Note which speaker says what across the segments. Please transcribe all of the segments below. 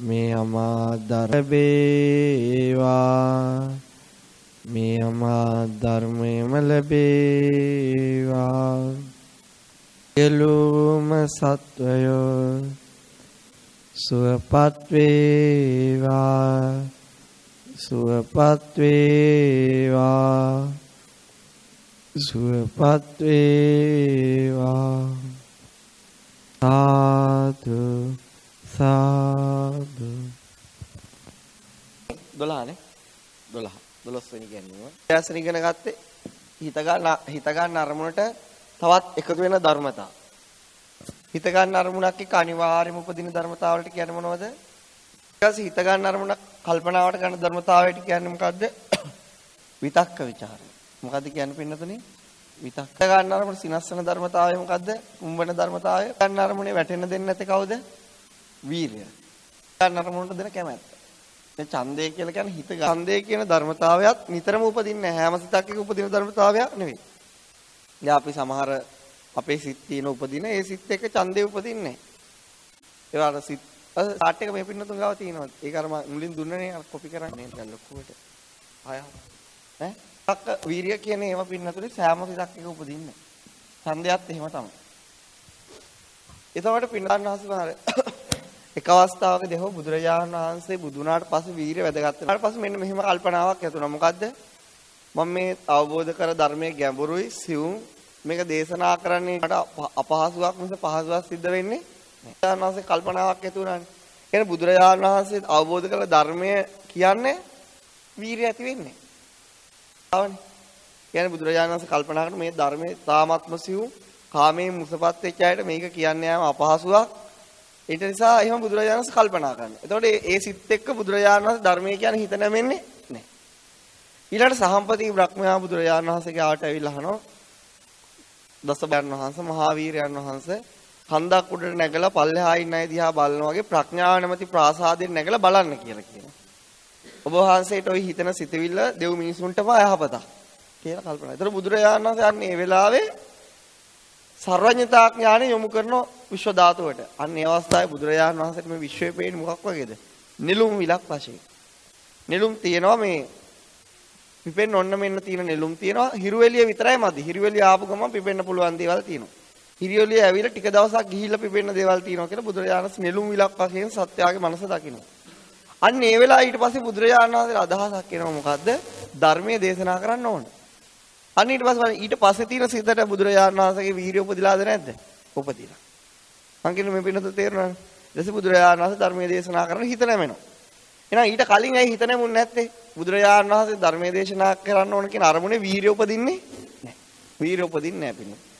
Speaker 1: මේ අමා දරබේවා මේ අමා ධර්මයම ලැබේවා සියලුම සත්වයෝ සුවපත් වේවා සුවපත් වේවා සුවපත් වේවා සාදු සාදු
Speaker 2: 12 නේ 12 වෙනි කියන්නේ ඊයසන ඉගෙන ගත්තේ හිත ගන්න අරමුණට තවත් එකතු වෙන ධර්මතා හිත ගන්න අරමුණක් එක්ක අනිවාර්යයෙන්ම උපදින ධර්මතාවලට කියන්නේ මොනවද ඊට පස්සේ හිත ගන්න අරමුණක් කල්පනාවට ගන්න ධර්මතාවයට කියන්නේ මොකද්ද විතක්ක ਵਿਚාර මොකද්ද කියන්නේ පින්නතුනේ විතක්ක ගන්න අරමුණ සිනස්සන ධර්මතාවය මොකද්ද උම්බන ධර්මතාවය ගන්න අරමුණේ වැටෙන්න දෙන්නේ නැති කවුද වීර්යය ගන්න අරමුණට දෙන කැමැත්ත දැන් ඡන්දය කියලා කියන්නේ හිත ඡන්දය කියන ධර්මතාවයත් නිතරම උපදින්නේ හැම සිතක් එක උපදින ධර්මතාවයක් නෙවෙයි දැන් අපි සමහර අපේ සිත් තියෙන උපදින ඒ සිත් එක ඡන්දේ උපදින්නේ ඒවාට සිත් කාට් එක මේ පින්නතුන් ගාව තියෙනවා ඒක අර මම මුලින් දුන්නනේ කොපි කරන්නේ දැන් ලොකුවට ආය ඈ වීර්ය කියන ඒවා පින්නතුනේ සෑම සිතක් එක උපදින්නේ ඡන්දයත් එහෙම තමයි එතකොට පින්නන්හසුමාර එක අවස්ථාවකදී හෝ බුදුරජාණන් වහන්සේ බුදු වුණාට පස්සේ වීර්ය වැදගත් වෙනවා. ඊට පස්සේ මෙන්න මෙහෙම කල්පනාවක් ඇතුණා. මොකද්ද? මම මේ අවබෝධ කර ධර්මයේ ගැඹුරුයි සියුම් මේක දේශනා කරන්නේ මට අපහසුයක් මිස පහසුවක් සිද්ධ වෙන්නේ නැහැ. බුදුරජාණන් වහන්සේ කල්පනාවක් ඇතුණානේ. කියන්නේ බුදුරජාණන් වහන්සේ අවබෝධ කළ ධර්මය කියන්නේ වීර්ය ඇති වෙන්නේ. ආවනේ. කියන්නේ බුදුරජාණන් වහන්සේ කල්පනා කරන මේ ධර්මයේ තාමත්ම සියුම් කාමයෙන් මුසපත් වෙච්ච අයට මේක කියන්නේ යාම අපහසුයක්. ඊට නිසා එහෙම බුදුරජාණන් වහන්සේ කල්පනා කරනවා. එතකොට ඒ සිත් එක්ක බුදුරජාණන් වහන්සේ ධර්මයේ කියන්නේ හිත නැමෙන්නේ නැහැ. ඊළඟට සහම්පති බ්‍රහ්මයා බුදුරජාණන් වහන්සේගේ ආවට ඇවිල්ලා අහනවා දසබයන් වහන්සේ මහාවීරයන් වහන්සේ හන්දක් උඩට නැගලා පල්ලෙහා ඉන්න අය දිහා බලනවා වගේ ප්‍රඥාව නැමැති ප්‍රාසාදයෙන් නැගලා බලන්න කියලා කියනවා. ඔබ වහන්සේට ওই හිතන සිතවිල්ල දෙව් මිනිසුන්ටම අයහපතක් කියලා කල්පනා. ඒතර බුදුරජාණන් වහන්සේ අන්න ඒ වෙලාවේ සර්වඥතා ඥාණය යොමු කරන විශ්ව ධාතුවට. අන්න ඒ අවස්ථාවේ බුදුරජාණන් වහන්සේට මේ විශ්වයේ පේන්නේ මොකක් වගේද? නිලුම් විලක් වශයෙන්. නිලුම් තියෙනවා මේ පිපෙන්න ඔන්න මෙන්න තියෙන නිලුම් තියෙනවා. හිරුවෙලිය විතරයි මදි. හිරුවෙලිය ආපු ගමන් පිපෙන්න පුළුවන් දේවල් තියෙනවා. හිරුවෙලිය ඇවිල්ලා ටික දවසක් ගිහිල්ලා පිපෙන්න දේවල් තියෙනවා කියලා බුදුරජාණන් වහන්සේ නිලුම් විලක් වශයෙන් සත්‍යයේ මනස දකිනවා. අන්න ඒ වෙලාව ඊට පස්සේ බුදුරජාණන් වහන්සේලා අදහසක් එනවා මොකද්ද? ධර්මයේ දේශනා කරන්න ඕන. අන්න ඊට පස්සේ තියෙන සිතට බුදුරජාණන් වහන්සේගේ වීර්යය උපදිලාද නැද්ද? උපදිලා. මං කියන්නේ මේ පින්නත තේරුණානේ. ඊටසේ බුදුරජාණන් වහන්සේ ධර්මයේ දේශනා කරන හිත නැමෙනවා. එහෙනම් ඊට කලින් ඇයි හිත නැමුන්නේ නැත්තේ? බුදුරජාණන් වහන්සේ ධර්මයේ දේශනා කරන්න ඕන කියන අරමුණේ වීර්යය උපදින්නේ නැහැ. වීර්යය උපදින්නේ නැහැ පින්නත.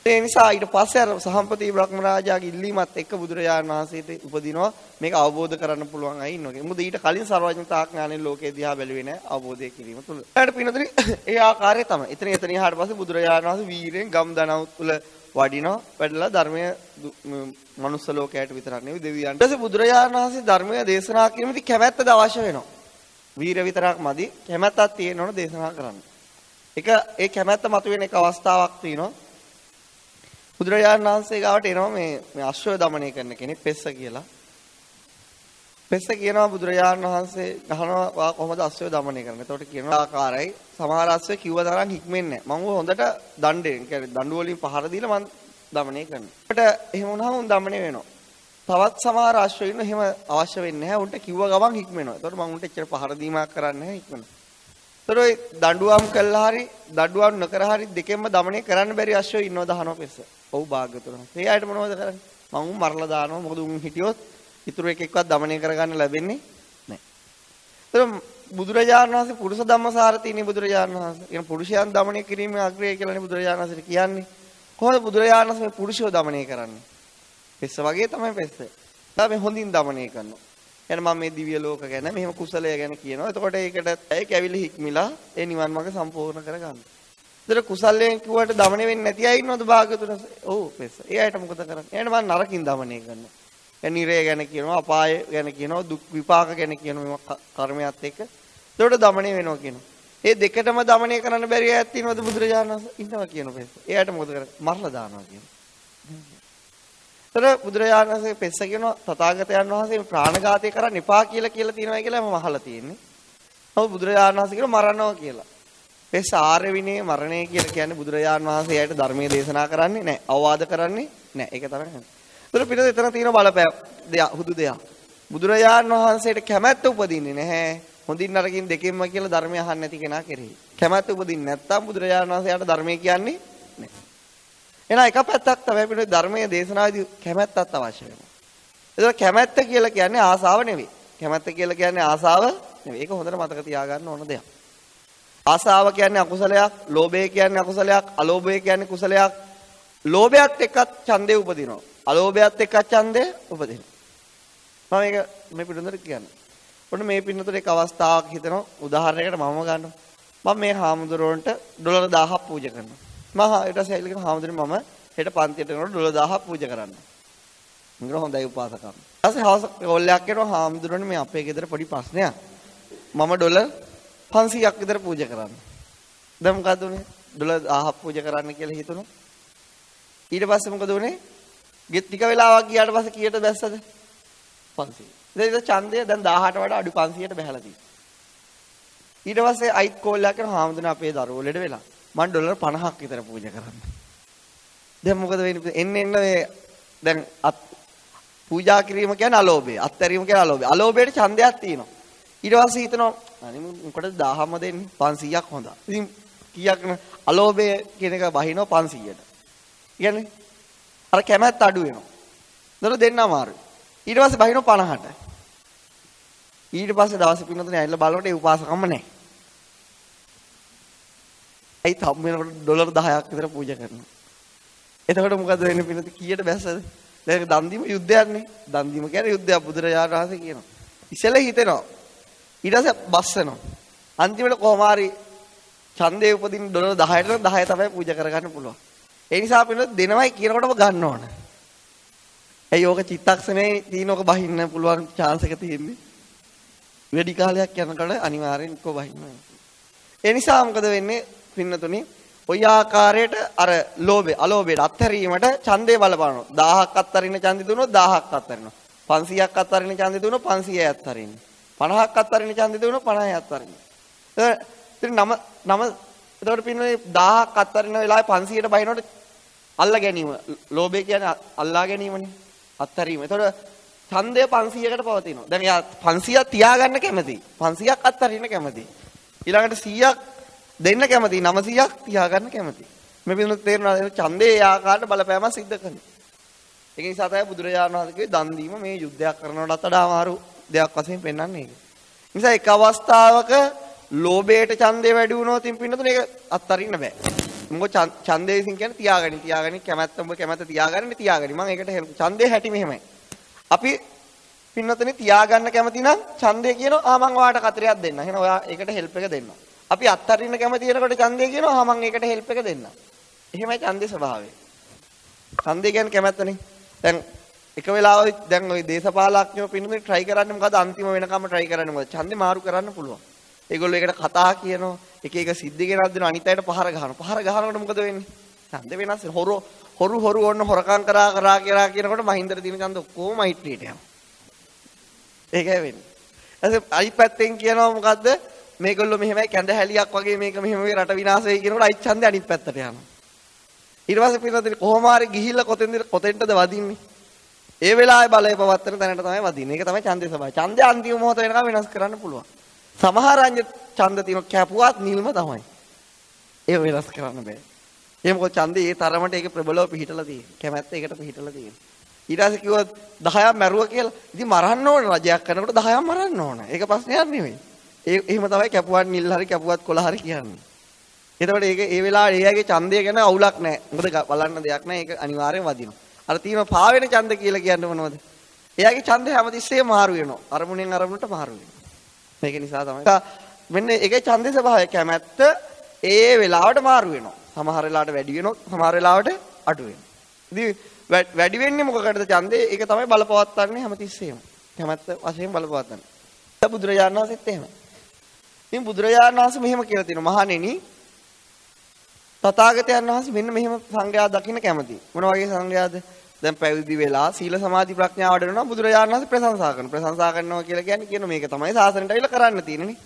Speaker 2: ඒ නිසා ඊට පස්සේ අර සහම්පති බ්‍රහ්ම රාජාගේ ඉල්ලීමත් එක්ක බුදුරජාණන් වහන්සේට උපදිනවා මේක අවබෝධ කරන්න පුළුවන් අය ඉන්නවා. මොකද ඊට කලින් සර්වඥතා ඥානෙන් ලෝකේ දිහා බැලුවේ නැහැ අවබෝධය කිරීම තුළ. ඊට පින්නතේ ඒ ආකාරය තමයි. එතන එහාට පස්සේ බුදුරජාණන් වහන්සේ වීරයෙන් ගම් දනව් තුළ වඩිනවා. වැඩලා ධර්මයේ මනුස්ස ලෝකයට විතරක් නෙවෙයි දෙවියන්ට. ඊට පස්සේ බුදුරජාණන් වහන්සේ ධර්මයේ දේශනා කිරීමේදී කැමැත්තද අවශ්‍ය වෙනවා. වීර විතරක් මදි කැමැත්තක් තියෙන්න ඕන දේශනා කරන්න. ඒ කැමැත්ත මතුවෙන එක අවස්ථාවක් තියෙනවා. බුදුරජාණන් වහන්සේ ගාවට එනවා මේ අශ්වය দমনය කරන කෙනෙක් පෙස්ස කියලා. පෙස්ස කියනවා බුදුරජාණන් වහන්සේ අහනවා කොහොමද අශ්වය দমনය කරන්නේ? එතකොට කියනවා ආකාරයි සමහර අශ්වය කිව්ව තරම් හික්මෙන්නේ නැහැ. මම හොඳට දණ්ඩෙන් කියන්නේ දඬු වලින් පහර දීලා මම দমনය කරනවා. ඒකට එහෙම වුණාම උන් দমনය වෙනවා. තවත් සමහර අශ්වය ඉන්න එහෙම අවශ්‍ය වෙන්නේ නැහැ. උන්ට කිව්ව ගමන් හික්මෙනවා. එතකොට මම උන්ට එච්චර පහර දීමක් කරන්නේ නැහැ හික්මනවා. ඒතර ඔය දඬුවම් කළා හරි දඬුවම් නොකර හරි දෙකෙන්ම দমনය කරන්න බැරි අශ්වය ඉන්නව දහනවා පෙස්ස. ඔව් භාග්‍යතුන්. ඒ අයට මොනවද කරන්නේ? මම උන් මරලා දානවා. මොකද උන් හිටියොත් ඉතුරු එකෙක්වත් দমনය කරගන්න ලැබෙන්නේ නැහැ. ඒතර බුදුරජාණන් වහන්සේ පුරුෂ ධම්මසාරතීනේ බුදුරජාණන් වහන්සේ. කියන පුරුෂයන් দমনය කිරීමේ අග්‍රය කියලානේ බුදුරජාණන් වහන්සේට කියන්නේ. කොහොමද බුදුරජාණන් වහන්සේ මේ පුරුෂයෝ দমনය කරන්නේ? පෙස්ස වගේ තමයි පෙස්ස. තමයි හොඳින් দমনය කරනවා. එන මම මේ දිව්‍ය ලෝක ගැන මෙහෙම කුසලය ගැන කියනවා. එතකොට ඒකට ඇයි කැවිලි හික්මිලා ඒ නිවන් මාර්ග සම්පූර්ණ කරගන්න. ඒතර කුසලයෙන් කිව්වට দমনය වෙන්නේ නැති අය ඉන්නවද භාග්‍යතුන්? ඔව් පෙස්ස. ඒ අයට මොකද කරන්නේ? එහෙනම් මම නරකින් দমনය කරනවා. ඒ නිරය ගැන කියනවා, අපාය ගැන කියනවා, දුක් විපාක ගැන කියනවා මේ කර්මයක් එක්ක. ඒකට দমনය වෙනවා කියනවා. ඒ දෙකටම দমনය කරන්න බැරි අයත් ඉන්නවද බුදුරජාණන් වහන්සේ? ඉන්නවා කියනවා පෙස්ස. ඒ අයට මොකද කරන්නේ? මරලා දානවා කියනවා. ඒතර බුදුරජාණන් වහන්සේ පෙස්ස කියනවා තථාගතයන් වහන්සේ ප්‍රාණඝාතය කරන්න එපා කියලා තියෙනවා කියලා මම අහලා තියෙන්නේ. නමුත් බුදුරජාණන් වහන්සේ කියනවා මරනවා කියලා. පෙස්ස ආර්ය විනය මරණය කියලා කියන්නේ බුදුරජාණන් වහන්සේ ඇයට ධර්මයේ දේශනා කරන්නේ නැහැ. අවවාද කරන්නේ නැහැ. ඒක තමයි. ඒතර පිටත එතන තියෙන බලපෑ හුදු දෙයක්. බුදුරජාණන් වහන්සේට කැමැත්ත උපදින්නේ නැහැ. හොඳින් නරකින් දෙකෙන්ම කියලා ධර්මය අහන්න නැති කෙනා කෙරෙහි. කැමැත්ත උපදින්නේ නැත්තම් බුදුරජාණන් වහන්සේට ධර්මය කියන්නේ නැහැ. එහෙනම් එක පැත්තක් තමයි පිටේ ධර්මයේ දේශනාවේදී කැමැත්තක් අවශ්‍ය වෙනවා. ඒක කැමැත්ත කියලා කියන්නේ ආසාව නෙවෙයි. කැමැත්ත කියලා කියන්නේ ආසාව නෙවෙයි. ඒක හොඳට මතක තියාගන්න ඕන දෙයක්. ආසාව කියන්නේ අකුසලයක්, ලෝභය කියන්නේ අකුසලයක්, අලෝභය කියන්නේ කුසලයක්. ලෝභයත් එක්ක ඡන්දේ උපදිනවා. අලෝභයත් එක්ක ඡන්දේ උපදිනවා. මම මේක මේ පිටුඳට කියන්නේ. ඔන්න මේ පින්නතට එක අවස්ථාවක් හිතනවා උදාහරණයකට මම ගන්නවා. මම මේ හාමුදුරුවන්ට ඩොලර් 1000ක් පූජා කරනවා. මම ඊට පස්සේ ඇවිල්ලා කියන හාමුදුරුවනේ මම හෙට පන්තියට යනකොට ඩොලර් 1000ක් පූජා කරන්න. මම හොඳයි උපාසකම්. ඊට පස්සේ හවස කොල්ලයක් කියනවා හාමුදුරුවනේ මේ අපේ ගෙදර පොඩි ප්‍රශ්නයක්. මම ඩොලර් 500ක් විතර පූජා කරන්න. දැන් මොකද උනේ? ඩොලර් 1000ක් පූජා කරන්න කියලා හිතුණා. ඊට පස්සේ මොකද උනේ? ටික වෙලාවක් ගියාට පස්සේ කීයට බැස්සද? 500. දැන් ඡන්දය දැන් 18ට වඩා අඩු 500ට බහැලා තියෙනවා. ඊට පස්සේ අයිත් කෝල්ලයක් කරන හාමුදුරනේ අපේ දරුවෝ ලෙඩ වෙලා. මම ඩොලර් 50ක් විතර පූජා කරන්න. දැන් මොකද වෙන්නේ? එන්න මේ දැන් පූජා කිරීම කියන්නේ අලෝභය. අත්හැරීම කියන්නේ අලෝභය. අලෝභයට ඡන්දයක් තියෙනවා. ඊට පස්සේ හිතනවා අනේ මොකටද 1000ම දෙන්නේ? 500ක් හොඳයි. ඉතින් කීයක් අලෝභය කියන එක බහිනවා 500ට. කියන්නේ අර කැමැත්ත අඩු වෙනවා. දොර දෙන්න අමාරුයි. ඊට පස්සේ බහිනවා 50ට. ඊට පස්සේ දවසේ පින්නතුනේ ඇවිල්ලා බලනකොට ඒ උපාසකම්ම නැහැ. ඒ තම් වෙනකොට ඩොලර් 10ක් විතර පූජා කරනවා. එතකොට මොකද වෙන්නේ පින්නත කීයට බැස්සද? දැන් දන් දීම යුද්ධයක්නේ. දන් දීම කියන්නේ යුද්ධයක් බුදුරජාණන් වහන්සේ කියනවා. ඉසල හිතෙනවා. ඊට පස්සේ බස්සනවා. අන්තිමට කොහොම හරි ඡන්දේ උපදින ඩොලර් 10ට 10 තමයි පූජා කරගන්න පුළුවන්. ඒ නිසා පින්නත දෙනවයි කියනකොටම ගන්න ඕන. ඒ යෝග චිත්තක්ෂණේ තීනෝක බහින්න පුළුවන් chance එක තියෙන්නේ. වැඩි කාලයක් යනකොට අනිවාර්යෙන් කො බහින්න. ඒ නිසා මොකද වෙන්නේ පින්නතුනි? ඔය ආකාරයට අර ලෝභය අලෝභයට අත්හැරීමට ඡන්දේ බලපානවා. 1000ක් අත්හරින්න ඡන්දෙ දුනොත් 1000ක් අත්හරිනවා. 500ක් අත්හරින්න ඡන්දෙ දුනොත් 500යි අත්හරින්න. 50ක් අත්හරින්න ඡන්දෙ දුනොත් 50යි අත්හරින්න. ඉතින් නම එතකොට පින්නේ 1000ක් අත්හරින වෙලාවේ 500ට බහිනකොට අල්ලා ගැනීම. ලෝභය කියන්නේ අල්ලා ගැනීමනේ. අත්හැරීම. එතකොට ඡන්දය 500කට පවතිනවා. දැන් එයා 500ක් තියාගන්න කැමතියි. 500ක් අත්හරින්න කැමතියි. ඊළඟට 100ක් දෙන්න කැමතියි. 900ක් තියාගන්න කැමතියි. මේ පිළිතුර තේරෙනවා ඡන්දේ ඒ ආකාරයට බලපෑම සිද්ධ කරනවා. ඒක නිසා තමයි බුදුරජාණන් වහන්සේ කිව්වේ දන් දීම මේ යුද්ධයක් කරනවට වඩා අමාරු දෙයක් වශයෙන් පෙන්වන්නේ ඒක. නිසා එක අවස්ථාවක ලෝභයට ඡන්දේ වැඩි වුණොත් පින්නතුනේ ඒක අත්හරින්න බෑ. මොකද ඡන්දේ විසින් කියන්නේ තියාගනි කැමැත්ත ඔබ කැමැත්ත තියාගනි මම ඒකට ඡන්දේ හැටි මෙහෙමයි. අපි පින්නතුනේ තියාගන්න කැමති නම් ඡන්දේ කියනවා මම ඔයාට කතරයක් දෙන්න. එහෙනම් ඔයා ඒකට හෙල්ප් එක දෙන්න. අපි අත්හරින්න කැමති වෙනකොට ඡන්දේ කියනවා මම ඒකට හෙල්ප් එක දෙන්න. එහෙමයි ඡන්දේ ස්වභාවය. ඡන්දේ කියන්නේ කැමැත්තනේ. දැන් එක වෙලාවෙ දැන් ওই දේශපාලඥයෝ පින්නතුනේ try කරන්නේ මොකද අන්තිම වෙනකම් try කරන්නේ මොකද? ඡන්දේ මාරු කරන්න පුළුවන්. ඒගොල්ලෝ ඒකට කතා කියනවා. එක සිද්ධි ගෙනත් දෙනවා අනිත් අයට පහර ගහනවා. පහර ගහනකොට මොකද වෙන්නේ? ඡන්ද වෙනස් හොරු ඔන්න හොරකම් කරා කියනකොට මහින්දට දින ඡන්ද ඔක්කොම මෛත්‍රියට යනවා. ඒකයි වෙන්නේ. ඊට පස්සේ අනිත් පැත්තෙන් කියනවා මොකද්ද? මේගොල්ලෝ මෙහෙමයි කැඳ හැලියක් වගේ මේක මෙහෙම වෙයි රට විනාශ වෙයි කියනකොට අනිත් ඡන්දේ අනිත් පැත්තට යනවා. ඊට පස්සේ පින්නතේ කොහොම හරි ගිහිල්ලා කොතෙන්ටද වදින්නේ? ඒ වෙලාවේ බලය පවත්තන තැනට තමයි වදින්නේ. ඒක තමයි ඡන්දේ ස්වභාවය. ඡන්දේ අන්තිම මොහොත වෙනකම් වෙනස් කරන්න පුළුවන්. සමහර ඡන්ද තියෙන කැපුවත් නිල්ම තමයි. ඒක වෙනස් කරන්න බෑ. ඒ මොකද ඡන්දේ ඒ තරමට ඒක ප්‍රබලව පිහිටලා තියෙන්නේ. කැමැත්ත ඒකට පිහිටලා තියෙන්නේ. ඊට පස්සේ කිව්වොත් 10ක් මැරුවා කියලා. ඉතින් මරන්න ඕන රජයක් කරනකොට 10ක් මරන්න ඕන. ඒක ප්‍රශ්නයක් නෙමෙයි. එහෙම තමයි කැපුවත් නිල් හරි කැපුවත් කොළ හරි කියන්නේ. එතකොට ඒක ඒ වෙලාවේ එයාගේ ඡන්දය ගැන අවුලක් නැහැ. මොකද බලන්න දෙයක් නැහැ. ඒක අනිවාර්යෙන් වදිනවා. අර තියෙන පාවෙන ඡන්ද කියලා කියන්නේ මොනවද? එයාගේ ඡන්දය හැමතිස්සෙම මාරු වෙනවා. අරමුණෙන් අරමුණට මාරු වෙනවා. මේක නිසා තමයි. මෙන්න ඒකේ ඡන්දේ ස්වභාවය කැමැත්ත ඒ වෙලාවට මාරු වෙනවා. සමහර වෙලාවට වැඩි වෙනවා, සමහර වෙලාවට අඩු වෙනවා. ඉතින් වැඩි වෙන්නේ මොකකටද ඡන්දේ? ඒක තමයි බලපවත්වන්නේ හැමතිස්සෙම. කැමැත්ත වශයෙන් බලපවත්වන්නේ. බුදුරජාණන් වහන්සේත් එහෙමයි. ඉතින් බුදුරජාණන් වහන්සේ මෙහෙම කියලා තියෙනවා මහණෙනි තථාගතයන් වහන්සේ මෙන්න මෙහෙම සංඝයා දකින්න කැමතියි. මොන වගේ සංඝයාද? දැන් පැවිදි වෙලා සීල සමාධි ප්‍රඥා වඩනවා බුදුරජාණන් වහන්සේ ප්‍රශංසා කරනවා. ප්‍රශංසා කරනවා කියලා කියන්නේ කියන මේක තමයි සාසනයට අවිල කරන්න තියෙන්නේ.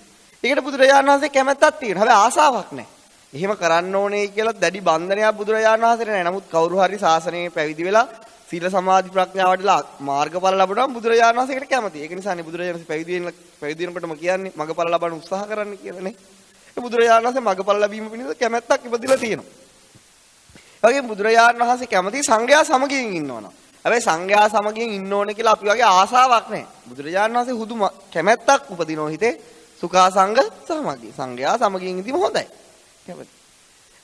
Speaker 2: ඒකට බුදුරජාණන් වහන්සේ කැමැත්තක් තියෙනවා. හැබැයි ආසාවක් නැහැ. එහෙම කරන්න ඕනේ කියලා දැඩි බන්ධනයක් බුදුරජාණන් වහන්සේට නැහැ. නමුත් කවුරු හරි සාසනයේ පැවිදි වෙලා සීල සමාධි ප්‍රඥා වඩලා මාර්ගඵල ලැබුණාම බුදුරජාණන් වහන්සේකට කැමතියි. ඒක නිසානේ බුදුරජාණන් වහන්සේ පැවිදි වෙනකොටම කියන්නේ මගඵල ලබන්න උත්සාහ කරන්න කියලානේ. ඒ බුදුරජාණන් වහන්සේ මගඵල ලැබීම පිණිස කැමැත්තක් ඉපදිලා තියෙනවා. ඒ වගේම බුදුරජාණන් වහන්සේ කැමති සංඝයා සමගියෙන් ඉන්නවනම්. හැබැයි සංඝයා සමගියෙන් ඉන්න ඕනේ කියලා අපි වගේ ආසාවක් නැහැ. බුදුරජාණන් වහන්සේ හුදු කැමැත්තක් උපදිනෝ හිතේ සුඛා සංඝ සමගිය. සංඝයා සමගියෙන් ඉඳීම හොඳයි. කැමති.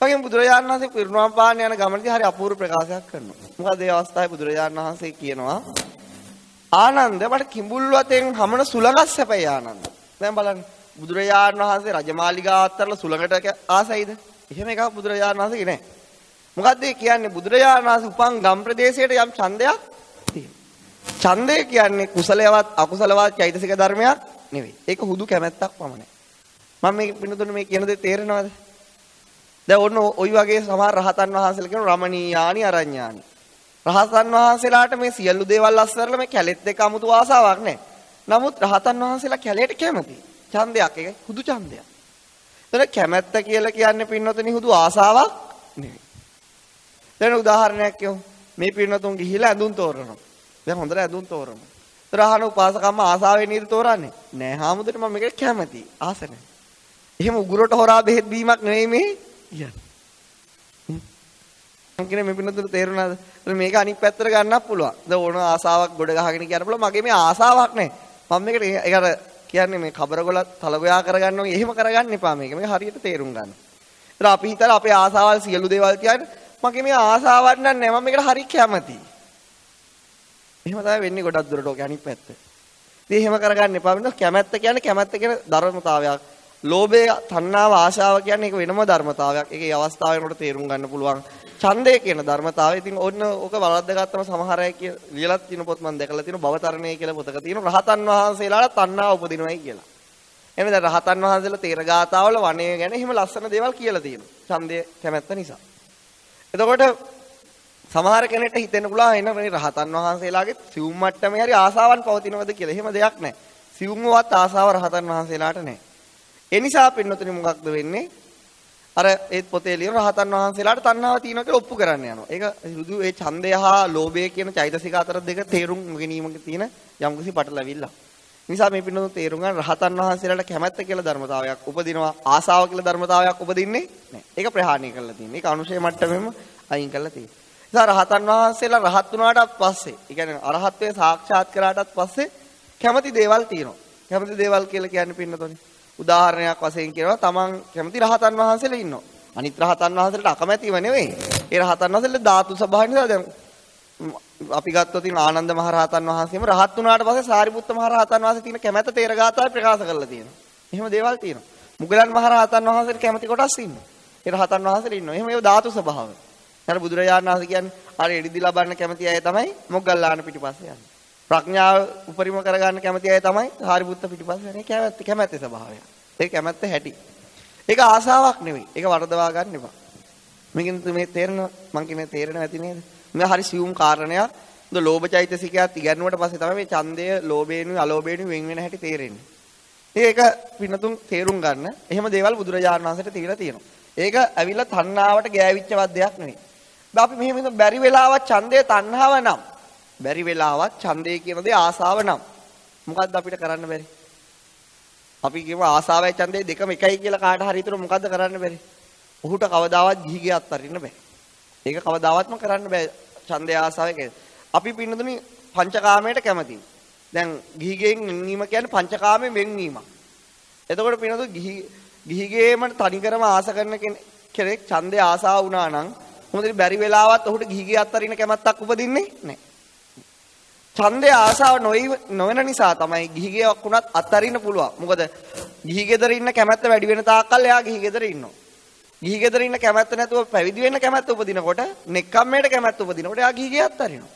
Speaker 2: වගේම බුදුරජාණන් වහන්සේ පිරිනුවම් පාන්න යන ගමනදී හරි අපූර්ව ප්‍රකාශයක් කරනවා. මොකද ඒ අවස්ථාවේ බුදුරජාණන් වහන්සේ කියනවා ආනන්ද මට කිඹුල් වතෙන් හමන සුළඟක් සැපයි ආනන්ද. දැන් බලන්න බුදුරජාණන් වහන්සේ රජමාලිගාව අත්තරලා සුළඟට ආසයිද? එහෙම එකක් බුදුරජාණන් වහන්සේගේ නැහැ. මොකද්ද ඒ කියන්නේ බුදුරජාණන් වහන්සේ උපන් ගම් ප්‍රදේශයට යම් ඡන්දයක් තියෙනවා. ඡන්දය කියන්නේ කුසලයවත් අකුසලවත් චෛතසික ධර්මයක් නෙවෙයි. ඒක හුදු කැමැත්තක් පමණයි. මම මේ පින්නතුන මේ කියන දේ තේරෙනවද? දැන් ඔන්න ওই වගේ සමහර රහතන් වහන්සේලා කියන රමණීයානි අරඤ්ඤානි. රහතන් වහන්සේලාට මේ සියලු දේවල් අස්වැරලා මේ කැලෙත් එක්ක 아무තු ආසාවක් නැහැ. නමුත් රහතන් වහන්සේලා කැලේට කැමතියි. ඡන්දයක් ඒක හුදු ඡන්දයක්. එතන කැමැත්ත කියලා කියන්නේ පින්නතුනි හුදු ආසාවක් නෙවෙයි. දැන් උදාහරණයක් කියමු. මේ පින්නතුන් ගිහිලා ඇඳුම් තෝරනවා. දැන් හොඳට ඇඳුම් තෝරනවා. රහන උපාසකම්ම ආසාවෙන් නේද තෝරන්නේ? නෑ හාමුදුරනේ මම මේකට කැමතියි. ආස නැහැ. එහෙම උගුරට හොරා බෙහෙත් බීමක් නෙවෙයි මේ කියන්නේ. මම කියන්නේ මේ පින්නතුන්ට තේරුණාද? මේක අනිත් පැත්තට ගන්නත් පුළුවන්. දැන් ඕන ආසාවක් ගොඩ ගහගෙන කියන්න පුළුවන්. මගේ මේ ආසාවක් නැහැ. මම මේකට ඒකට කියන්නේ මේ කබරගොල තලගොයා කරගන්න ඕනේ. එහෙම කරගන්න එපා මේක. මේක හරියට තේරුම් ගන්න. ඒත් අපි හිතලා අපේ ආසාවල් සියලු දේවල් කියන්නේ මගේ මේ ආසාවක් නැහැ. මම මේකට හරි කැමතියි. එහෙම තමයි වෙන්නේ ගොඩක් දුරට ඔක අනිත් පැත්ත. ඉතින් එහෙම කරගන්න එපා. වෙන කැමැත්ත කියන්නේ කැමැත්ත කියන ධර්මතාවයක්. ලෝභය, තණ්හාව, ආශාව කියන්නේ ඒක වෙනම ධර්මතාවයක්. ඒකේ අවස්ථාවෙනකොට තේරුම් ගන්න පුළුවන්. ඡන්දය කියන ධර්මතාවය. ඉතින් ඕන ඕක වරද්දගත්තම සමහර අය ලියලා තියෙන පොත් මම දැකලා තියෙනවා. භවතරණය කියලා පොතක තියෙනවා. රහතන් වහන්සේලාට තණ්හාව උපදිනවයි කියලා. එහෙනම් දැන් රහතන් වහන්සේලා තේර ගාතාවල වණය ගැන එහෙම ලස්සන දේවල් කියලා තියෙනවා. ඡන්දය කැමැත්ත නිසා. එතකොට සමහර කෙනෙක්ට හිතෙන්න පුළුවන් එන මේ රහතන් වහන්සේලාගේ සිවුම් මට්ටමේ හරි ආසාවන් පවතිනවද කියලා. එහෙම දෙයක් නැහැ. සිවුම්වත් ආසාව රහතන් වහන්සේලාට නැහැ. ඒ නිසා පින්නතුනි මොකක්ද වෙන්නේ? අර ඒ පොතේ ලියන රහතන් වහන්සේලාට තණ්හාව තියෙනවා කියලා ඔප්පු කරන්න යනවා. ඒක සුදු ඒ ඡන්දය හා ලෝභය කියන චෛතසික අතර දෙක තේරුම් ගැනීමක තියෙන යම්කිසි පටලැවිල්ල. නිසා මේ පින්නතුන් තේරුම් ගන්න රහතන් වහන්සේලාට කැමැත්ත කියලා ධර්මතාවයක් උපදිනවා. ආසාව කියලා ධර්මතාවයක් උපදින්නේ නැහැ. ඒක ප්‍රහාණය කරලා තියෙනවා. ඒක අනුශය මට්ටමෙම අයින් කරලා තියෙනවා. නිසා රහතන් වහන්සේලා රහත් වුණාට පස්සේ, ඒ කියන්නේ අරහත්ත්වයේ සාක්ෂාත් කරාටත් පස්සේ කැමති දේවල් තියෙනවා. කැමති දේවල් කියලා කියන්නේ පින්නතුනි උදාහරණයක් වශයෙන් කියනවා තමන් කැමති රහතන් වහන්සේලා ඉන්නවා. අනිත් රහතන් වහන්සේලාට අකමැතිව නෙවෙයි. ඒ රහතන් වහන්සේලා ධාතු ස්වභාවය නිසා දැන් අපි ගත්තොත් ඉතින් ආනන්ද මහ රහතන් වහන්සේම රහත් වුණාට පස්සේ සාරිපුත්ත මහ රහතන් වහන්සේ තියෙන කැමැත්ත තේරගාතාවේ ප්‍රකාශ කරලා තියෙනවා. එහෙම දේවල් තියෙනවා. මුගලන් මහ රහතන් වහන්සේට කැමති කොටස් ඉන්නවා. ඒ රහතන් වහන්සේලා ඉන්නවා. එහෙම ඒව ධාතු ස්වභාවය. ඊට බුදුරජාණන් වහන්සේ කියන්නේ අර එඩිදි ලබන්න කැමති අය තමයි මොග්ගල්ලාන පිටිපස්සේ යන්නේ. ප්‍රඥාව උපරිම කරගන්න කැමති අය තමයි සාරිපුත්ත පිටිපස්සේ යන්නේ. කැමැත්තේ ස්වභාවය. ඒක කැමැත්ත හැටි. ඒක ආසාවක් නෙවෙයි. ඒක වරදවා ගන්න එපා. මේකෙන් මේ තේරෙන මං කියන්නේ තේරෙන්නේ නැති නේද? මේ හරි සියුම් කාරණයක්. මොකද ලෝභ චෛතසිකයත් ඉගෙනුවට පස්සේ තමයි මේ ඡන්දය ලෝභේනු අලෝභේනු වෙන් වෙන හැටි තේරෙන්නේ. ඒක පින්නතුන් තේරුම් ගන්න. එහෙම දේවල් බුදුරජාණන් වහන්සේට තියලා තියෙනවා. ඒක ඇවිල්ලා තණ්හාවට ගෑවිච්චවත් දෙයක් නෙවෙයි. අපි මෙහෙම බැරි වෙලාවක් ඡන්දය තණ්හාව නම් බැරි වෙලාවක් ඡන්දය කියන දේ ආසාව නම් මොකද්ද අපිට කරන්න බැරි? අපි කියමු ආසාවයි ඡන්දේ දෙකම එකයි කියලා කාට හරි හිතන මොකද්ද කරන්න බැරි? ඔහුට කවදාවත් ගිහිගේ අත්හරින්න බෑ. ඒක කවදාවත්ම කරන්න බෑ ඡන්දේ ආසාවේ. අපි පින්නතුනි පංචකාමයට කැමතියි. දැන් ගිහිගෙන් වෙන්වීම කියන්නේ පංචකාමයෙන් වෙන්වීමක්. එතකොට පින්නතුනි ගිහිගේම තනිකරම ආස කරන කෙනෙක් ඡන්දේ ආසාව වුණා නම් මොකද බැරි වෙලාවත් ඔහුට ගිහිගේ අත්හරින්න කැමැත්තක් උපදින්නේ නැහැ. ඡන්දේ ආසාව නොවන නිසා තමයි ගිහිගෙයක් වුණත් අත්හරින්න පුළුවන්. මොකද ගිහි ගෙදර ඉන්න කැමැත්ත වැඩි වෙන තාක්කල් එයා ගිහි ගෙදර ඉන්නවා. ගිහි ගෙදර ඉන්න කැමැත්ත නැතුව පැවිදි වෙන්න කැමැත්ත උපදිනකොට නෙක්ඛම්මයට කැමැත්ත උපදිනකොට එයා ගිහිගේ අත්හරිනවා.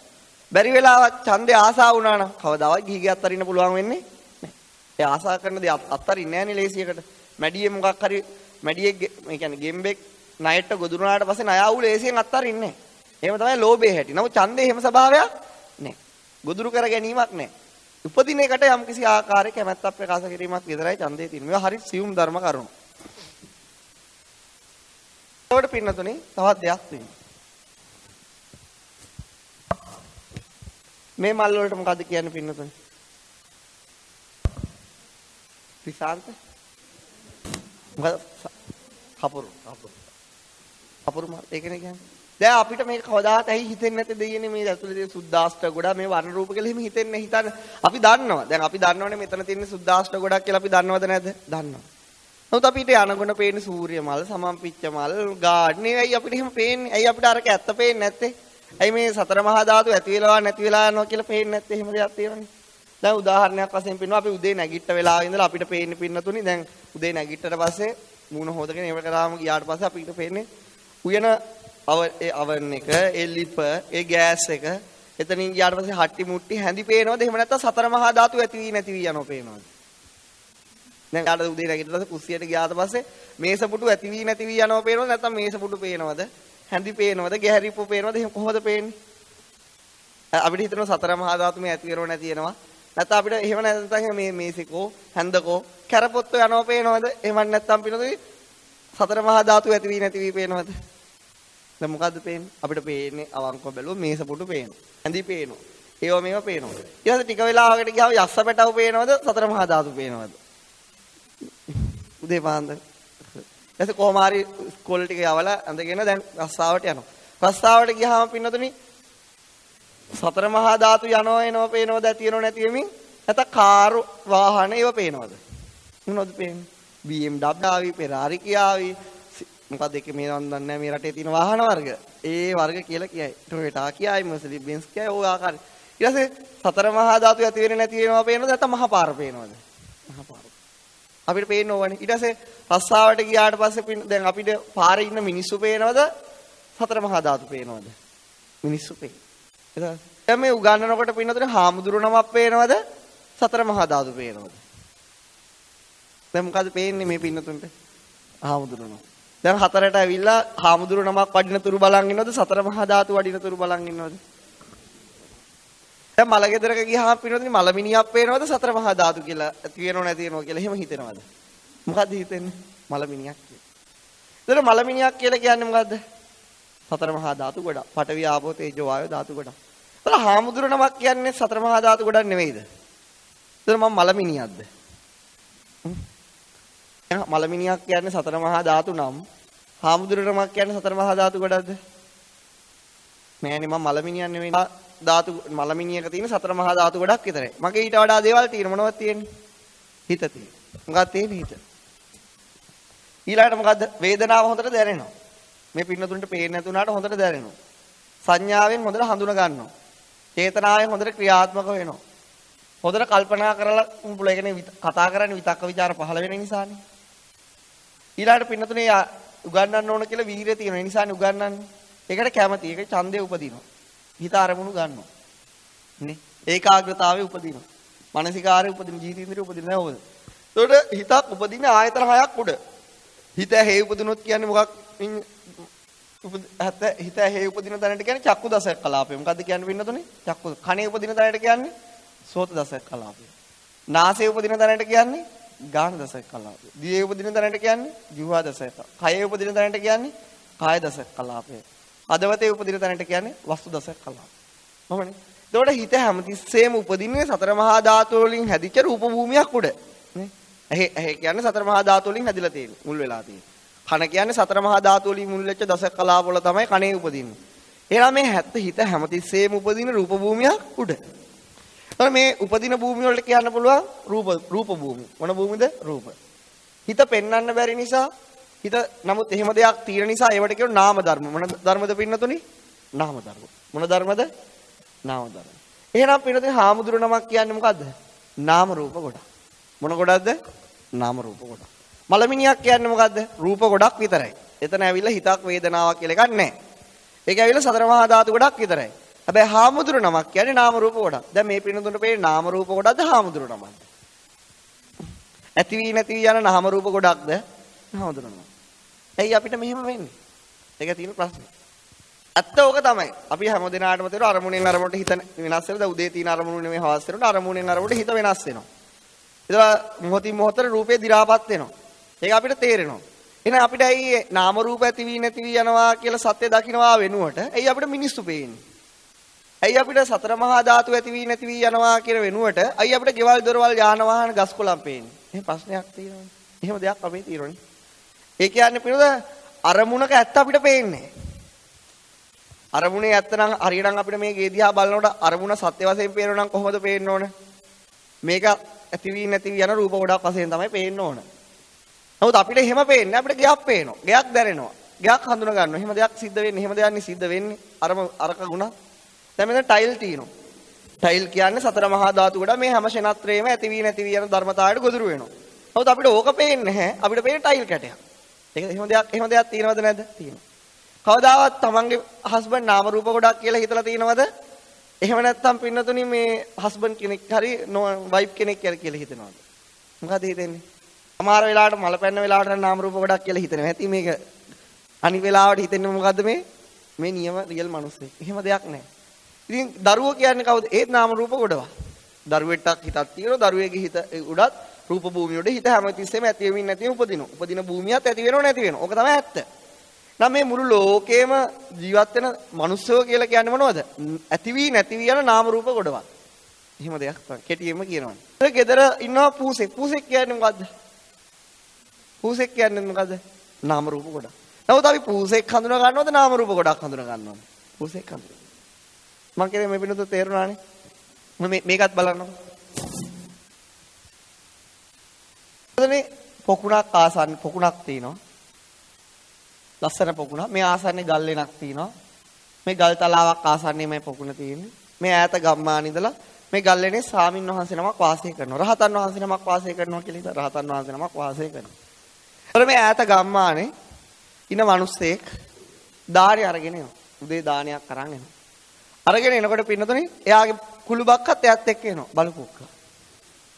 Speaker 2: බැරි වෙලාවත් ඡන්දේ ආසාව වුණා නම් කවදාවත් ගිහිගේ අත්හරින්න පුළුවන් වෙන්නේ නැහැ. ඒ ආසා කරන දේ අත්හරින්නේ නැහැ නේ ලේසියකට. මැඩියේ මොකක් හරි මැඩියේ ඒ කියන්නේ ගෙම්බෙක් ණයට ගොදුරුනාට පස්සේ ණය ආවු ලේසියෙන් අත්හරින්නේ නැහැ. එහෙම තමයි ලෝභයේ හැටි. නමුත් ඡන්දේ එහෙම ස්වභාවයක් නැහැ. ගොදුරු කර ගැනීමක් නැහැ. උපදින එකට යම් කිසි ආකාරයක කැමැත්තක් ප්‍රකාශ කිරීමක් විතරයි ඡන්දේ තියෙන්නේ. මේවා හරි සියුම් ධර්ම කරුණු. ඒකට පින්නතුනේ තවත් දෙයක් තියෙනවා. මේ මල් වලට මොකද්ද කියන්නේ පින්නතුනේ? ත්‍රිසාන්ත මොකද කපුරු මල් ඒකනේ කියන්නේ. දැන් අපිට මේක කවදාවත් ඇයි හිතෙන්නේ නැත්තේ දෙයියනේ මේ ඇතුලේ තියෙන සුද්දාෂ්ට ගොඩ මේ වර්ණ රූප කියලා එහෙම හිතෙන්නේ හිතන්න. අපි දන්නවා. දැන් අපි දන්නවනේ මෙතන තියෙන සුද්දාෂ්ට ගොඩක් කියලා අපි දන්නවද නැද්ද? දන්නවා. නමුත් අපිට යනකොට පේන්නේ සූර්ය මල්, සමම්පිච්ච මල්, ගාඩ්නේ ඇයි අපිට එහෙම පේන්නේ? ඇයි අපිට අරක ඇත්ත පේන්නේ නැත්තේ? ඇයි මේ සතර මහා ධාතු ඇති වෙලා නැති වෙලා යනවා කියලා පේන්නේ නැත්තේ? එහෙම දෙයක් තියෙනවනේ. දැන් උදාහරණයක් වශයෙන් පින්නවා අපි උදේ නැගිට වෙලාවෙ ඉඳලා අපිට පේන්නේ පින්නතුනි දැන් උදේ නැගිටට පස්සේ මූණ හොදගෙන ඒවට කරාම ගියාට පස්සේ අපිට පේන්නේ උයන අවන් එක, ඒ ලිප, ඒ ගෑස් එක, එතනින් ගියාට පස්සේ හට්ටි මුට්ටි හැඳි පේනවද? එහෙම නැත්නම් සතර මහා ධාතු ඇති වී නැති වී යනවා පේනවද? දැන් යාට උදේ නැගිටලා පස්සේ කුස්සියට ගියාට පස්සේ මේස පුටු ඇති වී නැති වී යනවා පේනවද? නැත්නම් මේස පුටු පේනවද? හැඳි පේනවද? ගැහැරිප්පු පේනවද? එහෙම කොහොමද පේන්නේ? අපිට හිතෙනවා සතර මහා ධාතු මේ ඇති වෙනව නැති වෙනවා. නැත්නම් අපිට එහෙම නැත්නම් මේ මේසෙකෝ හැන්දකෝ කැරපොත්තෝ යනවා පේනවද? එහෙම නැත්නම් පිනොදේ සතර මහා ධාතු ඇති වී නැති වී පේනවද? දැන් මොකද්ද පේන්නේ? අපිට පේන්නේ අවංකව බැලුවොත් මේස පුටු පේනවා. හැඳි පේනවා. ඒවා මේවා පේනවා. ඊට පස්සේ ටික වෙලාවකට ගියාම යස්ස පැටව පේනවද? සතර මහා ධාතු පේනවද? උදේ පාන්දර. ඊට කොහොම හරි ස්කෝල් ටික යවලා ඇඳගෙන දැන් රස්සාවට යනවා. රස්සාවට ගියාම පින්නතුනි සතර මහා ධාතු යනවා එනවා පේනවද? ඇතිවෙනව නැති වෙමින් නැත්නම් කාර් වාහන ඒවා පේනවද? මොනවද පේන්නේ? BMW ආවි, Ferrari කියාවි. මොකද ඒකේ මේ නම් දන්නේ නැහැ මේ රටේ තියෙන වාහන වර්ග. ඒ වර්ග කියලා කියයි. Toyota කියයි, Mercedes Benz කියයි ඕක ආකාරي. ඊට පස්සේ සතර මහා ධාතු ඇති වෙන්නේ නැති වෙනවා පේනවද? නැත්නම් මහා පාර පේනවද? මහා පාර. අපිට පේන්න ඕවනේ. ඊට පස්සේ රස්සාවට ගියාට පස්සේ දැන් අපිට පාරේ ඉන්න මිනිස්සු පේනවද? සතර මහා ධාතු පේනවද? මිනිස්සු පේනවා. දැන් මේ උගන්වනකොට පින්නතුනේ හාමුදුරු නමක් පේනවද? සතර මහා ධාතු පේනවද? දැන් මොකද පේන්නේ මේ පින්නතුන්ට? හාමුදුරු නම. දැන් හතරට ඇවිල්ලා හාමුදුරු නමක් වඩින තුරු බලන් ඉන්නවද? සතර මහා ධාතු වඩින තුරු බලන් ඉන්නවද? දැන් මල ගෙදරක ගියාම පින්නතුනේ මලමිනියක් පේනවද? සතර මහා ධාතු කියලා ඇති වෙනව නැති වෙනව කියලා එහෙම හිතෙනවද? මොකද්ද හිතෙන්නේ? මලමිනියක් කියලා. ඒතර මලමිනියක් කියලා කියන්නේ මොකද්ද? සතර මහා ධාතු ගොඩක්. පඨවි ආපෝ තේජෝ වායෝ ධාතු ගොඩක්. ඒතර හාමුදුරු නමක් කියන්නේ සතර මහා ධාතු ගොඩක් නෙවෙයිද? ඒතර මම මලමිනියක්ද? මලමිනියක් කියන්නේ සතර මහා ධාතු නම් හාමුදුරු නමක් කියන්නේ සතර මහා ධාතු ගොඩක්ද? නෑනේ මම මලමිනියක් නෙවෙයි. ධාතු මලමිනියක තියෙන සතර මහා ධාතු ගොඩක් විතරයි. මගේ ඊට වඩා දේවල් තියෙන මොනවද තියෙන්නේ? හිත තියෙන. මොකක්ද තියෙන්නේ හිත? ඊළඟට මොකද්ද? වේදනාව හොඳට දැනෙනවා. මේ පින්නතුන්ට පේන්නේ නැති උනාට හොඳට දැනෙනවා. සංඥාවෙන් හොඳට හඳුනා ගන්නවා. චේතනාවෙන් හොඳට ක්‍රියාත්මක වෙනවා. හොඳට කල්පනා කරලා උඹලා කියන්නේ කතා කරන්නේ විතක්ක ਵਿਚාර පහළ වෙන නිසානේ. ඊළඟට පින්නතුනේ උගන්වන්න ඕන කියලා වීරිය තියෙන නිසානේ උගන්වන්නේ. ඒකට කැමති. ඒක ඡන්දේ උපදිනවා. හිත අරමුණු ගන්නවා. නේ? ඒකාග්‍රතාවයේ උපදිනවා. මානසිකාරයේ උපදින ජීවිතේන්ද්‍රයේ උපදින නෑ ඕක. ඒකට හිතක් උපදින ආයතන හයක් උඩ. හිත හේ උපදිනොත් කියන්නේ මොකක්? හිත හේ උපදින තැනට කියන්නේ චක්කු දසක කලාපය. මොකද්ද කියන්නේ පින්නතුනේ? චක්කු. කනේ උපදින තැනට කියන්නේ සෝත දසක කලාපය. නාසයේ උපදින තැනට කියන්නේ ගාන දසක කලාපය. දිවේ උපදින තැනට කියන්නේ ජීවා දසක. කයේ උපදින තැනට කියන්නේ කාය දසක කලාපය. අදවතේ උපදින තැනට කියන්නේ වස්තු දසක කලාපය. කොහොමනේ? එතකොට හිත හැමතිස්සෙම උපදින්නේ සතර මහා ධාතු වලින් හැදිච්ච රූප භූමියක් උඩ. නේ? ඇහි කියන්නේ සතර මහා ධාතු වලින් හැදිලා තියෙන්නේ. මුල් වෙලා තියෙන්නේ. කන කියන්නේ සතර මහා ධාතු වලින් මුල් වෙච්ච දසක කලාප වල තමයි කනේ උපදින්නේ. එහෙනම් මේ හිත හැමතිස්සෙම උපදින රූප භූමියක් උඩ. මේ උපදින භූමිය වලට කියන්න පුළුවන් රූප භූමිය. මොන භූමියද? රූප. හිත පෙන්වන්න බැරි නිසා හිත නමුත් එහෙම දෙයක් තියෙන නිසා ඒවට කියන නාම ධර්ම. මොන ධර්මද පින්නතුනි? නාම ධර්ම. මොන ධර්මද? නාම ධර්ම. එහෙනම් පින්නතුනි හාමුදුරු නමක් කියන්නේ මොකද්ද? නාම රූප ගොඩක්. මොන ගොඩක්ද? නාම රූප ගොඩක්. මලමිනියක් කියන්නේ මොකද්ද? රූප ගොඩක් විතරයි. එතන ඇවිල්ලා හිතක් වේදනාවක් කියලා එකක් නැහැ. ඒක ඇවිල්ලා සතර මහා ධාතු ගොඩක් විතරයි. හැබැයි හාමුදුරු නමක් කියන්නේ නාම රූප ගොඩක්. දැන් මේ පින්නතුන්ට පේන්නේ නාම රූප ගොඩක්ද හාමුදුරු නමක්ද? ඇති වී නැති වී යන නාම රූප ගොඩක්ද හාමුදුරු නමක්? ඇයි අපිට මෙහෙම වෙන්නේ? ඒක තියෙන ප්‍රශ්නේ. ඇත්ත ඕක තමයි. අපි හැම දිනාටම තේරෙන අරමුණෙන් අරමුණට හිත වෙනස් වෙනවා. දැන් උදේ තියෙන අරමුණු නෙමෙයි හවස් වෙනකොට අරමුණෙන් අරමුණට හිත වෙනස් වෙනවා. ඒක මොහොතින් මොහොතට රූපේ දි รา පත් වෙනවා. ඒක අපිට තේරෙනවා. එහෙනම් අපිට ඇයි නාම රූප ඇති වී නැති වී යනවා කියලා සත්‍ය දකින්නවා වෙනුවට ඇයි අපිට මිනිස්සු පේන්නේ? ඇයි අපිට සතර මහා ධාතු ඇති වී නැති වී යනවා කියන වෙනුවට ඇයි අපිට ගෙවල් දොරවල් යාන වාහන ගස් කොළන් පේන්නේ? එහෙම ප්‍රශ්නයක් තියෙනවනේ. එහෙම දෙයක් අපේ තියෙනවනේ. ඒ කියන්නේ පිළිද අරමුණක ඇත්ත අපිට පේන්නේ. අරමුණේ ඇත්ත නම් හරියටම අපිට මේ ගේ දිහා බලනකොට අරමුණ සත්‍ය වශයෙන් පේනවා නම් කොහොමද පේන්න ඕන? මේක ඇති වී නැති වී යන රූප ගොඩක් වශයෙන් තමයි පේන්න ඕන. නමුත් අපිට එහෙම පේන්නේ අපිට ගයක් පේනවා. ගයක් දැනෙනවා. ගයක් හඳුනා ගන්නවා. එහෙම දෙයක් සිද්ධ වෙන්නේ. එහෙම දෙයක් සිද්ධ වෙන්නේ. අරක ගුණ. දැන් මෙතන ටයිල් තියෙනවා. ටයිල් කියන්නේ සතර මහා ධාතු කොට මේ හැම ශනත්‍රයේම ඇති වී නැති වී යන ධර්මතාවයට ගොදුරු වෙනවා. නමුත් අපිට ඕක පේන්නේ නැහැ. අපිට පේන්නේ ටයිල් කැටයක්. ඒක එහෙම දෙයක් තියෙනවද නැද්ද? තියෙනවා. කවදාවත් තමන්ගේ හස්බන්ඩ් නාම රූප ගොඩක් කියලා හිතලා තියෙනවද? එහෙම නැත්නම් පින්නතුනි මේ හස්බන්ඩ් කෙනෙක් හරි වයිෆ් කෙනෙක් කියලා හිතනවද? මොකද හිතෙන්නේ? සමහර වෙලාවට මල පැන්න වෙලාවට නාම රූප ගොඩක් කියලා හිතනවා. ඇති මේක අනිත් වෙලාවට හිතෙන්නේ මොකද්ද මේ නියම රියල් මිනිස්සෙක්. එහෙම දෙයක් නැහැ. ඉතින් දරුවෝ කියන්නේ කවුද? ඒත් නාම රූප ගොඩවා. දරුවෙක්ටක් හිතක් තියෙනවා. දරුවෙගේ හිත උඩත් රූප භූමිය උඩ හිත හැමතිස්සෙම ඇති වෙමින් නැති වෙමින් උපදිනවා. උපදින භූමියත් ඇති වෙනව නැති වෙනව. ඕක තමයි ඇත්ත. නම් මේ මුළු ලෝකේම ජීවත් වෙන මිනිස්සෝ කියලා කියන්නේ මොනවද? ඇති වී නැති වී යන නාම රූප ගොඩවා. එහෙම දෙයක් තමයි. කෙටියෙන්ම කියනවනේ. ඒ ගෙදර ඉන්නවා පූසෙක්. පූසෙක් කියන්නේ මොකද්ද? පූසෙක් කියන්නේ මොකද්ද? නාම රූප ගොඩක්. නමුත් අපි පූසෙක් හඳුනා ගන්නවද නාම රූප ගොඩක් හඳුනා ගන්නවද? පූසෙක් හඳුනා. මම කියන්නේ මේ පිටුත තේරුණානේ. මේකත් බලන්නකො. එතනේ පොකුණක් ආසන්න පොකුණක් තියෙනවා. ලස්සන පොකුණක්. මේ ආසන්නේ ගල් වෙනක් තියෙනවා. මේ ගල් තලාවක් ආසන්නේ මේ පොකුණ තියෙන්නේ. මේ ඈත ගම්මාන ඉඳලා මේ ගල් වෙනේ සාමින් වහන්සේ නමක් වාසය කරනවා. රහතන් වහන්සේ නමක් වාසය කරනවා කියලා හිතා රහතන් වහන්සේ නමක් වාසය කරනවා. ඒතර මේ ඈත ගම්මානේ ඉන්න මිනිස්සෙක් දාරි අරගෙන එනවා. උදේ දානයක් අරන් එනවා. අරගෙන එනකොට පින්නතුනේ එයාගේ කුළු බක්කත් එයාත් එක්ක එනවා බලු කුක්ක.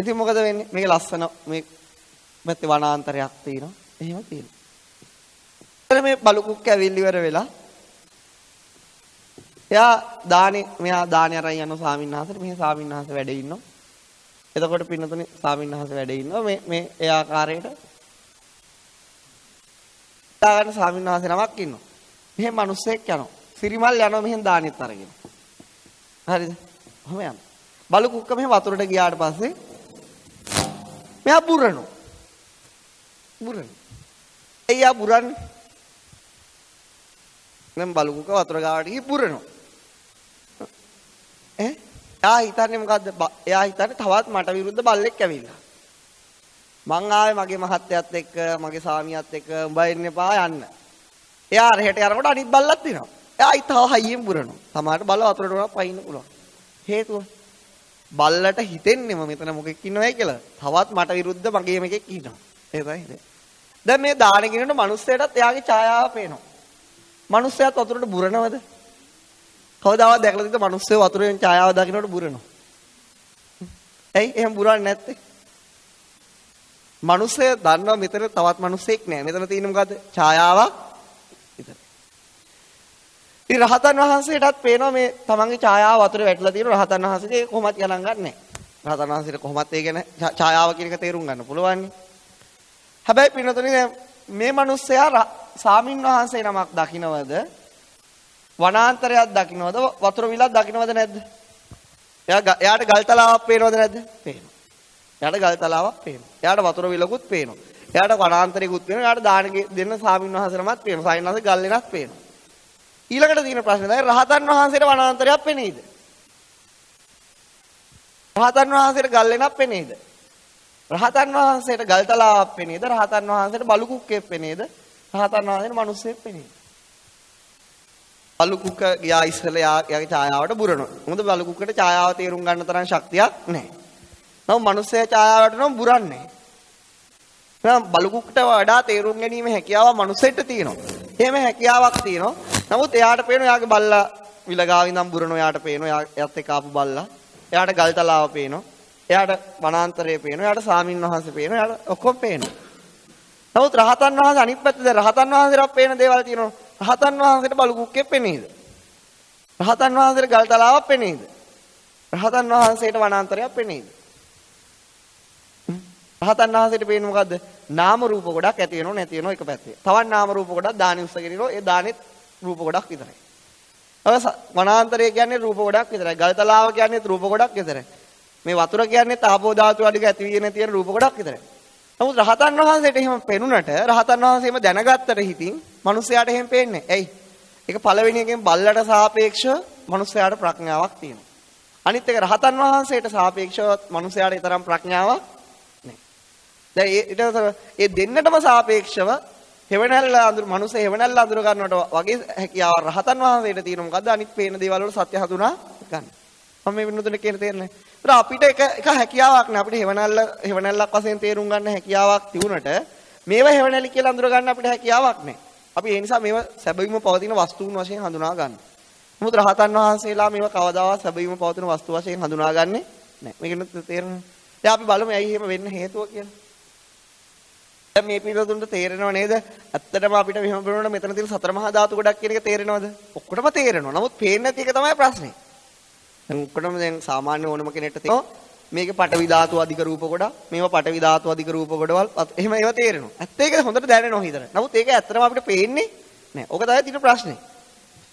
Speaker 2: ඉතින් මොකද වෙන්නේ? මේක ලස්සන මේ පැත්තේ වනාන්තරයක් තියෙනවා. එහෙම තියෙනවා. ඊට මේ බලු කුක්ක ඇවිල්ලි ඉවර වෙලා මෙයා දානේ අරන් යනවා ස්වාමින්වහන්සේට. මෙහි ස්වාමින්වහන්සේ වැඩ ඉන්නවා. එතකොට පින්නතුනේ ස්වාමින්වහන්සේ වැඩ ඉන්නවා මේ ඒ ආකාරයට ගන්න ස්වාමින්වහන්සේ නමක් ඉන්නවා. මෙහෙම මිනිස්සෙක් යනවා. සිරිමල් යනවා මෙහෙන් දානෙත් අරගෙන. හරිද? ඔහම යනවා. බලු කුක්ක මෙහෙ වතුරට ගියාට පස්සේ මෙයා බුරනවා. එයා බුරන්නේ. නම් බලු කුක්ක වතුර ගාවට ගිහින් බුරනවා. එයා හිතන්නේ මොකද්ද? එයා හිතන්නේ තවත් මට විරුද්ධ බල්ලෙක් ඇවිල්ලා. මං ආවේ මගේ මහත්තයත් එක්ක මගේ සාමියාත් එක්ක උඹ එන්න එපා යන්න. එයා රහෙට යනකොට අනිත් බල්ලත් එනවා. එයා ඊතව හයියෙන් පුරනවා. සමහරට බල්ල වතුරට උනත් පයින්න පුළුවන්. හේතුව බල්ලට හිතෙන්නේම මෙතන මොකෙක් ඉන්නවයි කියලා. තවත් මට විරුද්ධ මගේ මේකෙක් ඉන්නවා. ඒ තමයි. දැන් මේ දාන ගිනනට මිනිස්සයාටත් එයාගේ ඡායාව පේනවා. මිනිස්සයාත් වතුරට බුරනවද? කවදාවත් දැකලා තියෙද මිනිස්සය වතුරෙන් ඡායාව දකින්නට බුරනවා? ඇයි එහෙම බුරන්නේ නැත්තේ? මිනිස්සය දන්නවා මෙතන තවත් මිනිස්සෙක් නෑ. මෙතන තියෙන්නේ මොකද්ද? ඡායාවක් විතරයි. ඉතින් රහතන් වහන්සේටත් පේනවා මේ තමන්ගේ ඡායාව වතුරේ වැටලා තියෙන රහතන් වහන්සේගේ කොහොමත් ගණන් ගන්නෑ. රහතන් වහන්සේට කොහොමත් ඒ ගැන ඡායාව කියන එක තේරුම් ගන්න පුළුවන්. හැබැයි පින්නතුනේ දැන් මේ මිනිස්සයා සාමින් වහන්සේ නමක් දකින්නවද? වනාන්තරයක් දකින්නවද? වතුර විලක් දකින්නවද නැද්ද? එයාට ගල් තලාවක් පේනවද නැද්ද? පේනවා. එයාට ගල් තලාවක් පේනවා. එයාට වතුර විලකුත් පේනවා. එයාට වනාන්තරයකුත් පේනවා. එයාට දාන දෙන්න සාමින් වහන්සේ නමක් පේනවා. සාමින් වහන්සේ ගල් වෙනක් පේනවා. ඊළඟට තියෙන ප්‍රශ්නේ තමයි රහතන් වහන්සේට වනාන්තරයක් පෙනේද? රහතන් වහන්සේට ගල් වෙනක් පෙනේද? රහතන් වහන්සේට ගල් තලාවක් පෙනේද? රහතන් වහන්සේට බලු කුක්කෙක් පෙනේද? රහතන් වහන්සේට මිනිස්සෙක් පෙනේද? බලු කුක්ක ගියා ඉස්සෙල්ලා යාගේ ඡායාවට බුරනවා. මොකද බලු කුක්කට ඡායාව තේරුම් ගන්න තරම් ශක්තියක් නැහැ. නමුත් මිනිස්සයා ඡායාවට නම් බුරන්නේ. එහෙනම් බලු කුක්කට වඩා තේරුම් ගැනීම හැකියාව මිනිස්සෙට තියෙනවා. එහෙම හැකියාවක් තියෙනවා. නමුත් එයාට පේනවා එයාගේ බල්ලා විලගාව ඉඳන් බුරනවා. එයාට පේනවා එයාත් එක්ක ආපු බල්ලා. එයාට ගල් තලාව පේනවා. එයාට වනාන්තරය පේනවා. එයාට සාමින් වහන්සේ පේනවා. එයාට ඔක්කොම පේනවා. නමුත් රහතන් වහන්සේ අනිත් පැත්තේ රහතන් වහන්සේට පේන දේවල් තියෙනවා. රහතන් වහන්සේට බලු කුක්කේ පෙනේද? රහතන් වහන්සේට ගල් තලාවක් පෙනේද? රහතන් වහන්සේට වනාන්තරයක් පෙනේද? රහතන් වහන්සේට පේන්නේ මොකද්ද? නාම රූප ගොඩක් ඇති වෙනව නැති වෙනව එක පැත්තේ. තවත් නාම රූප ගොඩක් දානි උස්සගෙන ඉනවා. ඒ දානෙත් රූප ගොඩක් විතරයි. වනාන්තරය කියන්නේ රූප ගොඩක් විතරයි. ගල් තලාව කියන්නේ රූප ගොඩක් විතරයි. මේ වතුර කියන්නේ තාපෝ ධාතු අඩික ඇති වෙන තියෙන රූප ගොඩක් විතරයි. නමුත් රහතන් වහන්සේට එහෙම පෙනුනට රහතන් වහන්සේම දැනගත්තට හිතින් මිනිස්යාට එහෙම පේන්නේ. ඇයි? ඒක පළවෙනි එකෙන් බල්ලට සාපේක්ෂව මිනිස්යාට ප්‍රඥාවක් තියෙනවා. අනිත් එක රහතන් වහන්සේට සාපේක්ෂව මිනිස්යාට ඊතරම් ප්‍රඥාවක් නැහැ. දැන් ඒ දෙන්නටම සාපේක්ෂව හේවණල්ල අඳුර මිනිස් හේවණල්ල අඳුර ගන්නවට වගේ හැකියාව රහතන් වහන්සේට තියෙන මොකද්ද? අනිත් පේන දේවල් වල සත්‍ය හඳුනා ගන්න. මම මේ වෙනුතුනේ කියන තේරෙන්නේ. ඒත් අපිට එක හැකියාවක් නෑ. අපිට හේවණල්ලක් වශයෙන් තේරුම් ගන්න හැකියාවක් තිබුණට මේවා හේවණලි කියලා අඳුර ගන්න අපිට හැකියාවක් නෑ. අපි ඒ නිසා මේවා සැබවින්ම පවතින වස්තුන් වශයෙන් හඳුනා ගන්න. නමුත් රහතන් වහන්සේලා මේවා කවදාවත් සැබවින්ම පවතින වස්තු වශයෙන් හඳුනාගන්නේ නෑ. මේකෙන් තේරෙන්නේ. දැන් අපි බලමු ඇයි එහෙම වෙන්න හේතුව කියලා. දැන් මේ පිළිතුරට තේරෙනව නේද? ඇත්තටම අපිට මෙහෙම බලනකොට මෙතන තියෙන සතර මහා ධාතු ගොඩක් කියන එක තේරෙනවද? ඔක්කොටම තේරෙනවා. නමුත් පේන්නේ නැති එක තමයි ප්‍රශ්නේ. දැන් ඔක්කොටම දැන් සාමාන්‍ය ඕනම කෙනෙක්ට තේරෙනවා. මේකේ පටවි ධාතු අධික රූප ගොඩක්, මේවා පටවි ධාතු අධික රූප ගොඩවල් එහෙම ඒවා තේරෙනවා. ඇත්ත ඒක හොඳට දැනෙනවා හිතට. නමුත් ඒක ඇත්තටම අපිට පේන්නේ නැහැ. ඕක තමයි තියෙන ප්‍රශ්නේ.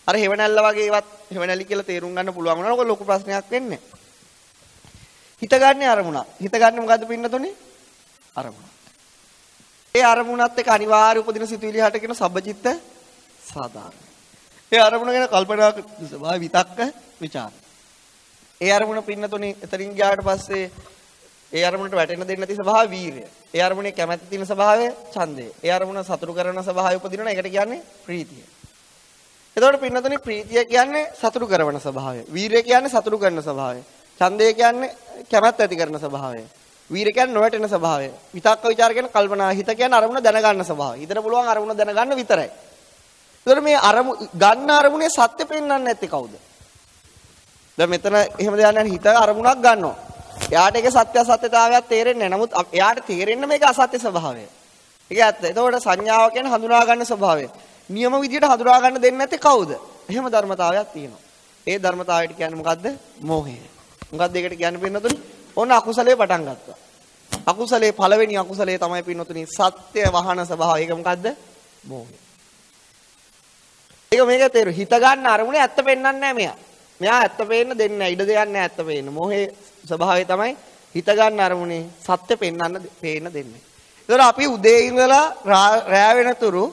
Speaker 2: අර හේවණල්ල වගේ ඒවත් හේවණලි කියලා තේරුම් ගන්න පුළුවන් වුණා. ඕක ලොකු ප්‍රශ්නයක් වෙන්නේ. හිත ගන්න අරමුණ. හිත ගන්න මොකද්ද පින්නතුනේ? අරමුණ. ඒ අරමුණත් එක්ක අනිවාර්ය උපදින සිතුවිලි හට කියන සබ්බචිත්ත සාධාරණ. ඒ අරමුණ ගැන කල්පනා කරන ස්වභාව විතක්ක ਵਿਚාර. ඒ අරමුණ පින්නතුනේ එතරින් ගියාට පස්සේ ඒ අරමුණට වැටෙන්න දෙන්නේ නැති ස්වභාව වීරය. ඒ අරමුණේ කැමැති තියෙන ස්වභාවය ඡන්දය. ඒ අරමුණ සතුටු කරන ස්වභාවය උපදිනවා. ඒකට කියන්නේ ප්‍රීතිය. එතකොට පින්නතුනේ ප්‍රීතිය කියන්නේ සතුටු කරන ස්වභාවය. වීරය කියන්නේ සතුටු කරන ස්වභාවය. ඡන්දය කියන්නේ කැමැත්ත ඇති කරන ස්වභාවය. වීර කියන්නේ නොවැටෙන ස්වභාවය. විතක්ක ਵਿਚාර කියන්නේ කල්පනා. හිත කියන්නේ අරමුණ දැනගන්න ස්වභාවය. හිතට පුළුවන් අරමුණ දැනගන්න විතරයි. ඒතකොට මේ ගන්න අරමුණේ සත්‍ය පෙන්වන්නේ නැත්තේ කවුද? දැන් මෙතන එහෙම දෙයක් නැහැ. හිත අරමුණක් ගන්නවා. එයාට ඒකේ සත්‍ය අසත්‍යතාවයක් තේරෙන්නේ නැහැ. නමුත් එයාට තේරෙන්නේ මේක අසත්‍ය ස්වභාවය. ඒක ඇත්ත. එතකොට සංඥාව කියන්නේ හඳුනා ගන්න ස්වභාවය. නියම විදියට හඳුනා ගන්න දෙන්නේ නැත්තේ කවුද? එහෙම ධර්මතාවයක් තියෙනවා. ඒ ධර්මතාවයට කියන්නේ මොකද්ද? මෝහය. මොකද්ද ඒකට කියන්නේ පින්නතුනි? ඔන්න අකුසලයේ පටන් ගත්තා. අකුසලයේ පළවෙනි අකුසලයේ තමයි පින්නතුනි සත්‍ය වහන ස්වභාවය. ඒක මොකද්ද? මෝහය. ඒක මේක තේරු. හිත ගන්න අරමුණේ ඇත්ත පෙන්වන්නේ නැහැ මෙයා. මෙයා ඇත්ත පේන්න දෙන්නේ නැහැ. ඉඩ දෙයක් නැහැ ඇත්ත පේන්න. මෝහයේ ස්වභාවය තමයි හිත ගන්න අරමුණේ සත්‍ය පේන්න දෙන්නේ. ඒතර අපි උදේ ඉඳලා රෑ වෙනතුරු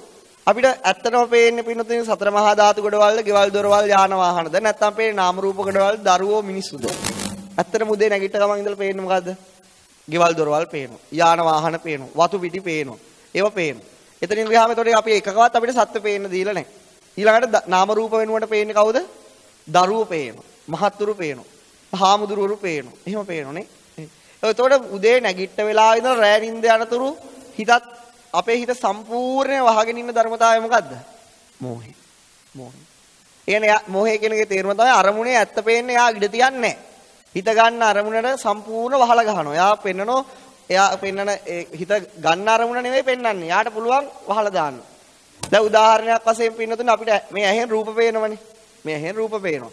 Speaker 2: අපිට ඇත්තටම පේන්නේ පින්නතුනි සතර මහා ධාතු ගොඩවල්, ගෙවල් දොරවල්, යාන වාහනද නැත්නම් පේන්නේ නාම රූප ගොඩවල්, දරුවෝ මිනිස්සුද? ඇත්තටම උදේ නැගිට ගමන් ඉඳලා පේන්නේ මොකද්ද? ගෙවල් දොරවල් පේනවා. යාන වාහන පේනවා. වතු පිටි පේනවා. ඒව පේනවා. එතනින් ගියාම එතකොට අපි එකකවත් අපිට සත්‍ය පේන්න දීලා නැහැ. ඊළඟට නාම රූප වෙනුවට පේන්නේ කවුද? දරුවෝ පේනවා. මහත්තුරු පේනවා. හාමුදුරුවරු පේනවා. එහෙම පේනෝනේ. එතකොට උදේ නැගිට වෙලාව ඉඳලා රෑ නිින්ද යනතුරු හිතත් අපේ හිත සම්පූර්ණයෙන් වහගෙන ඉන්න ධර්මතාවය මොකද්ද? මෝහය. මෝහය. කියන්නේ මෝහය කියන එකේ තේරුම තමයි අරමුණේ ඇත්ත පේන්නේ එයා ඉඩ තියන්නේ නැහැ. හිත ගන්න අරමුණට සම්පූර්ණ වහලා ගහනවා. එයා පෙන්නන හිත ගන්න අරමුණ නෙවෙයි පෙන්වන්නේ. යාට පුළුවන් වහලා දාන්න. දැන් උදාහරණයක් වශයෙන් පින්නතුනේ අපිට මේ ඇහෙන් රූප පේනවනේ. මේ ඇහෙන් රූප පේනවා.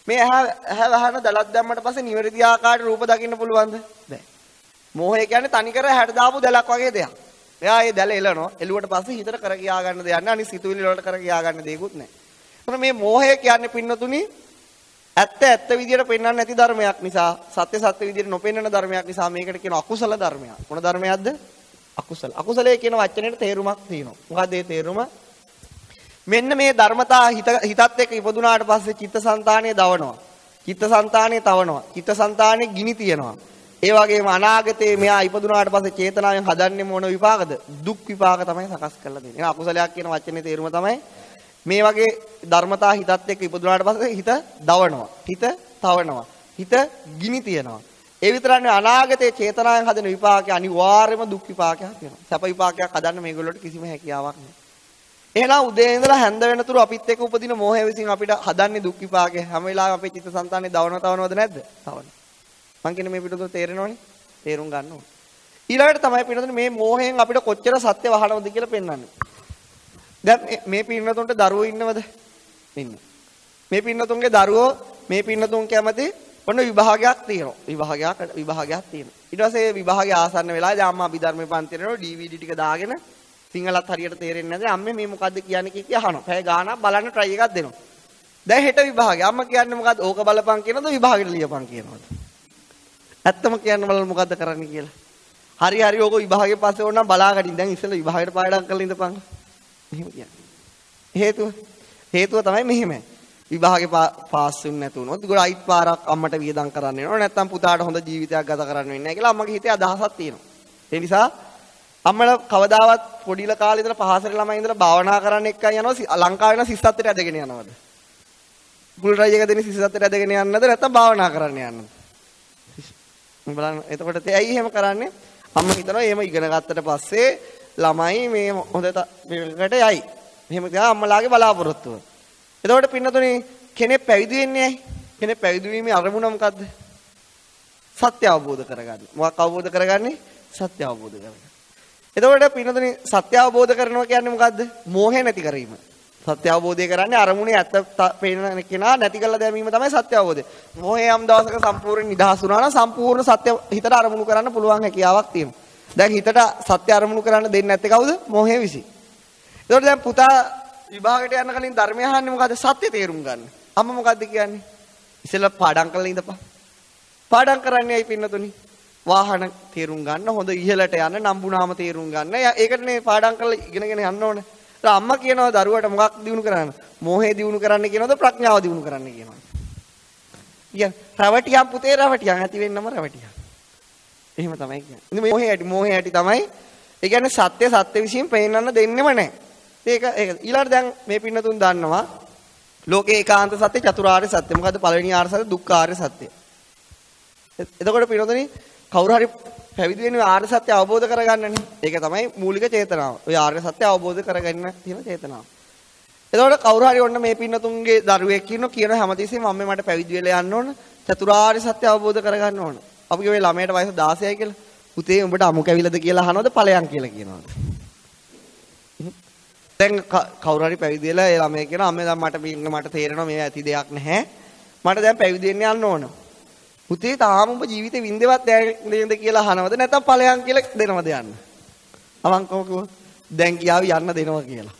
Speaker 2: මේ ඇහැ වහන දලක් දැම්මට පස්සේ නිවැරදි ආකාරයට රූප දකින්න පුළුවන්ද? බැහැ. මෝහය කියන්නේ තනිකර හැඩ දාපු දැලක් වගේ දෙයක්. එයා ඒ දැල එලනවා. එළුවට පස්සේ හිතට කර කියා ගන්න දෙයක් නැහැ. අනිත් සිතුවිලි වලට කර කියා ගන්න දෙයක්වත් නැහැ. මොකද මේ මෝහය කියන්නේ පින්නතුනේ ඇත්ත විදියට පෙන්වන්න නැති ධර්මයක් නිසා සත්‍ය විදියට නොපෙන්වන ධර්මයක් නිසා මේකට කියන අකුසල ධර්මයක්. මොන ධර්මයක්ද? අකුසල. අකුසලයේ කියන වචනේට තේරුමක් තියෙනවා. මොකද ඒ තේරුම? මෙන්න මේ ධර්මතා හිතත් එක්ක ඉපදුනාට පස්සේ චිත්තසංතානය දවනවා. චිත්තසංතානය තවනවා. චිත්තසංතානය ගිනි තියනවා. ඒ වගේම අනාගතේ මෙයා ඉපදුනාට පස්සේ චේතනාවෙන් හදන්නේ මොන විපාකද? දුක් විපාක තමයි සකස් කරලා දෙන්නේ. ඒ අකුසලයක් කියන වචනේ තේරුම තමයි මේ වගේ ධර්මතා හිතත් එක්ක ඉපදුනාට පස්සේ හිත දවනවා. හිත තවනවා. හිත ගිනි තියනවා. ඒ විතරන්නේ අනාගතයේ චේතනාවෙන් හදන විපාකේ අනිවාර්යයෙන්ම දුක් විපාකයක් වෙනවා. සැප විපාකයක් හදන්න මේගොල්ලෝට කිසිම හැකියාවක් නැහැ. එහෙනම් උදේ ඉඳලා හැන්ද වෙනතුරු අපිත් එක්ක උපදින මෝහය විසින් අපිට හදන්නේ දුක් විපාකේ. හැම වෙලාවෙම අපේ චිත්තසංතානේ තවනවද නැද්ද? තවනවා. මං කියන්නේ මේ පිටුතුර තේරෙනවනේ. තේරුම් ගන්න ඕනේ. ඊළඟට තමයි පිටුතුර මේ මෝහයෙන් අපිට කොච්චර සත්‍ය වහනවද කියලා පෙන්වන්නේ. දැන් මේ පින්නතුන්ට දරුවෝ ඉන්නවද? ඉන්න. මේ පින්නතුන්ගේ දරුවෝ මේ පින්නතුන් කැමති ඔන්න විභාගයක් තියෙනවා. විභාගයක් තියෙනවා. ඊට පස්සේ විභාගය ආසන්න වෙලා දැන් අම්මා අභිධර්ම පන්තියට යනවා DVD ටික දාගෙන සිංහලත් හරියට තේරෙන්නේ නැද්ද? අම්මේ මේ මොකද්ද කියන්නේ කිය අහනවා. පැය ගාණක් බලන්න try එකක් දෙනවා. දැන් හෙට විභාගය. අම්මා කියන්නේ මොකද්ද? ඕක බලපන් කියනද විභාගෙට ලියපන් කියනවද? ඇත්තම කියන්න බලන්න මොකද්ද කරන්න කියලා. හරි ඕක විභාගේ පස්සේ ඕනනම් බලාගටින් දැන් ඉස්සෙල්ලා විභාගෙට පාඩම් කරලා ඉඳපන්. එහෙම කියන්නේ. හේතුව තමයි මෙහෙම. විභාගේ පාස් වෙන්නේ නැතු වුණොත් ඒගොල්ලෝ අයිත් පාරක් අම්මට වියදම් කරන්න වෙනවා. නැත්නම් පුතාට හොඳ ජීවිතයක් ගත කරන්න වෙන්නේ නැහැ කියලා අම්මගේ හිතේ අදහසක් තියෙනවා. ඒ නිසා අම්මලා කවදාවත් පොඩිල කාලේ ඉඳලා පහසරේ ළමයි ඉඳලා භාවනා කරන්න එක්කන් යනවා ලංකාවේ නම් සිස්සත්තට ඇදගෙන යනවාද? පුල් රයි එක දෙන්නේ සිස්සත්තට ඇදගෙන යන්නද නැත්නම් භාවනා කරන්න යන්නද? බලන්න එතකොට ඇයි එහෙම කරන්නේ? අම්මා හිතනවා එහෙම ඉගෙන ගත්තට පස්සේ ළමයි මේ හොඳ මේකට යයි. එහෙම තමයි අම්මලාගේ බලාපොරොත්තුව. එතකොට පින්නතුනේ කෙනෙක් පැවිදි වෙන්නේ ඇයි? කෙනෙක් පැවිදි වීමේ අරමුණ මොකද්ද? සත්‍ය අවබෝධ කරගන්න. මොකක් අවබෝධ කරගන්නේ? සත්‍ය අවබෝධ කරගන්න. එතකොට පින්නතුනේ සත්‍ය අවබෝධ කරනවා කියන්නේ මොකද්ද? මෝහය නැති කිරීම. සත්‍ය අවබෝධය කරන්නේ අරමුණේ ඇත්ත පේන කෙනා නැති කරලා දැමීම තමයි සත්‍ය අවබෝධය. මෝහය යම් දවසක සම්පූර්ණ නිදහස් වුණා නම් සම්පූර්ණ සත්‍ය හිතට අරමුණු කරන්න පුළුවන් හැකියාවක් තියෙනවා. දැන් හිතට සත්‍ය අරමුණු කරන්න දෙන්නේ නැත්තේ කවුද? මෝහය විසින්. එතකොට දැන් පුතා විභාගයට යන්න කලින් ධර්මය අහන්නේ මොකද්ද? සත්‍ය තේරුම් ගන්න. අම්මා මොකද්ද කියන්නේ? ඉස්සෙල්ලා පාඩම් කරලා ඉඳපන්. පාඩම් කරන්නේ ඇයි පින්නතුනි? වාහන තේරුම් ගන්න, හොඳ ඉහළට යන්න, නම්බුනාම තේරුම් ගන්න. ඒකටනේ පාඩම් කරලා ඉගෙනගෙන යන්න ඕනේ. අම්මා කියනවා දරුවට මොකක් දිනු කරන්න? මෝහය දිනු කරන්න කියනවද ප්‍රඥාව දිනු කරන්න කියනවද? කියන්නේ රැවටියන් පුතේ රැවටියන් ඇති වෙන්නම රැවටියන්. එහෙම තමයි කියන්නේ. ඉතින් මෝහය ඇති තමයි. ඒ කියන්නේ සත්‍ය විශ්ින් පේන්නන්න දෙන්නෙම නැහැ. ඒක ඊළඟට දැන් මේ පින්නතුන් දන්නවා ලෝකේ ඒකාන්ත සත්‍ය චතුරාර්ය සත්‍ය. මොකද්ද පළවෙනි ආර්ය සත්‍ය? දුක්ඛාර්ය සත්‍ය. එතකොට පින්නතුනි කවුරු හරි පැවිදි වෙන්නේ ආර්ය සත්‍ය අවබෝධ කරගන්නනේ. ඒක තමයි මූලික චේතනාව. ඔය ආර්ය සත්‍ය අවබෝධ කරගන්න තියෙන චේතනාව. එතකොට කවුරු හරි ඔන්න මේ පින්නතුන්ගේ දරුවෙක් කියන හැමතිස්සෙම මම මට පැවිදි වෙලා යන්න ඕන. චතුරාර්ය සත්‍ය අවබෝධ කරගන්න ඕන. අපි කිව්වේ ළමයට වයස 16යි කියලා. පුතේ උඹට අමු කැවිලද කියලා අහනවද ඵලයන් කියලා කියනවද? දැන් කවුරු හරි පැවිදි වෙලා ඒ ළමයා කියනවා අම්මේ දැන් මට තේරෙනවා මේ ඇති දෙයක් නැහැ. මට දැන් පැවිදි වෙන්න යන්න ඕන. පුතේ තාම ඔබ ජීවිතේ වින්දේවත් නේද කියලා අහනවද නැත්නම් ඵලයන් කියලා දෙනවද යන්න? අවංකව කිව්වොත් දැන් කියාවි යන්න දෙනවා කියලා.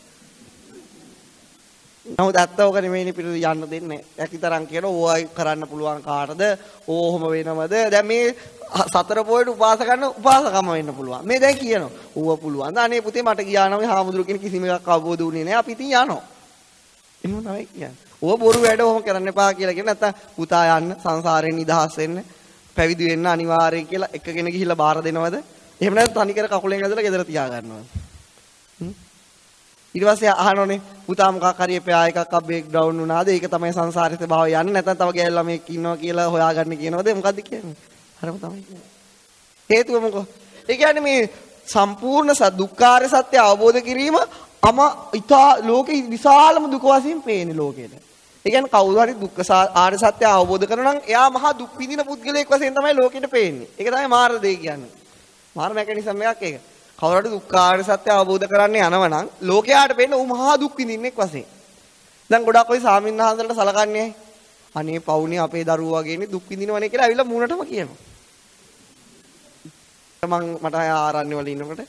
Speaker 2: නමුත් ඇත්තවක නෙමෙයිනේ පිටු යන්න දෙන්නේ. ඇතිතරම් කියන ඕවයි කරන්න පුළුවන් කාටද? ඕහොම වෙනවද? දැන් මේ සතර පොයට උපාසකම වෙන්න පුළුවන්. මේ දැන් කියනවා. ඌව පුළුවන්. අනේ පුතේ මට ගියා නම් හාමුදුරු කෙනෙක් කිසිම එකක් අවබෝධ වුණේ නැහැ. අපි ඉතින් යනවා. එහෙම තමයි කියන්නේ. ඌව බොරු වැඩ ඔහොම කරන්න එපා කියලා කියන නැත්තම් පුතා යන්න සංසාරයෙන් නිදහස් වෙන්න පැවිදි වෙන්න අනිවාර්යයි කියලා එකගෙන ගිහිල්ලා බාර දෙනවද? එහෙම නැත්නම් තනිකර කකුලෙන් ඇදලා ගෙදර තියා ගන්නවද? ඊට පස්සේ අහනෝනේ පුතා මොකක් හරි එපා එකක් බ්‍රේක් ඩවුන් වුණාද? ඒක තමයි සංසාරේ ස්වභාවය යන්නේ. නැත්නම් තව ගෑල් ළමෙක් ඉන්නවා කියලා හොයාගන්න කියනවද? මොකද්ද කියන්නේ? හරම තමයි කියන්නේ. හේතුව මොකෝ? ඒ කියන්නේ මේ සම්පූර්ණ දුක්ඛාර සත්‍ය අවබෝධ කිරීම ඉතා ලෝකේ විශාලම දුක වශයෙන් පේන්නේ ලෝකෙට. ඒ කියන්නේ කවුරු හරි දුක්ඛ ආර්ය සත්‍ය අවබෝධ කරනවා නම් එයා මහා දුක් විඳින පුද්ගලයෙක් වශයෙන් තමයි ලෝකෙට පේන්නේ. ඒක තමයි මාර්ග දෙය කියන්නේ. මාර්ග මෙකැනිසම් එකක් ඒක. කවුරු හරි දුක්ඛාර සත්‍ය අවබෝධ කරන්න යනවා නම් ලෝකයාට පේන්නේ ඌ මහා දුක් විඳින්නෙක් වශයෙන්. දැන් ගොඩක් ඔය සාමින්හන්සලට සලකන්නේ අනේ පවුනේ අපේ දරුවෝ වගේනේ දුක් විඳිනවනේ කියලා ඇවිල්ලා මූණටම කියනවා. මට ආරණ්‍ය වල ඉන්නකොට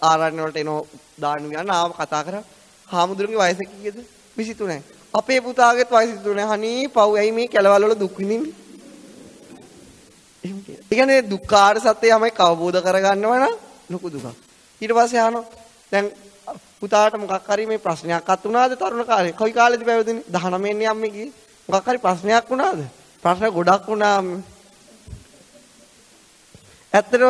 Speaker 2: ආරණ්‍ය වලට එනෝ දාන්න ගියාම ආව කතා කරා හාමුදුරන්ගේ වයස කීයද 23යි අපේ පුතාගේත් වයස 23යි හනී පව් ඇයි මේ කැලවල වල දුක් විඳින්නේ එහෙම කියලා. ඒ කියන්නේ දුක්ඛාර සත්‍යය යමයි අවබෝධ කරගන්නව නම් ලොකු දුකක්. ඊට පස්සේ අහනවා දැන් පුතාට මොකක් හරි මේ ප්‍රශ්නයක් අත් වුණාද තරුණ කාලේ? කොයි කාලෙද පැවිදිනේ? 19 න්නේ අම්මේ ගියේ. මොකක් හරි ප්‍රශ්නයක් වුණාද? ප්‍රශ්න ගොඩක් වුණා. ඇත්තටම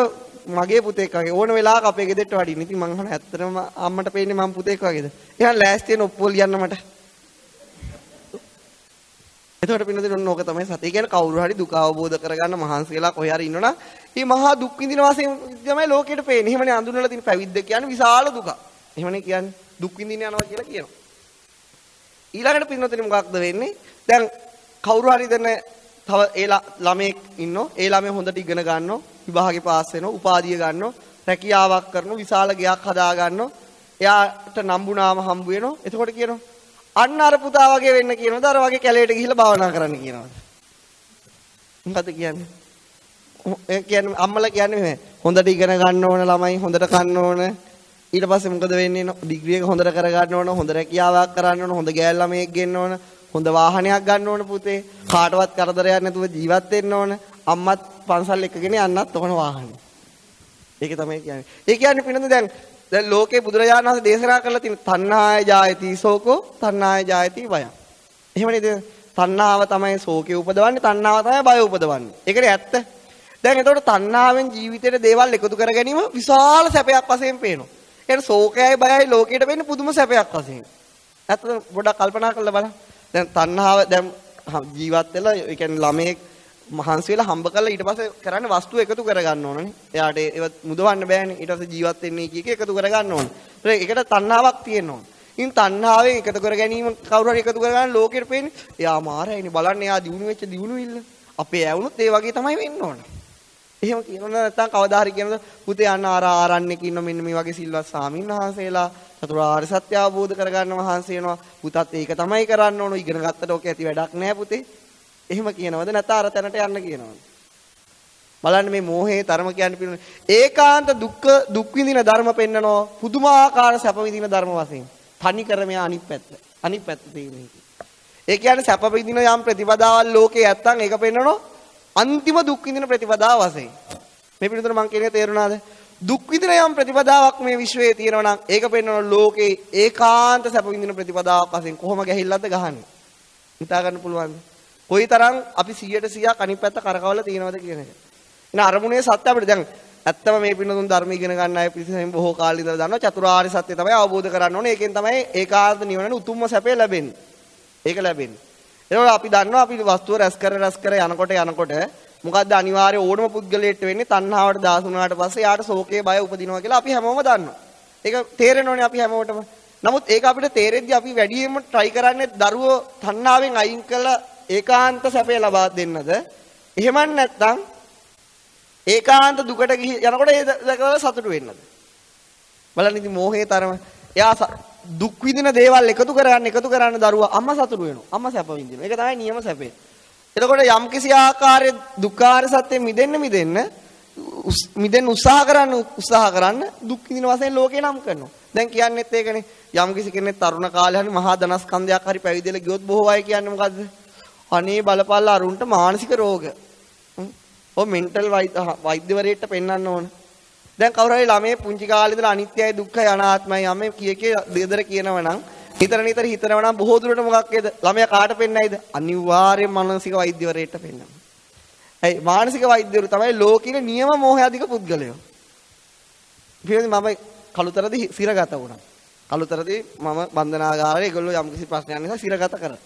Speaker 2: මගේ පුතෙක් වගේ ඕන වෙලාවක අපේ ගෙදරට වඩින්න. ඉතින් මං අහන ඇත්තටම අම්මට පේන්නේ මම පුතෙක් වගේද? එහෙනම් ලෑස්ති වෙන ඔප්පුව ලියන්න මට. එතකොට පින්නදින ඔන්න ඕක තමයි සත්‍ය. ඒ කියන්නේ කවුරු හරි දුක අවබෝධ කරගන්න මහන්සි වෙලා කොහේ හරි ඉන්නවනම් මේ මහා දුක් විඳින වශයෙන් තමයි ලෝකෙට පේන්නේ. එහෙමනේ අඳුනලා තියෙන පැවිද්ද කියන්නේ විශාල දුක. එහෙමනේ කියන්නේ දුක් විඳින්න යනවා කියලා කියනවා. ඊළඟට පින්නදින මොකක්ද වෙන්නේ? දැන් කවුරු හරි දැන් තව ඒ ළමෙක් ඉන්නෝ. ඒ ළමයා හොඳට ඉගෙන ගන්නවා. විභාගේ පාස් වෙනවා. උපාධිය ගන්නවා. රැකියාවක් කරනවා. විශාල ගයක් හදා ගන්නවා. එයාට නම්බුනාම හම්බ වෙනවා. එතකොට කියනවා අන්න අර පුතා වගේ වෙන්න කියනවද? අර වගේ කැලේට ගිහිල්ලා භාවනා කරන්න කියනවද? මොකද කියන්නේ? ඒ කියන්නේ අම්මලා කියන්නේ මේ හොඳට ඉගෙන ගන්න ඕන ළමයි හොඳට කන්න ඕන. ඊට පස්සේ මොකද වෙන්නේ? ඩිග්‍රී එක හොඳට කරගන්න ඕන, හොඳ රැකියාවක් කරන්න ඕන, හොඳ ගෑල් ළමයෙක් ගෙන්න ඕන, හොඳ වාහනයක් ගන්න ඕන පුතේ. කාටවත් කරදරයක් නැතුව ජීවත් වෙන්න ඕන. අම්මත් පන්සල් එකගෙන යන්නත් ඕන වාහනේ. ඒක තමයි කියන්නේ. ඒ කියන්නේ පින්නද දැන් ලෝකේ බුදුරජාණන් වහන්සේ දේශනා කරලා තියෙන තණ්හාය ජායති සෝකෝ තණ්හාය ජායති වය. එහෙම නේද? තණ්හාව තමයි සෝකේ උපදවන්නේ, තණ්හාව තමයි බය උපදවන්නේ. ඒකනේ ඇත්ත. දැන් එතකොට තණ්හාවෙන් ජීවිතේට දේවල් එකතු කර ගැනීම විශාල සැපයක් වශයෙන් පේනවා. ඒ සෝකයයි බයයි ලෝකෙට වෙන්නේ පුදුම සැපයක් වශයෙන්. ඇත්තට පොඩ්ඩක් කල්පනා කරලා බලන්න. දැන් තණ්හාව දැන් ජීවත් වෙලා ඒ කියන්නේ ළමයෙක් මහන්සි වෙලා හම්බ කරලා ඊට පස්සේ කරන්නේ වස්තු එකතු කර ගන්න ඕනනේ. එයාට ඒවත් මුදවන්න බෑනේ. ඊට පස්සේ ජීවත් වෙන්නේ කීක එකතු කර ගන්න ඕන. ඒකට තණ්හාවක් තියෙන්න ඕන. ඉතින් තණ්හාවෙන් එකතු කර ගැනීම කවුරු හරි එකතු කර ගන්න ලෝකෙට පේන්නේ. එයා මාරයිනේ බලන්න එයා දිනු වෙච්ච දිනුවිල්ල. අපේ ඇවුනොත් ඒ වගේ තමයි වෙන්න ඕන. එහෙම කියනවා නැත්නම් කවදා හරි කියනද පුතේ අන්න ආරණ්‍යක ඉන්න මෙන්න මේ වගේ සිල්වත් ස්වාමීන් වහන්සේලා චතුරාර්ය සත්‍ය අවබෝධ කරගන්න වහන්සේ වෙනවා. පුතත් ඒක තමයි කරන්න ඕන. ඉගෙන ගත්තට ඔක ඇති වැඩක් නෑ පුතේ. එහෙම කියනවද නැත්නම් අර තැනට යන්න කියනවද? බලන්න මේ මෝහයේ තරම කියන්නේ පිළින ඒකාන්ත දුක් විඳින ධර්ම පෙන්නනවා පුදුමාකාර සැප විඳින ධර්ම වශයෙන්. තනි කරම අනිත් පැත්ත තියෙන්නේ. ඒ කියන්නේ සැප විඳින යම් ප්‍රතිපදාවල් ලෝකේ නැත්තම් ඒක පෙන්නනවා අන්තිම දුක් විඳින ප්‍රතිපදාව වශයෙන්. මේ පිළිතුර මම කියන්නේ තේරුණාද? දුක් විඳින යම් ප්‍රතිපදාවක් මේ විශ්වයේ තියෙනවා නම් ඒක පෙන්නනවා ලෝකේ ඒකාන්ත සැප විඳින ප්‍රතිපදාවක් වශයෙන්. කොහොම ගැහිල්ලක්ද ගහන්නේ? හිතා ගන්න පුළුවන්ද? කොයිතරම් අපි 100% අනිත් පැත්ත කරකවලා තියෙනවද කියන එක. එන අරමුණේ සත්‍ය අපිට දැන් ඇත්තම මේ පින්නතුන් ධර්ම ඉගෙන ගන්න අය පිළිසෙන් බොහෝ කාලෙ ඉඳලා දන්නවා චතුරාර්ය සත්‍ය තමයි අවබෝධ කරගන්න ඕනේ. ඒකෙන් තමයි ඒකාන්ත නිවන උතුම්ම සැපේ ලැබෙන්නේ. ඒක ලැබෙන්නේ. ඒකෝට අපි දන්නවා අපි වස්තුව රැස් කර යනකොට මොකද්ද අනිවාර්ය ඕනම පුද්ගලයෙක්ට වෙන්නේ තණ්හාවට දාස වුණාට පස්සේ යාට ශෝකයේ බය උපදිනවා කියලා අපි හැමෝම දන්නවා. ඒක තේරෙනවනේ අපි හැමෝටම. නමුත් ඒක අපිට තේරෙද්දි අපි වැඩියෙන්ම try කරන්නේ දරුවෝ තණ්හාවෙන් අයින් කළා ඒකාන්ත සැපේ ලබා දෙන්නද? එහෙම නැත්නම් ඒකාන්ත දුකට යනකොට ඒ දැකලා සතුටු වෙන්නද? බලන්න ඉතින් මෝහයේ තරම. එයා දුක් විඳින දේවල් එකතු කරන්න දරුවා අම්මා සතුටු වෙනවා. අම්මා සැප විඳිනවා. ඒක තමයි නියම සැපේ. එතකොට යම් කිසි ආකාරයේ දුක්ඛාර සත්‍යෙන් මිදෙන්න උත්සාහ කරන්න දුක් විඳින වශයෙන් ලෝකේ නම් කරනවා. දැන් කියන්නේත් ඒකනේ. යම් කිසි කෙනෙක් තරුණ කාලේ හරි මහා ධනස්කන්ධයක් හරි පැවිදිලා ගියොත් බොහෝ අය කියන්නේ මොකද්ද? අනේ බලපල්ලා අරුන්ට මානසික රෝග. ඔය මෙන්ටල් වෛද්‍යවරයෙක්ට පෙන්වන්න ඕන. දැන් කවුරු හරි ළමයේ පුංචි කාලේ ඉඳලා අනිත්‍යයි දුක්ඛයි අනාත්මයි යමේ කීකේ දෙදර කියනවනම් නිතර හිතනවනම් බොහෝ දුරට මොකක් වේද? ළමයා කාට පෙන්නයිද? අනිවාර්යයෙන් මානසික වෛද්‍යවරයෙක්ට පෙන්නනවා. ඇයි මානසික වෛද්‍යවරු තමයි ලෝකෙේ නියම මෝහය අධික පුද්ගලයෝ. ඉතින් මම කලුතරදී සිරගත වුණා. කලුතරදී මම බන්ධනාගාරයේ ඒගොල්ලෝ යම් කිසි ප්‍රශ්නයක් නිසා සිරගත කරා.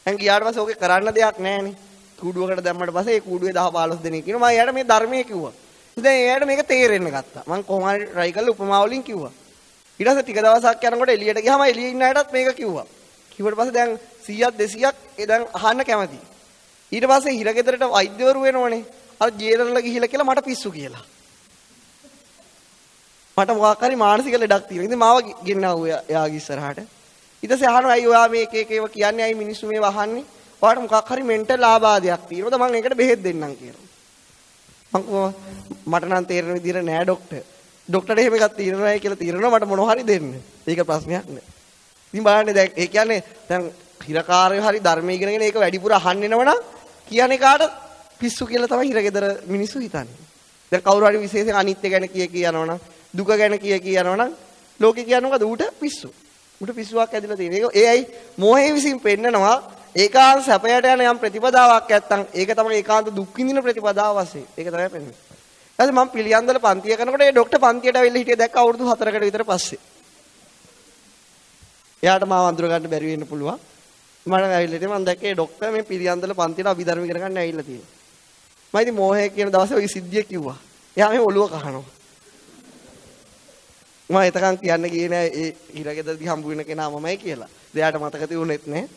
Speaker 2: දැන් ගියාට පස්සේ ඕකේ කරන්න දෙයක් නැහැනේ. කූඩුවකට දැම්මට පස්සේ ඒ කූඩුවේ 10 15 දෙනෙක් ඉන්නවා. මම එයාට මේ ධර්මයේ කිව්වා. දැන් එයාට මේක තේරෙන්න ගත්තා. මම කොහොම හරි try කරලා උපමා වලින් කිව්වා. ඊට පස්සේ ටික දවසක් යනකොට එළියට ගියාම එළියේ ඉන්න අයටත් මේක කිව්වා. කිව්වට පස්සේ දැන් 100ක් 200ක් දැන් අහන්න කැමතියි. ඊට පස්සේ හිරගෙදරට වෛද්‍යවරු වෙනවනේ. අර ජේලර්ල ගිහිලා කියලා මට පිස්සු කියලා. මට මොකක් හරි මානසික ලෙඩක් තියෙනවා. ඉතින් මාව ගෙන්නවුවා එයාගේ ඉස්සරහට. ඊට පස්සේ අහනවා අයි ඔයා මේ එක ඒවා කියන්නේ අයි මිනිස්සු මේව අහන්නේ. ඔයාට මොකක් හරි මෙන්ටල් ආබාධයක් තියෙනවද? මම ඒකට බෙහෙත් දෙන්නම් කියලා. මට නම් තේරෙන විදිහට නෑ ડોක්ටර්. ડોක්ටර්ට එහෙම එකක් තියෙනවයි කියලා තියෙනවා මට මොනවා හරි දෙන්න. ඒක ප්‍රශ්නයක් නෑ. ඉතින් බලන්න දැන් ඒ කියන්නේ දැන් හිරකාරයෝ හරි ධර්මයේ ඉගෙනගෙන ඒක වැඩිපුර අහන්න එනවනම් කියන්නේ කාට පිස්සු කියලා තමයි හිරගෙදර මිනිස්සු හිතන්නේ. දැන් කවුරු හරි විශේෂයෙන් අනිත්‍ය ගැන කිය යනවනම් දුක ගැන කිය යනවනම් ලෝකේ කියන්නේ මොකද? ඌට පිස්සු. ඌට පිස්සුවක් ඇදලා තියෙනවා. ඒ ඇයි මෝහයේ විසින් පෙන්නනවා ඒකාන්ත සැපයට යන යම් ප්‍රතිපදාවක් නැත්තම් ඒක තමයි ඒකාන්ත දුක් විඳින ප්‍රතිපදාව වශයෙන්. ඒක තමයි පෙන්වන්නේ. ඊට මම පිළියන්දල පන්තිය කරනකොට ඒ ડોක්ටර් පන්තියට ඇවිල්ලා හිටියේ දැක්ක අවුරුදු 4කට විතර පස්සේ. එයාට මාව අඳුර ගන්න බැරි වෙන්න පුළුවන්. මම ඇවිල්ලා ඉතින් මම දැක්කේ ડોක්ටර් මේ පිළියන්දල පන්තියට අභිධර්ම ඉගෙන ගන්න ඇවිල්ලා තියෙනවා. මම ඉතින් මෝහය කියන දවසේ ওই සිද්ධිය කිව්වා. එයා මේ ඔළුව කහනවා. මම එතකන් කියන්න ගියේ නෑ ඒ හිරගෙදරදී හම්බ වෙන කෙනා මමයි කියලා. එයාට මතක තියුණෙත් නෑ.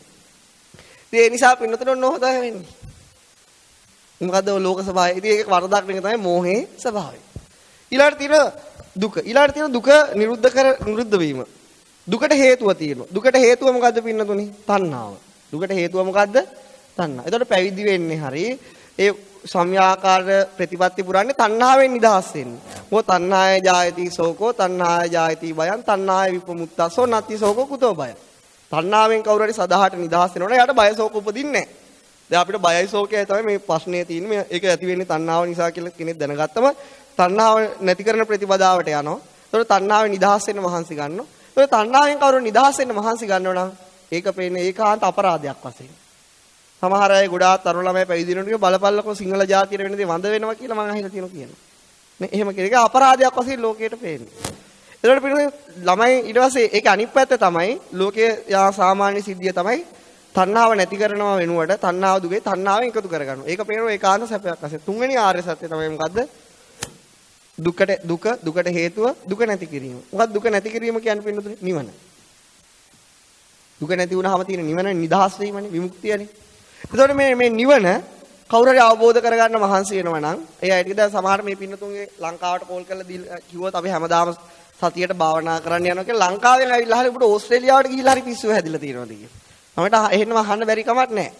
Speaker 2: ඒ නිසා පින්නතට නොහොතයි වෙන්නේ. මොකද්ද ලෝක ස්වභාවය? ඉතින් ඒක වරදක් නෙක තමයි මෝහේ ස්වභාවය. ඊළඟට තියෙන දුක. ඊළඟට තියෙන දුක නිරුද්ධ වීම. දුකට හේතුව තියෙනවා. දුකට හේතුව මොකද්ද පින්නතුනි? තණ්හාව. දුකට හේතුව මොකද්ද? තණ්හා. එතකොට පැවිදි වෙන්නේ හරි ඒ සම්‍යාකාර ප්‍රතිපත්ති පුරන්නේ තණ්හාවෙන් නිදහස් වෙන්න. මොකද තණ්හාය ජායති සෝකෝ තණ්හාය ජායති බයං තණ්හාය විපමුක්තසෝ නත්ති සෝකෝ කුතෝ බය. තණ්හාවෙන් කවුරු හරි සදාහට නිදහස් වෙනවනේ එයාට බය සෝක උපදින්නේ නැහැ. දැන් අපිට බයයි සෝකයයි තමයි මේ ප්‍රශ්නේ තියෙන්නේ. මේක ඇති වෙන්නේ තණ්හාව නිසා කියලා කෙනෙක් දැනගත්තම තණ්හාව නැති කරන ප්‍රතිපදාවට යනවා. ඒතකොට තණ්හාවෙන් නිදහස් වෙන්න මහන්සි ගන්නවා. ඒතකොට තණ්හාවෙන් කවුරු නිදහස් වෙන්න මහන්සි ගන්නව නම් ඒක පේන්නේ ඒකාන්ත අපරාධයක් වශයෙන්. සමහර අය ගොඩාක් තරුණ ළමයි පැවිදි වෙනකොට බලපල්ලකෝ සිංහල ජාතියට වෙන දේ වඳ වෙනවා කියලා මම අහලා තියෙනවා කියනවා. නේ එහෙම කියන එක අපරාධයක් වශයෙන් ලෝකයට පේන්නේ. ඒකට පිළිවෙල ළමයි ඊට පස්සේ ඒක අනිත් පැත්ත තමයි ලෝකයේ සාමාන්‍ය සිද්ධිය තමයි තණ්හාව නැති කරනවා වෙනුවට තණ්හාව දුකේ තණ්හාවෙන් එකතු කරගන්නවා. ඒක පේනවා ඒකාන්ත සැපයක් වශයෙන්. තුන්වෙනි ආර්ය සත්‍ය තමයි මොකද්ද? දුකට හේතුව දුක නැති කිරීම. මොකක්ද දුක නැති කිරීම කියන්නේ පින්නතුනේ? නිවන. දුක නැති වුණාම තියෙන නිවන නිදහස් වීමනේ විමුක්තියනේ. එතකොට මේ නිවන කවුරු හරි අවබෝධ කරගන්න මහන්සි වෙනවා නම් ඒ අයිට දැන් සමහර මේ පින්නතුන්ගේ ලංකාවට කෝල් කරලා කිව්වොත් අපි හැමදාම සතියට භාවනා කරන්න යනවා කියලා ලංකාවෙන් ඇවිල්ලා හරි උඹට ඕස්ට්‍රේලියාවට ගිහිල්ලා හරි පිස්සුව හැදිලා තියෙනවාද කියලා. අපිට එහෙම අහන්න බැරි කමක් නැහැ.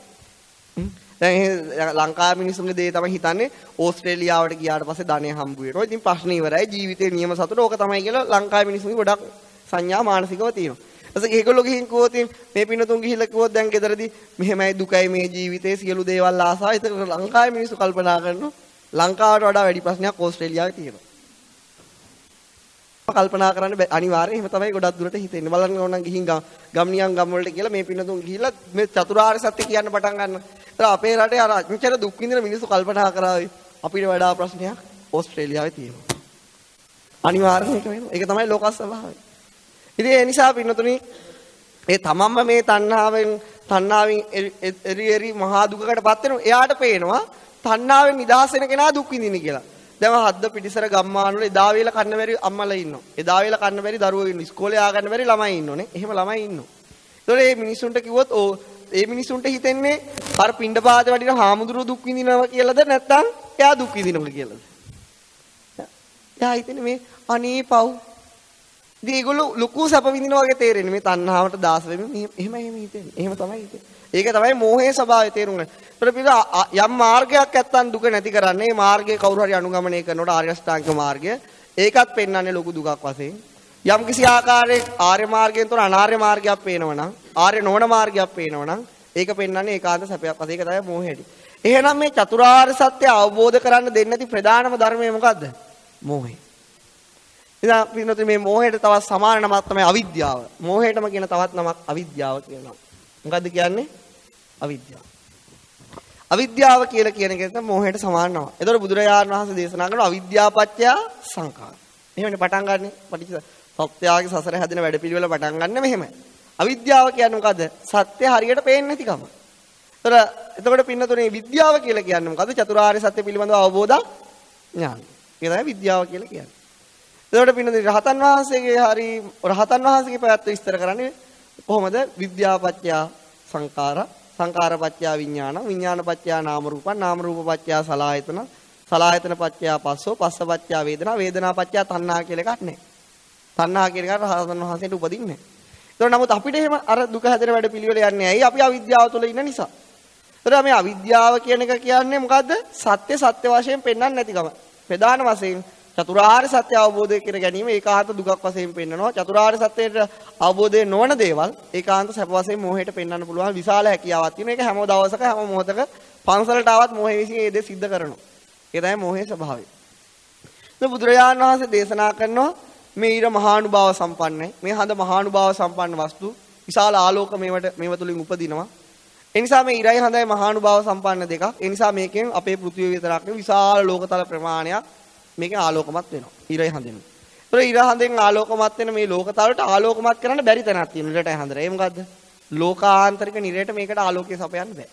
Speaker 2: දැන් ලංකාවේ මිනිස්සුන්ගේ දේ තමයි හිතන්නේ ඕස්ට්‍රේලියාවට ගියාට පස්සේ ධනෙ හම්බ වෙනවා. ඉතින් ප්‍රශ්නේ ඉවරයි. ජීවිතේ නියම සතුට ඕක තමයි කියලා ලංකාවේ මිනිස්සුන්ගේ ගොඩක් සංඥා මානසිකව තියෙනවා. ඊට ඒගොල්ලෝ ගිහින් කිව්වොත් මේ පින්නතුන් ගිහිල්ලා කිව්වොත් දැන් ගෙදරදී මෙහෙමයි දුකයි මේ ජීවිතේ සියලු දේවල් ආසා. ඒක ලංකාවේ මිනිස්සු කල්පනා කරනවා ලංකාවට වඩා වැඩි ප්‍රශ්නයක් ඕස්ට්‍රේලියාවේ තියෙනවා. කල්පනා කරන්න අනිවාර්යයෙන් එහෙම තමයි ගොඩක් දුරට හිතෙන්නේ. බලන්න ඕන නම් ගිහින් ගම්නියන් ගම් වලට කියලා මේ පින්නතුන් ගිහිල්ලා මේ චතුරාර්ය සත්‍ය කියන්න පටන් ගන්නවා. ඒතර අපේ රටේ අර අච්චර දුක් විඳින මිනිස්සු කල්පනා කරාවි අපිට වඩා ප්‍රශ්නයක් ඕස්ට්‍රේලියාවේ තියෙනවා. අනිවාර්යයෙන් ඒක වෙනවා. ඒක තමයි ලෝක ස්වභාවය. ඉතින් ඒ නිසා පින්නතුනි ඒ තමන්ම මේ තණ්හාවෙන් එරි මහා දුකකටපත් වෙනවා. එයාට පේනවා තණ්හාවෙන් නිදහස් වෙන කෙනා දුක් විඳින්නේ කියලා. දැන් හද්ද පිටිසර ගම්මාන වල එදා වේල කන්න බැරි අම්මලා ඉන්නවා. එදා වේල කන්න බැරි දරුවෝ ඉන්නවා. ඉස්කෝලේ ආ ගන්න බැරි ළමයි ඉන්නෝනේ. එහෙම ළමයි ඉන්නවා. ඒතකොට මේ මිනිස්සුන්ට කිව්වොත් ඒ මිනිස්සුන්ට හිතෙන්නේ අර පිණ්ඩපාත වඩින හාමුදුරුවෝ දුක් විඳිනවා කියලාද නැත්නම් එයා දුක් විඳිනවා කියලාද? එයා හිතන්නේ මේ අනේ පව්. ඉතින් ඒගොල්ලෝ ලොකු සැප විඳිනවා වගේ තේරෙන්නේ මේ තණ්හාවට දාස වෙමින් එහෙම හිතෙන්නේ. එහෙම තමයි හිතෙන්නේ. ඒක තමයි මෝහයේ ස්වභාවය තේරුම් ගන්න. ඒතර යම් මාර්ගයක් නැත්තම් දුක නැති කරන්නේ. මේ මාර්ගය කවුරු හරි අනුගමනය කරනකොට ආර්ය අෂ්ටාංගික මාර්ගය ඒකත් පෙන්වන්නේ ලොකු දුකක් වශයෙන්. යම් කිසි ආකාරයක ආර්ය මාර්ගයෙන් තොර අනාර්ය මාර්ගයක් පේනවනම් ආර්ය නොවන මාර්ගයක් පේනවනම් ඒක පෙන්වන්නේ ඒකාන්ත සැපයක් වශයෙන්. ඒක තමයි මෝහයටි. එහෙනම් මේ චතුරාර්ය සත්‍ය අවබෝධ කරන්න දෙන්නේ නැති ප්‍රධානම ධර්මය මොකද්ද? මෝහය. ඉතින් පින්නතුනි මේ මෝහයට තවත් සමාන නමක් තමයි අවිද්‍යාව. මෝහයටම කියන තවත් නමක් අවිද්‍යාව කියනවා. මොකද්ද කියන්නේ? අවිද්‍යාව. අවිද්‍යාව කියලා කියන එක තමයි මෝහයට සමාන නම. ඒතකොට බුදුරජාණන් වහන්සේ දේශනා කරන අවිද්‍යාපච්චය සංඛාර. එහෙමනේ පටන් ගන්නෙ. සත්‍යයේ සසර හැදෙන වැඩපිළිවෙල පටන් ගන්න මෙහෙමයි. අවිද්‍යාව කියන්නේ මොකද්ද? සත්‍ය හරියට පේන්නේ නැතිකම. එතකොට පින්නතුනේ විද්‍යාව කියලා කියන්නේ මොකද්ද? චතුරාර්ය සත්‍ය පිළිබඳව අවබෝධ ඥාන. ඒක තමයි විද්‍යාව කියලා කියන්නේ. එතකොට පින්නතුනේ රහතන් වහන්සේගේ පැවැත්ම විස්තර කරන්නේ කොහොමද? විද්‍යාපච්චය සංඛාර සංඛාරපච්චය විඥාන විඥානපච්චය නාම රූපං නාම රූපපච්චය සලආයතන සලආයතනපච්චය පස්සෝ පස්සපච්චය වේදනා වේදනාපච්චය තණ්හා කියලා එකක් නැහැ. තණ්හා කියන එක රහතන් වහන්සේට උපදින්නේ නැහැ. ඒතකොට නමුත් අපිට එහෙම අර දුක හැදෙන වැඩ පිළිවෙල යන්නේ ඇයි? අපි අවිද්‍යාව තුළ ඉන්න නිසා. ඒතකොට මේ අවිද්‍යාව කියන එක කියන්නේ මොකද්ද? සත්‍ය වශයෙන් පෙන්වන්නේ නැතිකම. ප්‍රධාන වශයෙන් චතුරාර්ය සත්‍ය අවබෝධය කර ගැනීම ඒකාන්ත දුකක් වශයෙන් පෙන්වනවා. චතුරාර්ය සත්‍යයට අවබෝධය නොවන දේවල් ඒකාන්ත සැප වශයෙන් මෝහයට පෙන්වන්න පුළුවන් විශාල හැකියාවක් තියෙනවා. ඒක හැම දවසක හැම මොහොතක පන්සලට ආවත් මෝහය විසින් ඒ දේ සිද්ධ කරනවා. ඒ තමයි මෝහයේ ස්වභාවය. මේ බුදුරජාණන් වහන්සේ දේශනා කරනවා මේ ඊර මහානුභාව සම්පන්නයි. මේ හඳ මහානුභාව සම්පන්න වස්තු විශාල ආලෝක මේව තුලින් උපදිනවා. ඒ නිසා මේ ඊරයි හඳයි මහානුභාව සම්පන්න දෙකක්. ඒ නිසා මේකෙන් අපේ පෘථිවිය විතරක් නෙවෙයි විශාල ලෝකතල ප්‍රමාණයක් මේකෙන් ආලෝකමත් වෙනවා. ඊරයි හඳෙන්. ඒතර ඊර හඳෙන් ආලෝකමත් වෙන මේ ලෝකතලට ආලෝකමත් කරන්න බැරි තැනක් තියෙනවා. ඊරටයි හඳට. ඒ මොකද්ද? ලෝකාන්තරික නිරයට මේකට ආලෝකය සපයන්න බෑ.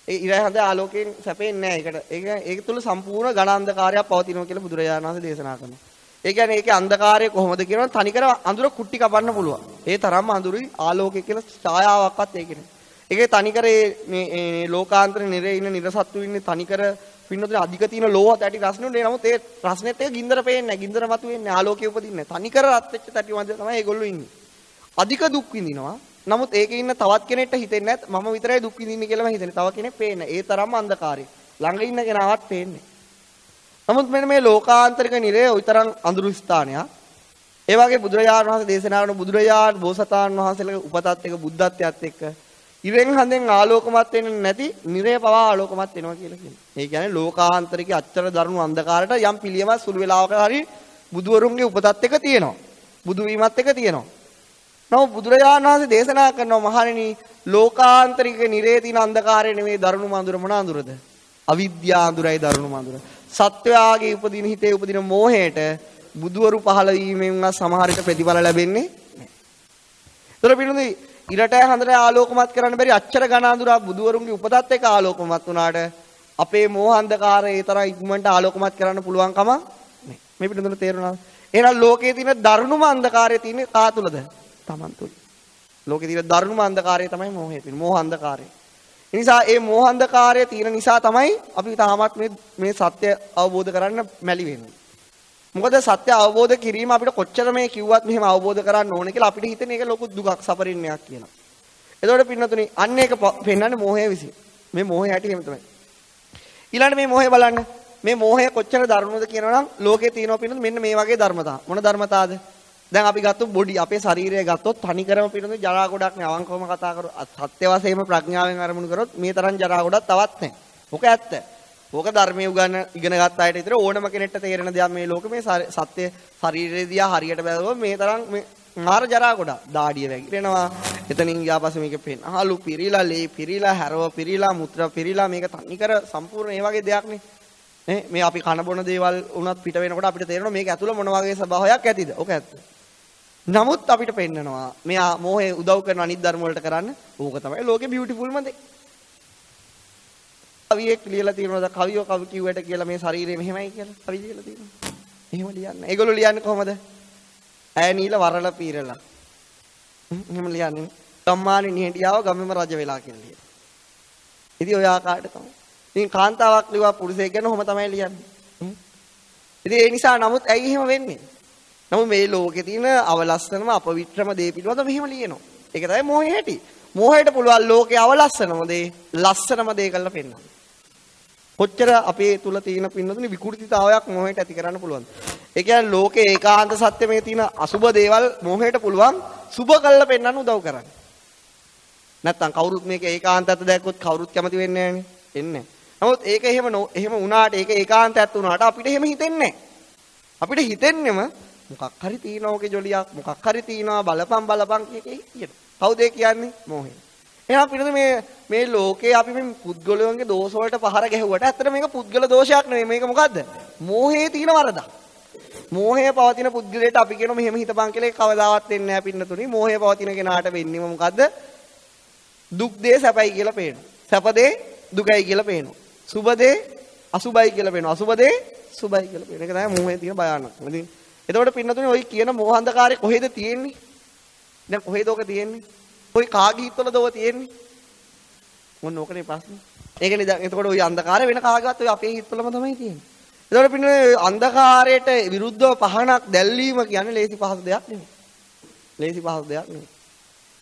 Speaker 2: ඒ ඊරයි හඳ ආලෝකයෙන් සැපෙන්නේ නැහැ. ඒක තුල සම්පූර්ණ ඝන අන්ධකාරයක් පවතිනවා කියලා බුදුරජාණන් වහන්සේ දේශනා කරනවා. ඒ කියන්නේ ඒකේ අන්ධකාරය කොහොමද කියනවනම් තනිකර අඳුර කුට්ටි කපන්න පුළුවන්. ඒ තරම්ම අඳුරුයි ආලෝකය කියලා ඡායාවක්වත් ඒකේ නෑ. ඒකේ තනිකර මේ ලෝකාන්තර නිරේ ඉන්න නිරසත්තු ඉන්නේ තනිකර පින්නොතේ අධික තියෙන ලෝහ තැටි රස්නුනේ. නමුත් ඒ රස්නෙත් එක ගින්දර පේන්නේ නැහැ. ගින්දර මතු වෙන්නේ ආලෝකය උපදින්නේ නැහැ. තනිකර රත් වෙච්ච තැටි වන්ද තමයි ඒගොල්ලෝ ඉන්නේ. අධික දුක් විඳිනවා. නමුත් ඒකේ ඉන්න තවත් කෙනෙක්ට හිතෙන්නේ නැත් මම විතරයි දුක් විඳින්නේ කියලා මම හිතන්නේ. තව කෙනෙක් පේන්නේ. ඒ තරම්ම අන්ධකාරය. ළඟ ඉන්න කෙනාවත් පේන්නේ. නමුත් මෙන්න මේ ලෝකාන්තරික නිරය උතරම් අඳුරු ස්ථානයක්. ඒ වගේ බුදුරජාණන් වහන්සේ දේශනා කරන බුදුරජාණන් බෝසතාණන් වහන්සේලගේ උපතත් එක්ක බුද්ධත්වයට එක්ක ඉරෙන් හඳෙන් ආලෝකමත් වෙන්නේ නැති නිරය පවා ආලෝකමත් වෙනවා කියලා කියනවා. ඒ කියන්නේ ලෝකාන්තරික අච්චර දරුණු අන්ධකාරයට යම් පිළියමක් සුළු වෙලාවක හරි බුදුවරුන්ගේ උපතත් එක්ක තියෙනවා. බුදු වීමත් එක්ක තියෙනවා. නමුත් බුදුරජාණන් වහන්සේ දේශනා කරනවා මහණෙනි ලෝකාන්තරික නිරේ තියෙන අන්ධකාරය නෙමෙයි දරුණු මඳුර මොන අඳුරද? අවිද්‍යා අඳුරයි දරුණු මඳුර. සත්වයාගේ උපදින හිතේ උපදින මෝහයට බුදුවරු පහළ වීමෙන් සමහර විට ප්‍රතිඵල ලැබෙන්නේ නැහැ. ඒතර පිළිඳි ඉරට හඳට ආලෝකමත් කරන්න බැරි අච්චර ඝන අඳුරා බුදුවරුන්ගේ උපතත් එක්ක ආලෝකමත් වුණාට අපේ මෝහ අන්ධකාරය ඒ තරම් ඉක්මනට ආලෝකමත් කරන්න පුළුවන් කම නැහැ. මේ පිළිඳුන තේරුණාද? එහෙනම් ලෝකයේ තියෙන දරුණුම අන්ධකාරය තියෙන්නේ කා තුලද? Taman තුල. ලෝකයේ තියෙන දරුණුම අන්ධකාරය තමයි මෝහය තියෙන්නේ. මෝහ අන්ධකාරය. ඒ නිසා මේ මෝහ අන්ධකාරය තියෙන නිසා තමයි අපි තාමත් මේ සත්‍ය අවබෝධ කරන්න මැලි වෙන්නේ. මොකද සත්‍ය අවබෝධ කිරීම අපිට කොච්චර මේ කිව්වත් මෙහෙම අවබෝධ කරන්න ඕනේ කියලා අපිට හිතෙන එක ලොකු දුකක් සපරින්නයක් කියනවා. එතකොට පින්නතුනි අන්න ඒක පෙන්වන්නේ මෝහය විසින්. මේ මෝහය ඇටි එහෙම තමයි. ඊළඟට මේ මෝහය බලන්න. මේ මෝහය කොච්චර දරුණුද කියනවනම් ලෝකේ තියෙනවා පින්නතුනි මෙන්න මේ වගේ ධර්මතා. මොන ධර්මතාවද? දැන් අපි ගත්තොත් බොඩි අපේ ශරීරය ගත්තොත් තනිකරම පින්නතුනි ජරා ගොඩක් නේ අවංකවම කතා කරොත් සත්‍ය වශයෙන්ම ප්‍රඥාවෙන් අරමුණු කරොත් මේ තරම් ජරා ගොඩක් තවත් නැහැ. ඔක ඇත්ත. ඕක ධර්මයේ ඉගෙන ගත්ත අයට විතර ඕනම කෙනෙක්ට තේරෙන දෙයක් මේ ලෝකෙ මේ සත්‍ය ශරීරය දිහා හරියට බැලුවොත් මේ තරම් මේ මාර ජරා ගොඩක් දාඩිය වැగిරෙනවා එතනින් ගියාපස්සේ මේක පේන අහලු පිරීලා ලේ පිරීලා හැරව පිරීලා මුත්‍රා පිරීලා මේක තනිකර සම්පූර්ණ ඒ වගේ දෙයක් නේ මේ අපි කන බොන දේවල් උනත් පිට වෙනකොට අපිට තේරෙනවා මේක ඇතුළ මොන වගේ ස්වභාවයක් ඇතිද ඕක ඇත්ත නමුත් අපිට පෙන්නනවා මෙයා මෝහේ උදව් කරන අනිත් ධර්ම වලට කරන්න ඕක තමයි ලෝකේ බියුටිෆුල්ම දේ කවියෙක් ලියලා තියෙනවද කවියෝ කවි කිව්වට කියලා මේ ශරීරය මෙහෙමයි කියලා කවි ලියලා තියෙනවා. එහෙම ලියන්නේ. ඒගොල්ලෝ ලියන්නේ කොහමද? ඈ නීල වරල පීරලා. එහෙම ලියන්නේ. ගම්මානේ නිහඬියාව ගමෙම රජ වෙලා කියලා ලියනවා. ඉතින් ඔය ආකාරයට තමයි. ඉතින් කාන්තාවක් ලියුවා පුරුෂයෙක් ගැන ඔහොම තමයි ලියන්නේ. ඉතින් ඒ නිසා නමුත් ඇයි එහෙම වෙන්නේ? නමුත් මේ ලෝකේ තියෙන අවලස්සනම අපවිත්‍රම දේ පිළිබඳව මෙහෙම ලියනවා. ඒක තමයි මෝහය හැටි. මෝහයට පුළුවන් ලෝකේ අවලස්සනම දේ ලස්සනම දේ කරලා පෙන්නන්න. කොච්චර අපේ තුල තියෙන පින්නතුනි විකෘතිතාවයක් මොහයට ඇති කරන්න පුළුවන්ද? ඒ කියන්නේ ලෝකේ ඒකාන්ත සත්‍ය මේ තියෙන අසුබ දේවල් මොහයට පුළුවන් සුබ කරලා පෙන්වන්න උදව් කරන්නේ. නැත්තම් කවුරුත් මේක ඒකාන්තයත් දැක්කොත් කවුරුත් කැමති වෙන්නේ නැහනේ. එන්නේ. නමුත් ඒක එහෙම වුණාට ඒක ඒකාන්තයත් වුණාට අපිට එහෙම හිතෙන්නේ නැහැ. අපිට හිතෙන්නෙම මොකක් හරි තියෙනවා ඔකේ ජොලියක් මොකක් හරි තියෙනවා බලපන් කියන. කවුද ඒ කියන්නේ? මොහේ. එහෙනම් අපිට මේ ලෝකේ අපි මේ පුද්ගලයන්ගේ දෝෂ වලට පහර ගැහුවට ඇත්තට මේක පුද්ගල දෝෂයක් නෙවෙයි මේක මොකද්ද? මෝහයේ තියෙන වරදක්. මෝහය පවතින පුද්ගලයාට අපි කියනවා මෙහෙම හිතපන් කියලා කවදාවත් වෙන්නේ නැහැ පින්නතුනි. මෝහය පවතින කෙනාට වෙන්නේම මොකද්ද? දුක් දේ සැපයි කියලා පේනවා. සැප දේ දුකයි කියලා පේනවා. සුබ දේ අසුබයි කියලා පේනවා. අසුබ දේ සුබයි කියලා පේනවා. ඒක තමයි මෝහයේ තියෙන භයානකම. ඉතින් එතකොට පින්නතුනි ওই කියන මෝහ අන්ධකාරය කොහෙද තියෙන්නේ? දැන් කොහෙද ඔක තියෙන්නේ? ඔය කාගේ හිතවලද ඔය තියෙන්නේ? මොන ඕකනේ ප්‍රශ්නේ. ඒකනේ දැන් එතකොට ওই අන්ධකාරය වෙන කාගේවත් ඔය අපේ හිතවලම තමයි තියෙන්නේ. එතකොට පින්නේ අන්ධකාරයට විරුද්ධව පහනක් දැල්වීම කියන්නේ ලේසි පහසු දෙයක් නෙමෙයි. ලේසි පහසු දෙයක් නෙමෙයි.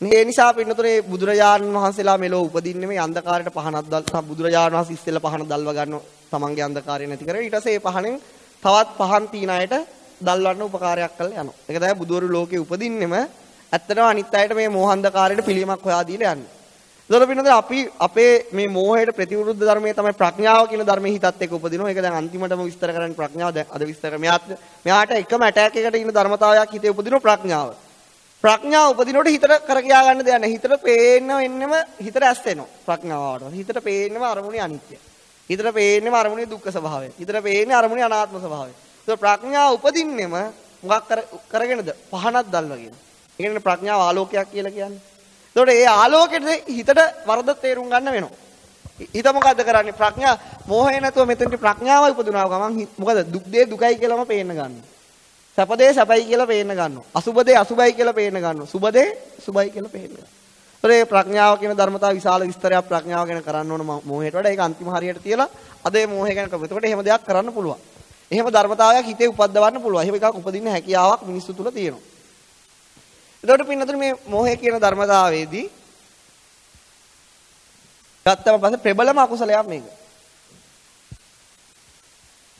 Speaker 2: මේ නිසා පින්නතුනේ බුදුරජාණන් වහන්සේලා මෙලෝ උපදින්නේ මේ අන්ධකාරයට පහනක් දැල්ලා බුදුරජාණන් වහන්සේ ඉස්සෙල්ලා පහන දැල්ව ගන්න තමන්ගේ අන්ධකාරය නැති කරගෙන ඊට පස්සේ මේ පහනෙන් තවත් පහන් තියන අයට දැල්වන්න උපකාරයක් කරලා යනවා. ඒක තමයි බුදුවරු ලෝකේ උපදින්නෙම ඇත්තටම අනිත් අයට මේ මෝහන්ධකාරයට පිළියමක් හොයා දීලා යන්නේ. ඒතකොට පින්නතුනේ අපි අපේ මේ මෝහයට ප්‍රතිවිරුද්ධ ධර්මයේ තමයි ප්‍රඥාව කියන ධර්මයේ හිතත් එක්ක උපදිනවා. ඒක දැන් අන්තිමටම විස්තර කරන්නේ ප්‍රඥාව. දැන් අද විස්තර මෙයාට එකම ඇටැක් එකකට ඉන්න ධර්මතාවයක් හිතේ උපදිනවා ප්‍රඥාව. ප්‍රඥාව උපදිනකොට හිතට කර කියා ගන්න දෙයක් නැහැ. හිතට පේන්න වෙන්නම හිතට ඇස් වෙනවා ප්‍රඥාවට. හිතට පේන්නම අරමුණේ අනිත්‍ය. හිතට පේන්නම අරමුණේ දුක්ඛ ස්වභාවය. හිතට පේන්නේ අරමුණේ අනාත්ම ස්වභාවය. ඒක ප්‍රඥාව උපදින්නෙම මොකක් කරගෙනද? පහනක් දැල්වගෙන. ඒ කියන්නේ ප්‍රඥාව ආලෝකයක් කියලා කියන්නේ. ඒතකොට ඒ ආලෝකෙට හිතට වරද තේරුම් ගන්න වෙනවා. හිත මොකද්ද කරන්නේ? ප්‍රඥා මෝහය නැතුව මෙතෙන්ට ප්‍රඥාව උපදිනවා ගමන් මොකද දුක් දේ දුකයි කියලාම පේන්න ගන්නවා. සැප දේ සැපයි කියලා පේන්න ගන්නවා. අසුබ දේ අසුබයි කියලා පේන්න ගන්නවා. සුබ දේ සුබයි කියලා පේන්න ගන්නවා. ඒතකොට මේ ප්‍රඥාව කියන ධර්මතාව විශාල විස්තරයක් ප්‍රඥාව ගැන කරන්න ඕන මෝහයට වඩා ඒක අන්තිම හරියට තියලා අද මේ මෝහය ගැන කරමු. එතකොට එහෙම දෙයක් කරන්න පුළුවන්. එහෙම ධර්මතාවයක් හිතේ උපද්දවන්න පුළුවන්. එහෙම එකක් උපදින්න හැකියාවක් මිනිස්සු තුල තියෙනවා. එතකොට පින්නතුනේ මේ මෝහය කියන ධර්මතාවයේදී ගත්තම පස්සේ ප්‍රබලම අකුසලයක් මේක.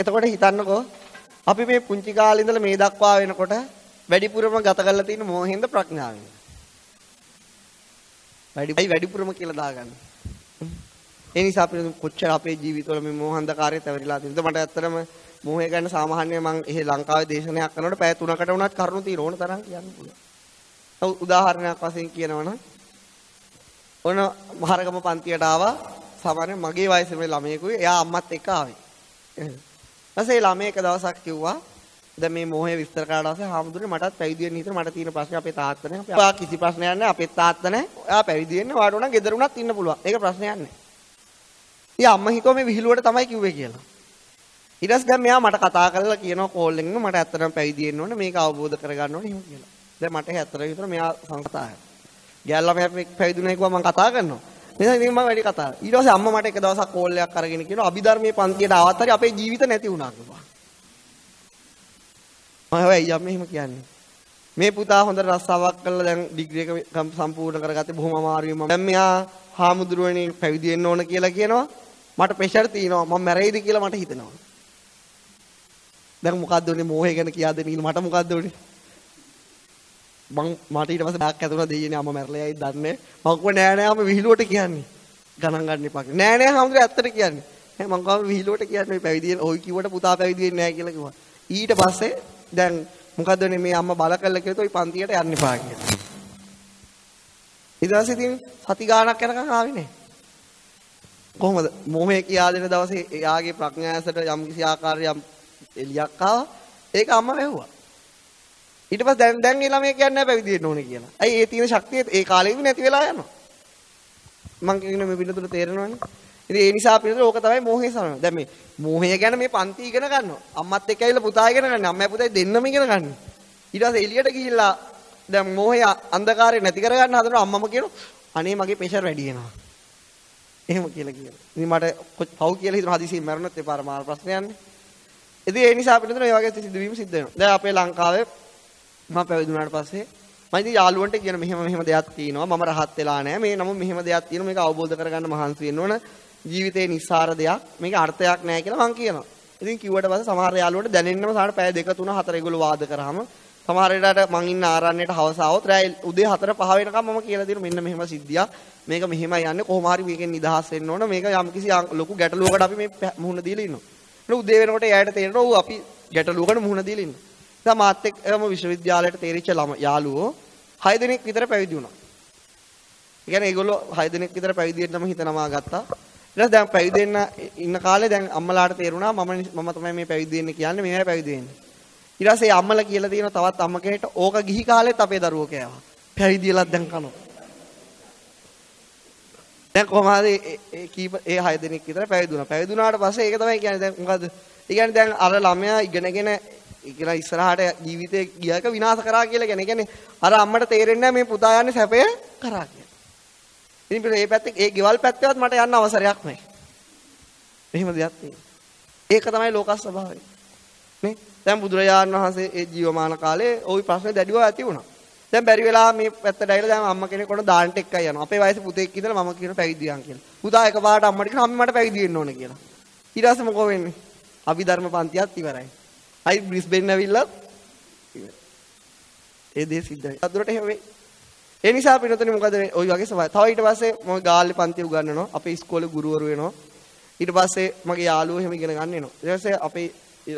Speaker 2: එතකොට හිතන්නකෝ අපි මේ පුංචි කාලේ ඉඳලා මේ දක්වා වෙනකොට වැඩිපුරම ගත කරලා තියෙන මෝහෙන්ද ප්‍රඥාවෙන්ද? වැඩිපුරම කියලා දාගන්න. ඒ නිසා අපි කොච්චර අපේ ජීවිතවල මේ මෝහන්ධකාරය තැවරිලා තියෙනවද? මට ඇත්තටම මෝහය ගැන සාමාන්‍යයෙන් මම එහෙ ලංකාවේ දේශනයක් කරනකොට පැය 3කට වුණත් කරුණු తీර ඕන තරම් කියන්න පුළුවන්. උදාහරණයක් වශයෙන් කියනවනම් ඔන්න මහරගම පන්තියට ආවා සාමාන්‍යයෙන් මගේ වයසේ ළමයෙකුයි එයා අම්මත් එක්ක ආවේ. ඊපස්සේ ළමයා එක දවසක් කිව්වා දැන් මේ මෝහය විස්තර කරලා ඊපස්සේ හාමුදුරනේ මටත් පැවිදි වෙන්න හිතන මට තියෙන ප්‍රශ්නේ අපේ තාත්තා නැහැ. අපේ කිසි ප්‍රශ්නයක් නැහැ. අපේ තාත්තා නැහැ. එයා පැවිදි වෙන්න වාට උනා ගෙදර උනත් ඉන්න පුළුවන්. ඒක ප්‍රශ්නයක් නැහැ. ඉතින් අම්මා හිතුවා මේ විහිළුවට තමයි කිව්වේ කියලා. ඊට පස්සේ දැන් මෙයා මට කතා කරලා කියනවා කෝල් එකෙන් මට ඇත්තටම පැවිදි වෙන්න ඕනේ මේක අවබෝධ කරගන්න ඕනේ එහෙම කියලා. දැන් මට 70 විතර මෙයා සංකතාවය. ගෑල්ලා මම පැවිදුණා කිව්වා මම කතා කරනවා. නිසා ඉතින් මම වැඩි කතා. ඊට පස්සේ අම්මා මට එක දවසක් කෝල් එකක් අරගෙන කියනවා අභිධර්මයේ පන්තියට ආවත් හරි අපේ ජීවිත නැති වුණා කිව්වා. මම වෙයි යම් මෙහෙම කියන්නේ. මේ පුතා හොඳ රස්සාවක් කරලා දැන් ඩිග්‍රී එක සම්පූර්ණ කරගත්තේ බොහොම අමාරුවෙන් මම. දැන් මෙයා හාමුදුරුවනේ පැවිදි වෙන්න ඕන කියලා කියනවා. මට ප්‍රෙෂර් තියෙනවා මම මැරෙයිද කියලා මට හිතෙනවා. දැන් මොකද්ද උනේ මෝහය ගැන කියා දෙන්න කියලා මට මොකද්ද උනේ? මට ඊට පස්සේ බාක් ඇතුණා දෙයියනේ අම්මා මැරලා යයි දන්නේ. මම කිව්වා නෑ නෑ අම්මා විහිළුවට කියන්නේ. ගණන් ගන්න එපා කියලා. නෑ නෑ හාමුදුරුවෝ ඇත්තට කියන්නේ. මම කිව්වා විහිළුවට කියන්නේ පැවිදි වෙන ඔයි කිව්වට පුතා පැවිදි වෙන්නේ නෑ කියලා කිව්වා. ඊට පස්සේ දැන් මොකද්ද උනේ මේ අම්මා බල කළා කියලා ඔයි පන්තියට යන්න එපා කියලා. ඊට පස්සේ ඉතින් සති ගාණක් යනකම් ආවේ නෑ. කොහොමද මොහේ කියා දෙන දවසේ එයාගේ ප්‍රඥාසට යම් කිසි ආකාරයක් යම් එලියක් ආවා. ඒක අම්මා වැහුවා. ඊට පස්සේ දැන් ඒ ළමයා කියන්නේ නැහැ පැවිදි වෙන්න ඕනේ කියලා. අයි ඒ තියෙන ශක්තිය ඒ කාලෙදි නැති වෙලා යනවා. මං කියන්නේ මේ පිළිතුර තේරෙනවනේ. ඉතින් ඒ නිසා පිළිතුර ඕක තමයි මෝහය සරණ. දැන් මේ මෝහය ගැන මේ පන්ති ඉගෙන ගන්නවා. අම්මත් එක්ක ඇවිල්ලා පුතා ඉගෙන ගන්න. අම්මයි පුතයි දෙන්නම ඉගෙන ගන්න. ඊට පස්සේ එළියට ගිහිල්ලා දැන් මෝහය අන්ධකාරය නැති කර ගන්න හදනවා. අම්මම කියනවා අනේ මගේ ප්‍රෙෂර් වැඩි වෙනවා. එහෙම කියලා කියනවා. ඉතින් මට පව් කියලා හිතන හදිසියෙන් මැරුණොත් ඒ පාර මාර ප්‍රශ්නයක්නේ. ඉතින් ඒ නිසා පිළිතුර මේ වගේ සිදුවීම් සිද්ධ වෙනවා. දැන් අපේ ලංකාවේ මම පැවිදි වුණාට පස්සේ මම ඉතින් යාළුවන්ට කියන මෙහෙම දෙයක් තියෙනවා මම රහත් වෙලා නැහැ මේ නමුත් මෙහෙම දෙයක් තියෙනවා මේක අවබෝධ කරගන්න මහන්සි වෙන්න ඕන ජීවිතේ නිස්සාර දෙයක් මේක අර්ථයක් නැහැ කියලා මම කියනවා. ඉතින් කිව්වට පස්සේ සමහර යාළුවන්ට දැනෙන්නම සමහර පැය 2 3 4 ඒගොල්ලෝ වාද කරාම සමහර වෙලාවට මං ඉන්න ආරණ්‍යයට හවස ආවොත් රෑ උදේ 4 5 වෙනකම් මම කියලා දෙනවා මෙන්න මෙහෙම සිද්ධියක් මේක මෙහෙමයි යන්නේ කොහොම හරි මේකෙන් නිදහස් වෙන්න ඕන මේක යම්කිසි ලොකු ගැටලුවකට අපි මේ මුහුණ දීලා ඉන්නවා. ඊට උදේ වෙනකොට එයාට තේරෙනවා ඔව් අපි ගැටලුවකට මුහුණ දීලා ඉන්නවා. මාත් එක්කම විශ්වවිද්‍යාලයට තේරිච්ච යාළුවෝ 6 දෙනෙක් විතර පැවිදි වුණා. ඒ කියන්නේ ඒගොල්ලෝ 6 දෙනෙක් විතර පැවිදි වෙන්නම හිතනවා ගත්තා. ඊට පස්සේ දැන් පැවිදි වෙන්න ඉන්න කාලේ දැන් අම්මලාට තේරුණා මම තමයි මේ පැවිදි වෙන්න කියන්නේ මෙහෙමයි පැවිදි වෙන්නේ. ඊට පස්සේ අම්මලා කියලා තියෙනවා තවත් අම්ම කෙනෙක්ට ඕක ගිහි කාලෙත් අපේ දරුවෝ කෑවා. පැවිදි වෙලත් දැන් කනවා. දැන් කොහමද ඒ 6 දෙනෙක් විතර පැවිදි වුණා. පැවිදි වුණාට පස්සේ ඒක තමයි කියන්නේ දැන් මොකද්ද? ඒ කියන්නේ දැන් අර ළමයා ඉගෙනගෙන ඉගෙන ඉස්සරහට ජීවිතේ ගියක විනාශ කරා කියලා කියන්නේ අර අම්මට තේරෙන්නේ නැහැ මේ පුතා යන්නේ සැපය කරා කියලා. ඉතින් මේ පැත්තේ ඒ ගෙවල් පැත්තේවත් මට යන්න අවසරයක් නැහැ. එහෙම දෙයක් තියෙනවා. ඒක තමයි ලෝක ස්වභාවය. නේ? දැන් බුදුරජාණන් වහන්සේ ඒ ජීවමාන කාලේ ওই ප්‍රශ්නේ දැඩිව ඇති වුණා. දැන් බැරි වෙලා මේ පැත්තට ඇවිල්ලා දැන් අම්මා කෙනෙක් උන දාන්නට එක්කයි යනවා. අපේ වයසේ පුතෙක් ඉඳලා මම කියන පැවිදියන් කියලා. පුතා එකපාරට අම්මට කියන අම්මේ මට පැවිදි වෙන්න ඕන කියලා. ඊට පස්සේ මොකෝ වෙන්නේ? අභිධර්ම පන්තියත් ඉවරයි. අයි බ්‍රිස්බේන් ඇවිල්ලා ඒ දේ සිද්ධ වෙයි. අදුරට එහෙම වෙයි. ඒ නිසා පිටතනේ මොකද ওই වගේ සබයි. තව ඊට පස්සේ මම ගාල්ලේ පන්ති උගන්වනවා. අපේ ඉස්කෝලේ ගුරුවරු වෙනවා. ඊට පස්සේ මගේ යාළුවෝ එහෙම ඉගෙන ගන්න එනවා. ඊට පස්සේ අපේ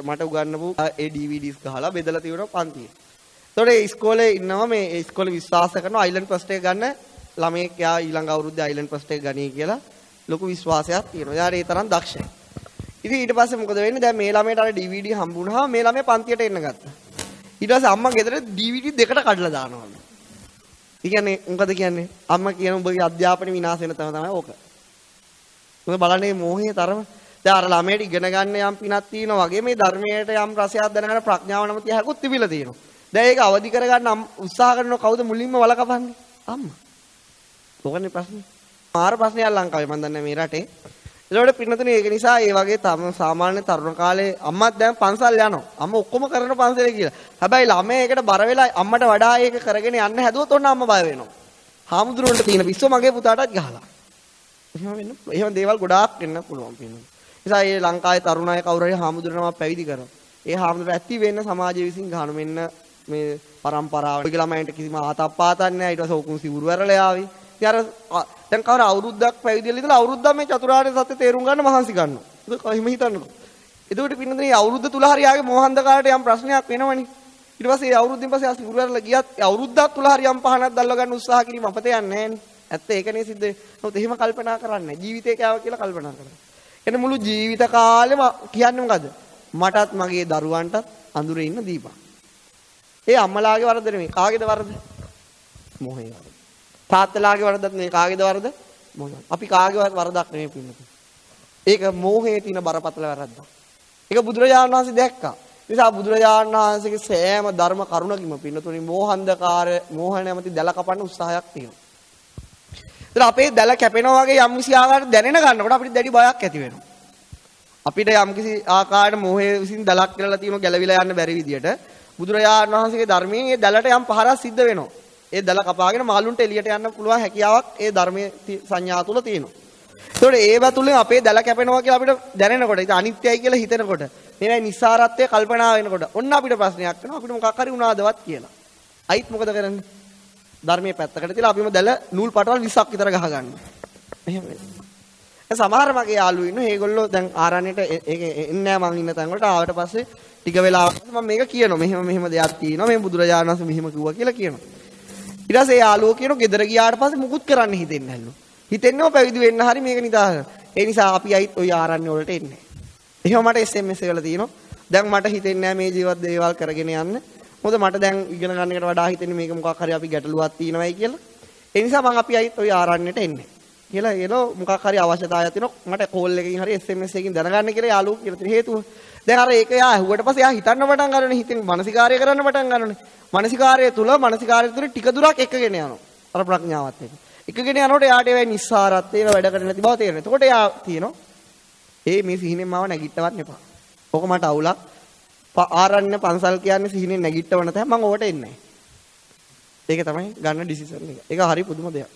Speaker 2: මට උගන්වපු ඒ DVDs ගහලා බෙදලා තියෙනවා පන්තියේ. ඒතකොට ඒ ඉස්කෝලේ ඉන්නවා මේ ඒ ඉස්කෝලේ විශ්වාස කරනවා අයිලන්ඩ් ෆස්ට් එක ගන්න ළමයෙක් යා ඊළඟ අවුරුද්දේ අයිලන්ඩ් ෆස්ට් එක ගනී කියලා ලොකු විශ්වාසයක් තියෙනවා. යාර ඒ තරම් දක්ෂයි. ඉතින් ඊට පස්සේ මොකද වෙන්නේ? දැන් මේ ළමයට අර DVD හම්බුනහම මේ ළමයා පන්තියට එන්න ගත්තා. ඊට පස්සේ අම්මා ගෙදර DVD දෙකට කඩලා දානවලු. ඒ කියන්නේ මොකද කියන්නේ? අම්මා කියන උඹගේ අධ්‍යාපනය විනාශ වෙන තමයි ඕක. මොකද බලන්නේ මෝහයේ තරම. දැන් අර ළමයට ඉගෙන ගන්න යම් පිනක් තියෙනවා වගේ මේ ධර්මයට යම් රසයක් දැනගන්න ප්‍රඥාව නම් තියහකුත් තිබිලා තියෙනවා. දැන් ඒක අවදි කරගන්න උත්සාහ කරනව කවුද මුලින්ම වලකපන්නේ? අම්මා. ඕකනේ ප්‍රශ්නේ. මාර ප්‍රශ්නයක් ලංකාවේ මම දන්නේ මේ රටේ. ඒකට පින්නතුනේ ඒක නිසා ඒ වගේ සාමාන්‍ය තරුණ කාලේ අම්මත් දැන් පන්සල් යනවා. අම්මා ඔක්කොම කරන පන්සලේ කියලා. හැබැයි ළමයෙකුට බර වෙලා අම්මට වඩා ඒක කරගෙන යන්න හැදුවොත් ඔන්න අම්මා බය වෙනවා. හාමුදුරුවන්ට තියෙන පිස්සෝ මගේ පුතාටත් ගහලා. එහෙම දේවල් ගොඩාක් වෙන්න පුළුවන් පින්නතුනේ. නිසා මේ ලංකාවේ තරුණ අය කවුරු හරි හාමුදුරුවනම පැවිදි කරනවා. ඒ හාමුදුරුවෝ ඇති වෙන්න සමාජය විසින් ගහන මෙන්න මේ પરම්පරාවට ළමයින්ට කිසිම ආතප්පාතක් නැහැ. ඊට පස්සේ ඕකුන් සිවුරු ඇරලා ආවි. ඉතින් අර දැන් කවර අවුරුද්දක් පැවිදිලා ඉඳලා අවුරුද්දක් මේ චතුරාර්ය සත්‍ය තේරුම් ගන්න මහන්සි ගන්නවා. ඒක කොහොම හිතන්නකෝ. එතකොට පින්නතුනේ අවුරුද්ද තුල හරි ආගේ මොහන්දකාරට යම් ප්‍රශ්නයක් වෙනවනේ. ඊට පස්සේ අවුරුද්දෙන් පස්සේ ආ සිවුරු ඇරලා ගියත් අවුරුද්දක් තුල හරි යම් පහනක් දැල්ව ගන්න උත්සාහ කිරීම අපතේ යන්නේ නැහනේ. ඇත්ත ඒකනේ සිද්ධ වෙන්නේ. නමුත් එහෙම කල්පනා කරන්නේ නැහැ. ජීවිතේ කෑව කියලා කල්පනා කරනවා. එන මුළු ජීවිත කාලෙම කියන්නේ මොකද? මටත් මගේ දරුවන්ටත් අඳුරේ ඉන්න දීපන්. ඒ අම්මලාගේ වරද නෙමෙයි. කාගේද වරද? මොහේ වරද. තාත්තලාගේ වරදත් නෙමෙයි. කාගේද වරද? මොහේ. අපි කාගේ වරදක් නෙමෙයි පින්නතුනේ. ඒක මොහේ තියෙන බරපතල වැරද්දක්. ඒක බුදුරජාණන් වහන්සේ දැක්කා. ඒ නිසා බුදුරජාණන් වහන්සේගේ සෑම ධර්ම කරුණකින්ම පින්නතුනේ මෝහ නැමැති දැල කපන්න උත්සාහයක් තියෙනවා. ඒතර අපේ දැල කැපෙනවා වගේ යම් කිසි ආකාරයකට දැනෙන ගන්නකොට අපිට දැඩි බයක් ඇති වෙනවා. අපිට යම් කිසි ආකාරයකට මොහේ විසින් දැලක් කියලා තියෙනවා ගැලවිලා යන්න බැරි විදියට බුදුරජාණන් වහන්සේගේ ධර්මයෙන් ඒ දැලට යම් පහරක් සිද්ධ වෙනවා. ඒ දැල කපාගෙන මාළුන්ට එළියට යන්න පුළුවන් හැකියාවක් ඒ ධර්මයේ සංඥා තුල තියෙනවා. ඒතකොට ඒව තුලින් අපේ දැල කැපෙනවා කියලා අපිට දැනෙනකොට ඒක අනිත්‍යයි කියලා හිතෙනකොට මේවයි නිස්සාරත්වයේ කල්පනා වෙනකොට ඔන්න අපිට ප්‍රශ්නයක් වෙනවා අපිට මොකක් හරි වුණාදවත් කියලා. අයිත් මොකද කරන්නේ? ධර්මයේ පැත්තකට තියලා අපිම දැල නූල් පටවල් 20ක් විතර ගහ ගන්නවා. එහෙම වෙනවා. සමහර මගේ යාළුවෝ ඉන්නවා ඒගොල්ලෝ දැන් ආරණ්‍යට ඒක එන්නේ නැහැ මං ඉන්න තැන් වලට ආවට පස්සේ ටික වෙලාවක් මම මේක කියනවා මෙහෙම දෙයක් තියෙනවා මේ බුදුරජාණන් වහන්සේ මෙහෙම කිව්වා කියලා කියනවා. ඊට පස්සේ යාළුවෝ කියනවා ගෙදර ගියාට පස්සේ මුකුත් කරන්න හිතෙන්නේ නැල්ලු. හිතෙන්නව පැවිදි වෙන්න හරි මේක නිදාගන්න. ඒ නිසා අපි අයිත් ওই ආරණ්‍ය වලට එන්නේ. එහෙම මට SMS එකවල තියෙනවා. දැන් මට හිතෙන්නේ නැහැ මේ ජීවත් දේවල් කරගෙන යන්න. මොකද මට දැන් ඉගෙන ගන්න එකට වඩා හිතෙන්නේ මේක මොකක් හරි අපි ගැටලුවක් තියෙනවයි කියලා. ඒ නිසා මම අපි අයිත් ওই ආරණ්‍යට එන්නේ. කියලා ඒනෝ මොකක් හරි අවශ්‍යතාවයක් තියෙනවා මට කෝල් එකකින් හරි SMS එකකින් දැනගන්න කියලා යාළුවෝ කියලා තියෙන හේතුව. දැන් අර ඒක යා ඇහුවට පස්සේ යා හිතන්න පටන් ගන්නනේ හිතෙන් මානසිකාර්ය කරන්න පටන් ගන්නනේ. මානසිකාර්ය තුල ටික දුරක් එකගෙන යනවා. අර ප්‍රඥාවත් එක්ක. එකගෙන යනකොට යාට ඒවයි නිස්සාරත්වයේ වැඩ කරන්නේ නැති බව තේරෙනවා. එතකොට යා තියෙනවා මේ සිහිනෙන් මාව නැගිට්ටවත් නෙපා. ඕක මට අවුලක්. ආරණ්‍ය පන්සල් කියන්නේ සිහිනෙන් නැගිට්ටවන තැන මම ඕකට එන්නේ නැහැ. ඒක තමයි ගන්න ඩිසිෂන් එක. ඒක හරි පුදුම දෙයක්.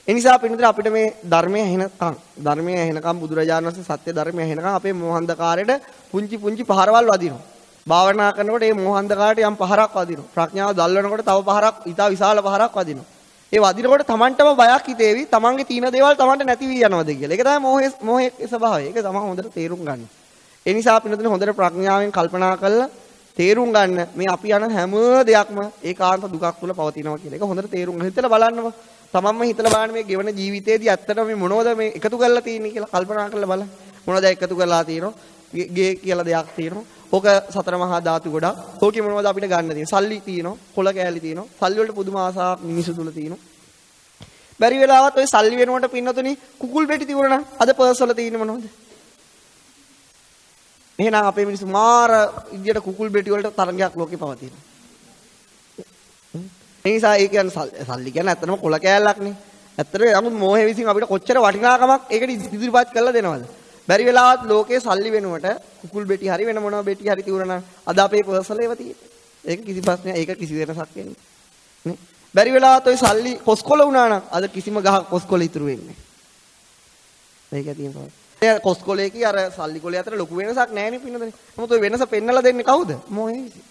Speaker 2: ඒ නිසා අපිට මේ ධර්මයේ ඇහෙනකම් බුදුරජාණන් වහන්සේ සත්‍ය ධර්මයේ ඇහෙනකම් අපේ මෝහන්දකාරයට පුංචි පහරවල් වදිනවා. භාවනා කරනකොට මේ මෝහන්දකාරයට යම් පහරක් වදිනවා. ප්‍රඥාව දල්වනකොට තව පහරක් ඊට විශාල පහරක් වදිනවා. ඒ වදිනකොට Tamanටම බයක් හිතේවි. Tamanගේ තියෙන දේවල් Tamanට නැති වී යනවාද කියලා. ඒක තමයි මොහේ ස්වභාවය. ඒක තමයි හොඳට තේරුම් ගන්න. ඒ නිසා අපිට හොඳට ප්‍රඥාවෙන් කල්පනා කරලා තේරුම් ගන්න මේ අපි යන හැම දෙයක්ම ඒකාන්ත දුකක් තුල පවතිනවා කියලා. ඒක හොඳට තේරුම් හිතලා බලන්නම. තමන්ම හිතලා බලන්න මේ ගෙවන ජීවිතේදී ඇත්තටම මේ මොනවද මේ එකතු කරලා තියෙන්නේ කියලා කල්පනා කරලා බලන්න. මොනවද එකතු කරලා තියෙනවා? ගේ කියලා දෙයක් තියෙනවා. ඕක සතර මහා ධාතු ගොඩක්. ඕකේ මොනවද අපිට ගන්න තියෙන්නේ? සල්ලි තියෙනවා, කොළ කෑලි තියෙනවා. සල්ලි වලට පුදුම ආසාවක් මිනිස්සු තුල තියෙනවා. බැරි වෙලාවත් ඔය සල්ලි වෙනුවට පින්නතුනි කුකුල් පෙටි තිබුණා නම් අද පර්ස් වල තියෙන්නේ මොනවද? එහෙනම් අපේ මිනිස්සු මාර ඉදියට කුකුල් පෙටි වලට තරංගයක් ලෝකේ පවතිනවා. ඒ නිසා ඒ කියන්නේ සල්ලි කියන්නේ ඇත්තටම කොළ කෑල්ලක් නේ. ඇත්තටම නමුත් මොහේ විසින් අපිට කොච්චර වටිනාකමක් ඒකට ඉදිරිපත් කරලා දෙනවද? බැරි වෙලාවත් ලෝකේ සල්ලි වෙනුවට කුකුල් බෙටි හරි වෙන මොනවා බෙටි හරි තියුණා නම් අද අපේ පර්සල් ඒවා තියෙන්නේ. ඒක කිසි ප්‍රශ්නයක් ඒක කිසි වෙනසක් වෙන්නේ නේ. බැරි වෙලාවත් ওই සල්ලි කොස්කොල වුණා නම් අද කිසිම ගහක් කොස්කොල ඉතුරු වෙන්නේ නැහැ. ඒක තියෙනවා. ඒ කොස්කොලේ කී අර සල්ලි කොලේ අතර ලොකු වෙනසක් නැහැ නේ පින්නදනේ. නමුත් ওই වෙනස පෙන්නලා දෙන්නේ කවුද? මොහේ විසින්.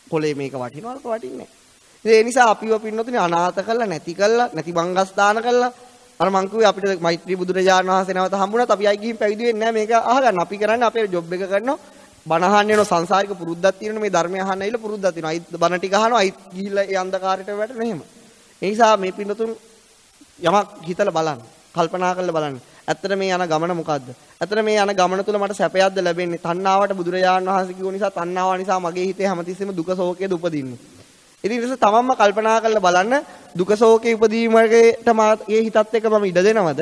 Speaker 2: කොලේ මේක වටිනවද වටින්නේ නැහැ. ඒ නිසා අපිව පින්නතුනේ අනාථ කළා නැති බංගස්ථාන කළා අර මං කිව්වේ අපිට මෛත්‍රී බුදුරජාණන් වහන්සේ නැවත හම්බුණත් අපි අයි ගිහින් පැවිදි වෙන්නේ නැහැ මේක අහගන්න. අපි කරන්නේ අපේ ජොබ් එක කරනවා බණ අහන්න යන සංසාරික පුරුද්දක් තියෙනවා මේ ධර්මය අහන්න ඇවිල්ලා පුරුද්දක් තියෙනවා. අයි බණ ටික අහනවා අයි ගිහිල්ලා ඒ අන්ධකාරයට වැටෙන එහෙම. ඒ නිසා මේ පින්නතුන් යමක් හිතලා බලන්න. කල්පනා කරලා බලන්න. ඇත්තට මේ යන ගමන මොකද්ද? ඇත්තට මේ යන ගමන තුල මට සැපයක්ද ලැබෙන්නේ? තණ්හාවට බුදුරජාණන් වහන්සේ කිව්ව නිසා තණ්හාව නිසා මගේ හිතේ හැමතිස්සෙම දුක ශෝකයද උපදින්නේ. ඉතින් ඒක තමන්ම කල්පනා කරලා බලන්න දුක ශෝකේ උපදීමකට මේ හිතත් එක්ක මම ඉඩ දෙනවද?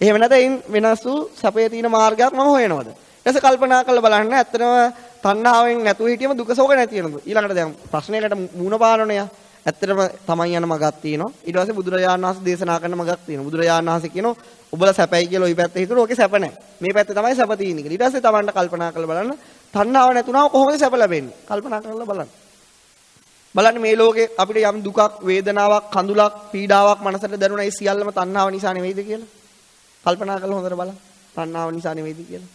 Speaker 2: එහෙම නැත්නම් වෙනස් වූ සැපේ තියෙන මාර්ගයක් මම හොයනවද? ඊට කල්පනා කරලා බලන්න ඇත්තටම තණ්හාවෙන් නැතුව හිටියම දුක ශෝක නැති වෙනවද? ඊළඟට දැන් ප්‍රශ්නයකට මුණ පානෝනේ. ඇත්තටම තමන් යන මගක් තියෙනවා. ඊට පස්සේ බුදුරජාණන් වහන්සේ දේශනා කරන මගක් තියෙනවා. බුදුරජාණන් වහන්සේ කියනවා ඔබලා සැපයි කියලා ওই පැත්තේ හිතුවොත් ඕකේ සැප නැහැ. මේ පැත්තේ තමයි සැප තියෙන්නේ කියලා. ඊට පස්සේ තමන්ට කල්පනා කරලා බලන්න තණ්හාව නැතුණාම කොහොමද සැප ලැබෙන්නේ? කල්පනා කරලා බලන්න. බලන්න මේ ලෝකේ අපිට යම් දුකක්, වේදනාවක්, කඳුලක්, පීඩාවක් මනසට දැනුණා ඒ සියල්ලම තණ්හාව නිසා නෙවෙයිද කියලා? කල්පනා කරලා හොඳට බලන්න. තණ්හාව නිසා නෙවෙයිද කියලා?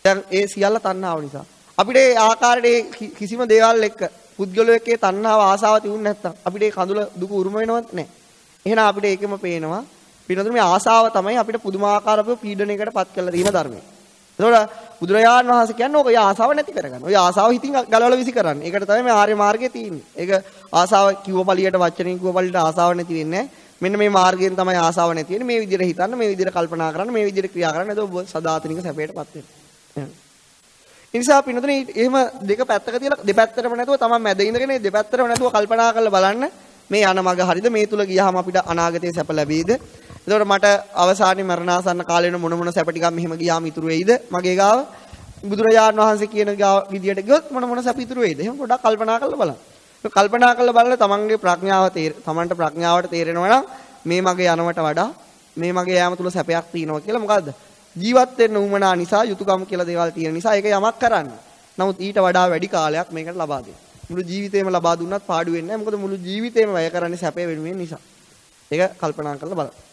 Speaker 2: දැන් ඒ සියල්ල තණ්හාව නිසා. අපිට ඒ ආකාරයේ කිසිම දේවල් එක්ක පුද්ගලයෙක්ගේ තණ්හාව ආසාව තියුනේ නැත්තම් අපිට ඒ කඳුල දුක උරුම වෙනවත් නැහැ. එහෙනම් අපිට ඒකෙම පේනවා පින්නතුනේ මේ ආසාව තමයි අපිට පුදුමාකාර පීඩනයකට පත් කරලා තියෙන ධර්මය. එතකොට බුදුරජාණන් වහන්සේ කියන්නේ ඔය ආසාව නැති කරගන්න. ඔය ආසාව හිතින් ගලවලා විසි කරන්න. ඒකට තමයි මේ ආර්ය මාර්ගයේ තියෙන්නේ. ඒක ආසාව කිව්ව පළියට වචනෙන් කිව්ව පළියට ආසාව නැති වෙන්නේ නැහැ. මෙන්න මේ මාර්ගයෙන් තමයි ආසාව නැති වෙන්නේ. මේ විදිහට හිතන්න, මේ විදිහට කල්පනා කරන්න, මේ විදිහට ක්‍රියා කරන්න. එතකොට ඔබ සදාතනික සැපයටපත් වෙනවා. ඒ නිසා පින්නතුනේ එහෙම දෙක පැත්තක තියලා දෙපැත්තටම නැතුව තමයි මැද ඉඳගෙන දෙපැත්තටම නැතුව කල්පනා කරලා බලන්න මේ යන මඟ හරියද මේ තුල ගියාම අපිට අනාගතයේ සැප ලැබෙයිද? එතකොට මට අවසානයේ මරණාසන්න කාලේ වෙන මොන සැප ටිකක් මෙහෙම ගියාම ඉතුරු වෙයිද? මගේ ගාව බුදුරජාණන් වහන්සේ කියන විදියට ගියොත් මොන සැප ඉතුරු වෙයිද? එහෙම පොඩ්ඩක් කල්පනා කරලා බලන්න. කල්පනා කරලා බලලා තමන්ගේ තමන්ට ප්‍රඥාවට තේරෙනවා නම් මේ මගේ යනවට වඩා මේ මගේ යාම තුල සැපයක් තියෙනවා කියලා. මොකද්ද? ජීවත් වෙන්න උවමනා නිසා යුතුයකම් කියලා දේවල් තියෙන නිසා ඒක යමක් කරන්න. නමුත් ඊට වඩා වැඩි කාලයක් මේකට ලබා දෙන්න. මුළු ජීවිතේම ලබා දුන්නත් පාඩු වෙන්නේ නැහැ. මොකද මුළු ජීවිතේම වැය කරන්නේ සැපේ වෙනුවෙන් නිසා. ඒක කල්පනා කරලා බලන්න.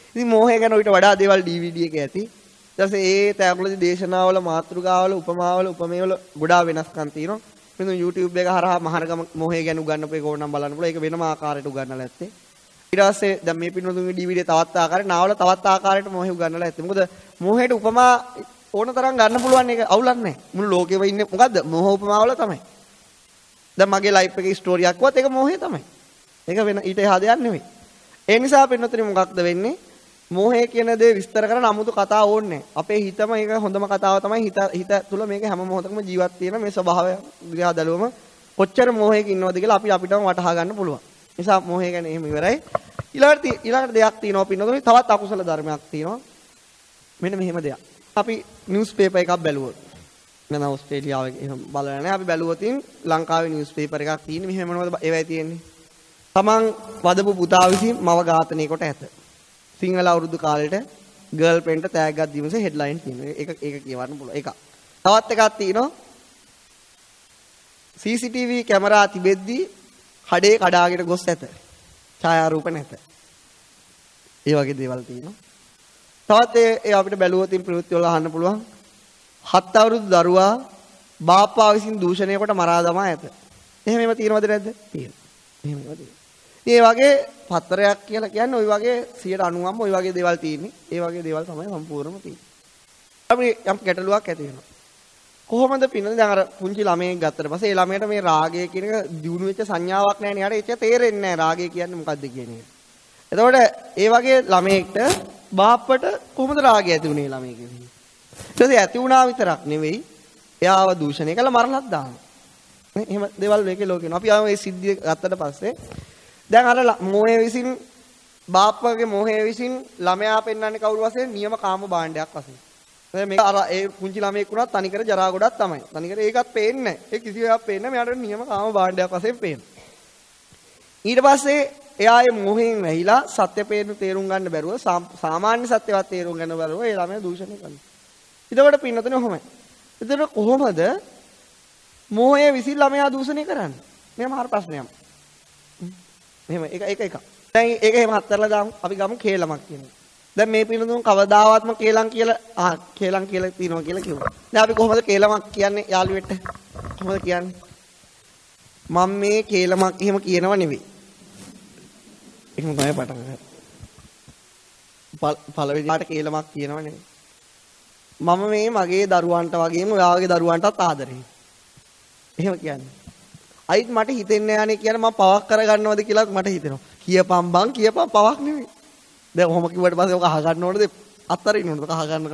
Speaker 2: ඉතින් මෝහය ගැන ඊට වඩා දේවල් DVD එකේ ඇති. ඊට පස්සේ ඒ තෑගුලදී දේශනාවල මාතෘකාවල උපමාවල උපමේවල ගොඩාක් වෙනස්කම් තියෙනවා. මෙන්න YouTube එක හරහා මහරගම මෝහය ගැන උගන්වපු එක ඕනනම් බලන්න පුළුවන්. ඒක වෙනම ආකාරයකට උගන්වලා ඇත්තේ. ඊට පස්සේ දැන් මේ පින්නතුන්ගේ DVD තවත් ආකාරයකට නාවල තවත් ආකාරයකට මෝහය උගන්වලා ඇත්තේ. මොකද මෝහයට උපමා ඕන තරම් ගන්න පුළුවන් එක අවුලක් නැහැ. මුළු ලෝකෙම ඉන්නේ මොකද්ද? මෝහ උපමාවල තමයි. දැන් මගේ ලයිෆ් එකේ ස්ටෝරියක් වුවත් ඒක මෝහය තමයි. ඒක වෙන ඊට එහා දෙයක් නෙමෙයි. ඒ නිසා පින්නතුනේ මොකක්ද වෙන්නේ? මෝහය කියන දේ විස්තර කරන 아무තු කතා ඕනේ නැහැ. අපේ හිතම ඒක හොඳම කතාව තමයි හිත තුල මේක හැම මොහොතකම ජීවත් තියෙන මේ ස්වභාවය දිහා දැලුවම කොච්චර මෝහයක ඉන්නවද කියලා අපිටම වටහා ගන්න පුළුවන්. නිසා මෝහය ගැන එහෙම ඉවරයි. ඊළඟට දෙයක් තියෙනවා පින්නතුනේ තවත් අකුසල ධර්මයක් තියෙනවා. මෙන්න මෙහෙම දෙයක්. අපි නිවුස් පේපර් එකක් බැලුවොත් මම ඕස්ට්‍රේලියාවේ එහෙම බලලා නැහැ. අපි බැලුවොතින් ලංකාවේ නිවුස් පේපර් එකක් තියෙන්නේ. මෙහෙම මොනවද ඒවයි තියෙන්නේ? තමන් වදපු පුතා විසින් මව ඝාතනය කොට ඇත. සිංහල අවුරුදු කාලෙට ගර්ල් ෆ්‍රෙන්ඩ්ට තෑග්ගක් දීමසේ හෙඩ්ලයින් තියෙනවා. ඒක කියවන්න පුළුවන්. ඒක. තවත් එකක් තියෙනවා. CCTV කැමරා තිබෙද්දී හඩේ කඩාගෙන ගොස් ඇත. ඡායාරූප නැත. ඒ වගේ දේවල් තියෙනවා. තවත් ඒ අපිට බැලුවොතින් ප්‍රවෘත්ති වල අහන්න පුළුවන්. 7 අවුරුදු දරුවා බාප්පා විසින් දූෂණය කොට මරා දමා ඇත. එහෙමම තියෙනවද නැද්ද? තියෙනවා. එහෙමම තියෙනවා. ඒ වගේ පත්‍රයක් කියලා කියන්නේ ওই වගේ 90%ක්ම ওই වගේ දේවල් තියෙන්නේ. ඒ වගේ දේවල් තමයි සම්පූර්ණම තියෙන්නේ. අපි යම් ගැටලුවක් ඇති වෙනවා. කොහොමද පින්නද දැන් අර පුංචි ළමයෙක් ගත්තට පස්සේ ඒ ළමයට මේ රාගය කියන එක දියුණු වෙච්ච සංඥාවක් නැහැ නේ. යාට ඒක තේරෙන්නේ නැහැ රාගය කියන්නේ මොකද්ද කියන එක. එතකොට ඒ වගේ ළමයෙක්ට බාප්පට කොහොමද රාගය ඇති වුනේ ළමයෙක්ගේ? ඊට පස්සේ ඇති වුණා විතරක් නෙවෙයි එයාව දූෂණය කළා මරලත් දානවා. නේ එහෙම දේවල් මේකේ ලෝකේ වෙනවා. අපි ආව මේ සිද්ධිය ගත්තට පස්සේ දැන් අර මොහේ විසින් බාප්පගේ මොහේ විසින් ළමයා පෙන්වන්නේ කවුරු වශයෙන් නියම කාම භාණ්ඩයක් වශයෙන්. දැන් මේක අර ඒ පුංචි ළමයෙක් වුණත් තනිකර ජරා ගොඩක් තමයි. තනිකර ඒකත් පේන්නේ නැහැ. ඒ කිසිවක් පේන්නේ නැහැ. මෙයාට නියම කාම භාණ්ඩයක් වශයෙන් පේනවා. ඊට පස්සේ එයා ඒ මොහෙන් වැහිලා සත්‍ය තේරුම් ගන්න බැරුව සාමාන්‍ය සත්‍යවත් තේරුම් ගන්න බැරුව ඒ ළමයා දූෂණය කරනවා. එතකොට පින්නතුනේ ඔහොමයි. එතකොට කොහොමද මොහේ විසින් ළමයා දූෂණය කරන්නේ? මෙහෙම හර ප්‍රශ්නයක්. මෙහෙම එක. දැන් ඒක එහෙම හතරලා දාමු. අපි ගමු කේලමක් කියන්නේ. දැන් මේ පිළිඳුන් කවදාවත්ම කේලම් කියලා කේලම් කියලා තියෙනවා කියලා කිව්වා. දැන් අපි කොහොමද කේලමක් කියන්නේ යාළුවෙට? කොහොමද කියන්නේ? මම මේ කේලමක් එහෙම කියනව නෙවෙයි. එහෙම තමයි පටන් ගන්න. පළවෙනිට කේලමක් කියනව නෙවෙයි. මම මේ මගේ දරුවන්ට වගේම ඔයාගේ දරුවන්ටත් ආදරෙයි. එහෙම කියන්නේ. අයිත් මට හිතෙන්නේ යන්නේ කියන මම පවක් කරගන්නවද කියලා මට හිතෙනවා. කියපම් බං කියපම් පවක් නෙවෙයි. දැන් ඔහොම කිව්වට පස්සේ ඔක අහ ගන්න ඕනද? අත්තරින්න ඕනද? අහ ගන්න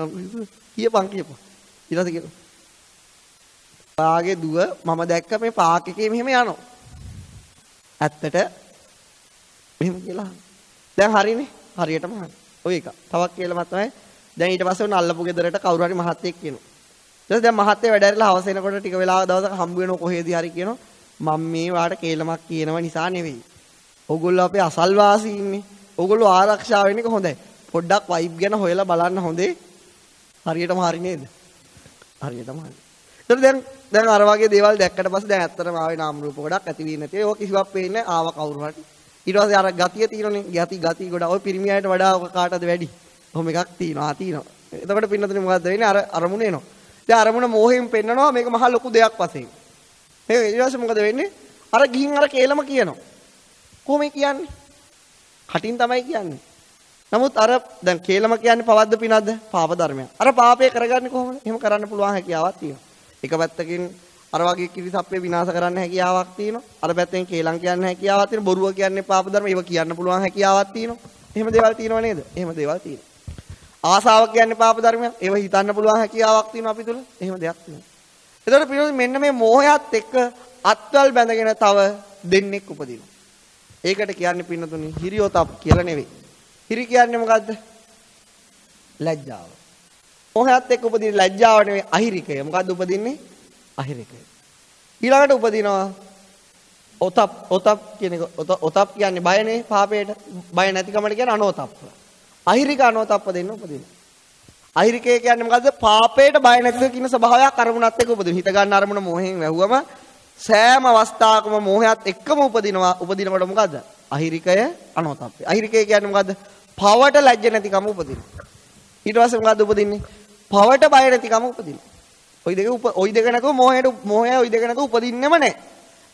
Speaker 2: කියපම්. ඊට පස්සේ කියනවා. පාගේ දුව මම දැක්ක මේ පාක් එකේ මෙහෙම යනවා. ඇත්තට මෙහෙම කියලා. දැන් හරිනේ. හරියටම හරි. ඔය එක. තවක් කියලාම තමයි. දැන් ඊට පස්සේ උන් අල්ලපු ගෙදරට කවුරු හරි මහත්තයෙක් කියනවා. ඊට දැන් මහත්තයා වැඩ ඇරලා හවස එනකොට ටික වෙලාවක් දවසක හම්බ වෙනව කොහෙදී හරි කියනවා. මම මේ වාට කේලමක් කියනව නිසා නෙවෙයි. ඕගොල්ලෝ අපේ අසල්වාසී ඉන්නේ. ඕගොල්ලෝ ආරක්ෂා වෙන්නේ කොහොඳයි. පොඩ්ඩක් වයිබ් ගැන හොයලා බලන්න හොඳේ. හරියටම හරි නේද? හරියටම හරි. ඒතර දැන් අර වගේ දේවල් දැක්කට පස්සේ දැන් ඇත්තටම ආවේ නාම රූප ගොඩක් ඇති වෙන්නේ නැති. ඒක කිසිවක් පේන්නේ ආව කවුරු හරි. ඊට පස්සේ අර ගතිය තියෙනනේ. ගති ගොඩ. ඔය පිරිමියාට වඩා ඔක කාටද වැඩි? කොහොම එකක් තියෙනවා. තියෙනවා. එතකොට පින්නතුනේ මොකද්ද වෙන්නේ? අර අරමුණ එනවා. දැන් අරමුණ මෝහයෙන් පෙන්නනවා මේක මහා ලොකු දෙයක් වශයෙන්. මේක ඊට පස්සේ මොකද වෙන්නේ? අර ගිහින් අර කේලම කියනවා. කොහොම කියන්නේ? කටින් තමයි කියන්නේ. නමුත් අර දැන් කේලම කියන්නේ පවද්ද පිනද්ද? පාප ධර්මයක්. අර පාපය කරගන්නේ කොහොමද? එහෙම කරන්න පුළුවන් හැකියාවක් තියෙනවා. එක පැත්තකින් අර වගේ කිරිසප්පේ විනාශ කරන්න හැකියාවක් තියෙනවා. අර පැත්තෙන් කේලම් කියන්න හැකියාවක් තියෙනවා. බොරුව කියන්නේ පාප ධර්ම. ඒව කියන්න පුළුවන් හැකියාවක් තියෙනවා. එහෙම දේවල් තියෙනව නේද? එහෙම දේවල් තියෙනවා. ආසාව කියන්නේ පාප ධර්මයක්. ඒව හිතන්න පුළුවන් හැකියාවක් තියෙනවා අපි තුල. එහෙම දෙයක් තියෙනවා. එතකොට පිළිවෙල මෙන්න මේ මෝහයත් එක්ක අත්වල් බැඳගෙන තව දෙන්නෙක් උපදිනවා. ඒකට කියන්නේ පින්නතුනි හිරියෝතප් කියලා නෙවෙයි. හිරි කියන්නේ මොකද්ද? ලැජ්ජාව. මොහයත් එක්ක උපදින ලැජ්ජාව නෙවෙයි අහිරිකය. මොකද්ද උපදින්නේ? අහිරිකය. ඊළඟට උපදිනවා ඔතප් කියන එක. ඔතප් කියන්නේ බයනේ පාපයට. බය නැතිකමට කියන්නේ අනෝතප්ප. අහිරික අනෝතප්ප දෙන්න උපදිනවා. අහිරිකය කියන්නේ මොකද්ද? පාපයට බය නැතිද කියන ස්වභාවයක් අරමුණත් එක්ක උපදින. හිත ගන්න අරමුණ මොහෙන් වැහුවම සෑම අවස්ථාවකම මොහයත් එක්කම උපදිනවා. උපදිනකොට මොකද්ද? අහිරිකය අනෝතප්පය. අහිරිකය කියන්නේ මොකද්ද? පවට ලැජ්ජ නැතිකම උපදිනවා. ඊට පස්සේ මොකද්ද උපදින්නේ? පවට බය නැතිකම උපදිනවා. ওই දෙක නැතුව මොහය ওই දෙක නැතුව උපදින්නෙම නැහැ.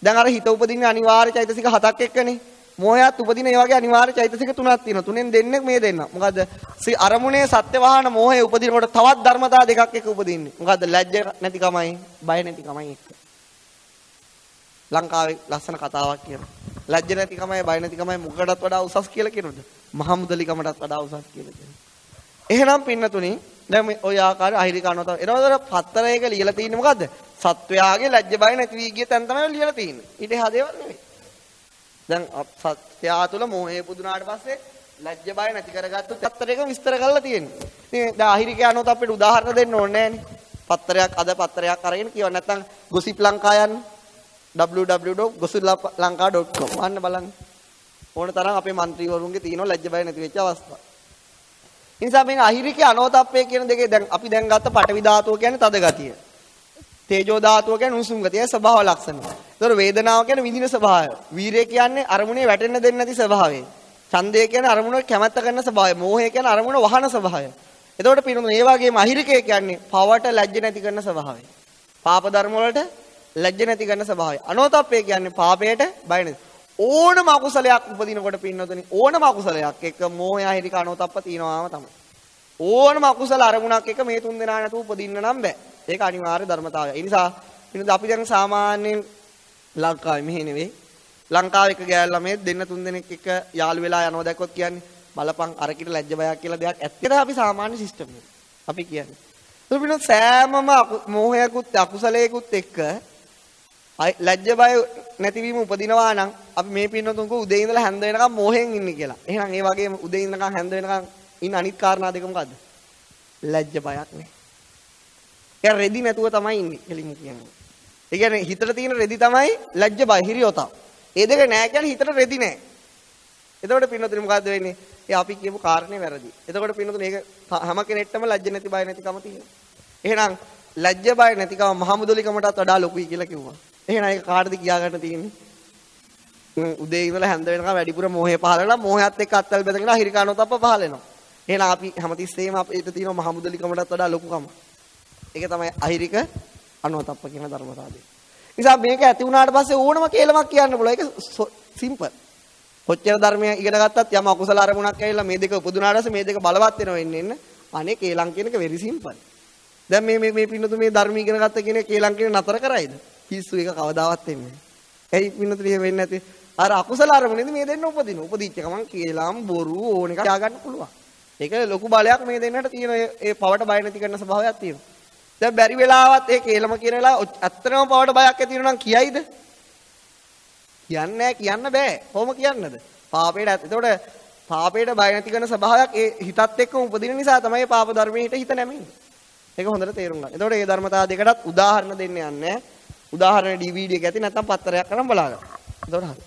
Speaker 2: දැන් අර හිත උපදින්නේ අනිවාර්ය චෛතසික 7ක් එක්කනේ. මොහයත් උපදින ඒ වගේ අනිවාර්ය චෛතසික 3ක් තියෙනවා. තුනෙන් දෙන්නේ මේ දෙන්න. මොකද්ද? අරමුණේ සත්‍ය වහන මොහය උපදිනකොට තවත් ධර්මතා දෙකක් එක්ක උපදින්නේ. මොකද්ද? ලැජ්ජ නැතිකමයි, බය නැතිකමයි එක්ක. ලංකාවේ ලස්සන කතාවක් කියනවා. ලැජ්ජ නැතිකමයි, බය නැතිකමයි මොකටවත් වඩා උසස් කියලා කියනොද? මහමුදලිකමටත් වඩා උසස් කියලා කියනවා. එහෙනම් පින්නතුනි දැන් මේ ඔය ආකාර අහිරිකනව තමයි. එනවද පත්තරයක ලියලා තියෙන්නේ මොකද්ද? සත්වයාගේ ලැජ්ජ බය නැති වී ගිය තැන තමයි ලියලා තියෙන්නේ. ඊට එහා දේවල් නෙවෙයි. දැන් සත්‍යා තුළ මොහේ පුදුනාට පස්සේ ලැජ්ජ බය නැති කරගත්තොත් පත්තරයක විස්තර කරලා තියෙන්නේ. ඉතින් දැන් අහිරිකනවත් අපිට උදාහරණ දෙන්න ඕනේ නෑනේ. පත්තරයක් අරගෙන කියව නැත්නම් ගොසිප් ලංකා යන්න www.gossiplanka.com වන්න බලන්න. ඕන තරම් අපේ മന്ത്രിවරුන්ගේ තියෙනවා ලැජ්ජ බය නැති වෙච්ච අවස්ථා. ඒ නිසා මේ අහිරිකේ අනෝතප්පේ කියන දෙකේ දැන් අපි දැන් ගත්ත පඨවි ධාතුව කියන්නේ තද ගතිය. තේජෝ ධාතුව කියන්නේ උණුසුම් ගතිය. ඒ ස්වභාව ලක්ෂණ. ඒතර වේදනාව කියන්නේ විඳින ස්වභාවය. වීරය කියන්නේ අරමුණේ වැටෙන්න දෙන්නේ නැති ස්වභාවය. ඡන්දය කියන්නේ අරමුණ කැමැත්ත කරන ස්වභාවය. මෝහය කියන්නේ අරමුණ වහන ස්වභාවය. එතකොට පිරුණු මේ වගේම අහිරිකේ කියන්නේ පවට ලැජ්ජ නැති කරන ස්වභාවය. පාප ධර්ම වලට ලැජ්ජ නැති කරන ස්වභාවය. අනෝතප්පේ කියන්නේ පාපයට බය නැති. ඕනම අකුසලයක් උපදිනකොට පින්නතුනි ඕනම අකුසලයක් එක්ක මෝහය අහිරික අනෝතප්ප තියනවාම තමයි. ඕනම අකුසල අරමුණක් එක්ක මේ තුන් දෙනා නැතුව උපදින්න නම් බෑ. ඒක අනිවාර්ය ධර්මතාවය. ඒ නිසා පින්නතුනි අපි දැන් සාමාන්‍යයෙන් ලංකාවේ මෙහෙ නෙවෙයි. ලංකාවේ එක ගෑල් ළමයි දෙන්න තුන් දෙනෙක් එක්ක යාළු වෙලා යනවා දැක්කොත් කියන්නේ බලපං අරකිට ලැජ්ජ බයක් කියලා දෙයක් ඇත්තට අපි සාමාන්‍ය සිස්ටම් එක. අපි කියන්නේ. ඒක පින්නතුනි සෑමම මෝහයකුත් අකුසලයකුත් එක්ක ලැජ්ජ බය නැතිවීම උපදිනවා නම් අපි මේ පින්නතුන්ක උදේ ඉඳලා හැන්ද වෙනකම් මෝහෙන් ඉන්නේ කියලා. එහෙනම් ඒ වගේම උදේ ඉඳලා හැන්ද වෙනකම් ඉන්න අනිත් කාරණා දෙක මොකද්ද? ලැජ්ජ බයක් නේ. ඒ රෙදි නැතුව තමයි ඉන්නේ කෙලින්ම කියන්නේ. ඒ කියන්නේ හිතට තියෙන රෙදි තමයි ලැජ්ජ බය හිරියොතව. ඒ දෙක නැහැ කියන්නේ හිතට රෙදි නැහැ. එතකොට පින්නතුනි මොකද්ද වෙන්නේ? ඒ අපි කියපු කාරණේ වැරදි. එතකොට පින්නතුනි මේක හැම කෙනෙක්ටම ලැජ්ජ නැති බය නැතිකම තියෙනවා. එහෙනම් ලැජ්ජ බය නැතිකම මහමුදලිකමටත් වඩා ලොකුයි කියලා කිව්වා. එහෙනම් ඒක කාටද කියා ගන්න තියෙන්නේ? උදේ ඉඳලා හැන්ද වෙනකම් වැඩිපුර මෝහය පහළ වෙනවා. මෝහයත් එක්ක අත්වල බැඳගෙන අහිරිකානෝතප්ප පහළ වෙනවා. එහෙනම් අපි හැමතිස්සෙම අපිට තියෙන මහමුදලිකමටත් වඩා ලොකුකම. ඒක තමයි අහිරික අනෝතප්ප කියන ධර්මතාවය. නිසා මේක ඇති වුණාට පස්සේ ඕනම කේලමක් කියන්න පුළුවන්. ඒක සිම්පල්. කොච්චර ධර්මය ඉගෙන ගත්තත් යම අකුසල අරමුණක් ඇවිල්ලා මේ දෙක උපදුනාට පස්සේ මේ දෙක බලවත් වෙනවා එන්න. අනේ කේලම් කියන එක වෙරි සිම්පල්. දැන් මේ පින්නතු මේ ධර්ම ඉගෙන ගත්ත කෙනෙක් කේලම් කියන නතර කරයිද? පිස්සු එක කවදාවත් වෙන්නේ නැහැ. ඇයි පින්නතුලිය වෙන්නේ නැති? අර අකුසල අරමුණේදී මේ දෙන්න උපදින. උපදිච්ච ගමන් කේලම් බොරු ඕන එකක් යා ගන්න පුළුවන්. ඒක ලොකු බලයක් මේ දෙන්නට තියෙන ඒ පවට බය නැති කරන ස්වභාවයක් තියෙනවා. දැන් බැරි වෙලාවත් ඒ කේලම කියන වෙලාව ඇත්තටම පවට බයක් ඇති වෙනවා නම් කියයිද? කියන්නේ කියන්න බෑ. කොහොම කියන්නද? පාපේට එතකොට පාපේට බය නැති කරන ස්වභාවයක් ඒ හිතත් එක්කම උපදින නිසා තමයි පාප ධර්මයේ හිත නැමෙන්නේ. ඒක හොඳට තේරුම් ගන්න. එතකොට මේ ධර්මතාව දෙකටත් උදාහරණ දෙන්න යන්නේ. උදාහරණ DVD එක ඇති නැත්නම් පත්තරයක් කරන් බලා ගන්න. එතකොට හරි.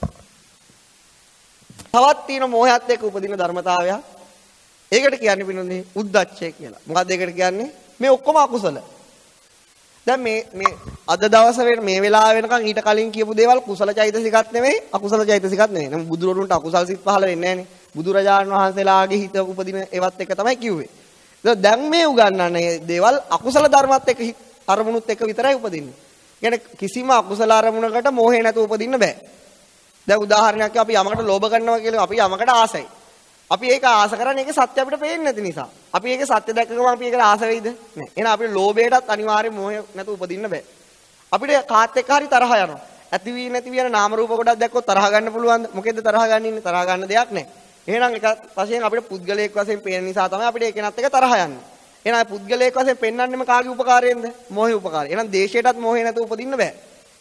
Speaker 2: තවත් තියෙන මෝහයත් එක්ක උපදින ධර්මතාවය. ඒකට කියන්නේ පින්නන්නේ උද්දච්චය කියලා. මොකක්ද ඒකට කියන්නේ? මේ ඔක්කොම අකුසල. දැන් මේ අද දවසේ මේ වෙලාව වෙනකන් ඊට කලින් කියපු දේවල් කුසල චෛතසිකත් නෙමෙයි අකුසල චෛතසිකත් නෙමෙයි. නම් බුදුරොරුන්ට අකුසල සිත් පහළ වෙන්නේ නැහනේ. බුදුරජාණන් වහන්සේලාගේ හිත උපදින ඒවත් එක තමයි කිව්වේ. දැන් මේ උගන්වන්නේ දේවල් අකුසල ධර්මات එක්ක අරමුණුත් එක්ක විතරයි උපදින්නේ. කියන්නේ කිසිම අකුසල අරමුණකට මෝහේ නැතුව උපදින්න බෑ. දැන් උදාහරණයක් අපි යමකට ලෝභ කරනවා කියලා අපි යමකට ආසයි. අපි ඒක ආස කරන්නේ ඒකේ සත්‍ය අපිට පේන්නේ නැති නිසා. අපි ඒකේ සත්‍ය දැක්ක ගමන් අපි ඒකට ආස වෙයිද? නෑ. එහෙනම් අපිට ලෝභයටත් අනිවාර්යෙන් මෝහය නැතුව උපදින්න බෑ. අපිට කාත් එක්ක හරි තරහ යනවා. ඇති වී නැති වී යන නාම රූප කොටක් දැක්කොත් තරහ ගන්න පුළුවන්ද? මොකෙන්ද තරහ ගන්න ඉන්නේ? තරහ ගන්න දෙයක් නෑ. එහෙනම් එක වශයෙන් අපිට පුද්ගලයෙක් වශයෙන් පේන නිසා තමයි අපිට ඒකෙනත් එක තරහ යන්නේ. එහෙනම් පුද්ගලයෙක් වශයෙන් පෙන්වන්නෙම කාගේ උපකාරයෙන්ද? මෝහේ උපකාරය. එහෙනම් දේශයටත් මෝහේ නැතුව උපදින්න බෑ.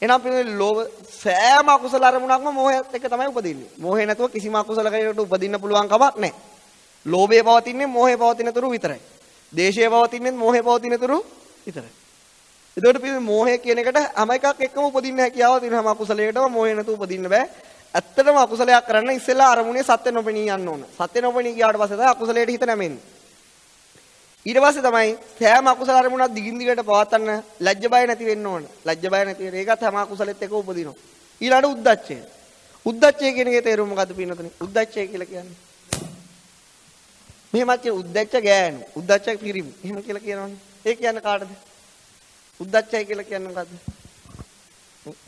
Speaker 2: එහෙනම් පිළිවෙල ලෝභ සෑම අකුසල අරමුණක්ම මෝහයත් එක්ක තමයි උපදින්නේ. මෝහේ නැතුව කිසිම අකුසල කෙරෙකට උපදින්න පුළුවන් කමක් නැහැ. ලෝභය පවතින්නේ මෝහය පවතින තුරු විතරයි. දේශය පවතින්නේ මෝහය පවතින තුරු විතරයි. එතකොට පිළිවෙල මෝහය කියන එකට හැම එකක් එක්කම උපදින්න හැකියාව තියෙනවා. හැම අකුසලයකටම මෝහය නැතුව උපදින්න බෑ. ඇත්තටම අකුසලයක් කරන්න ඉස්සෙල්ලා අරමුණේ සත්‍ය නොපෙනී යන්න ඕන. සත්‍ය නොපෙනී ගියාට පස්සේ තමයි අකුසලයට හිත නැමෙන්නේ. ඊට පස්සේ තමයි සෑම අකුසල අරමුණක් දිගින් දිගට පවත්වන්න ලැජ්ජ බය නැති වෙන්න ඕන. ලැජ්ජ බය නැති වෙන එකත් හැම අකුසලෙත් එක උපදිනවා. ඊළඟට උද්දච්චය. උද්දච්චය කියන එකේ තේරුම මොකද්ද පින්නතුනේ? උද්දච්චය කියලා කියන්නේ මෙහෙමත් කියන උද්දච්ච ගෑනු. උද්දච්ච පිරිමි. එහෙම කියලා කියනවනේ. ඒ කියන්නේ කාටද? උද්දච්චය කියලා කියන්නේ මොකද්ද?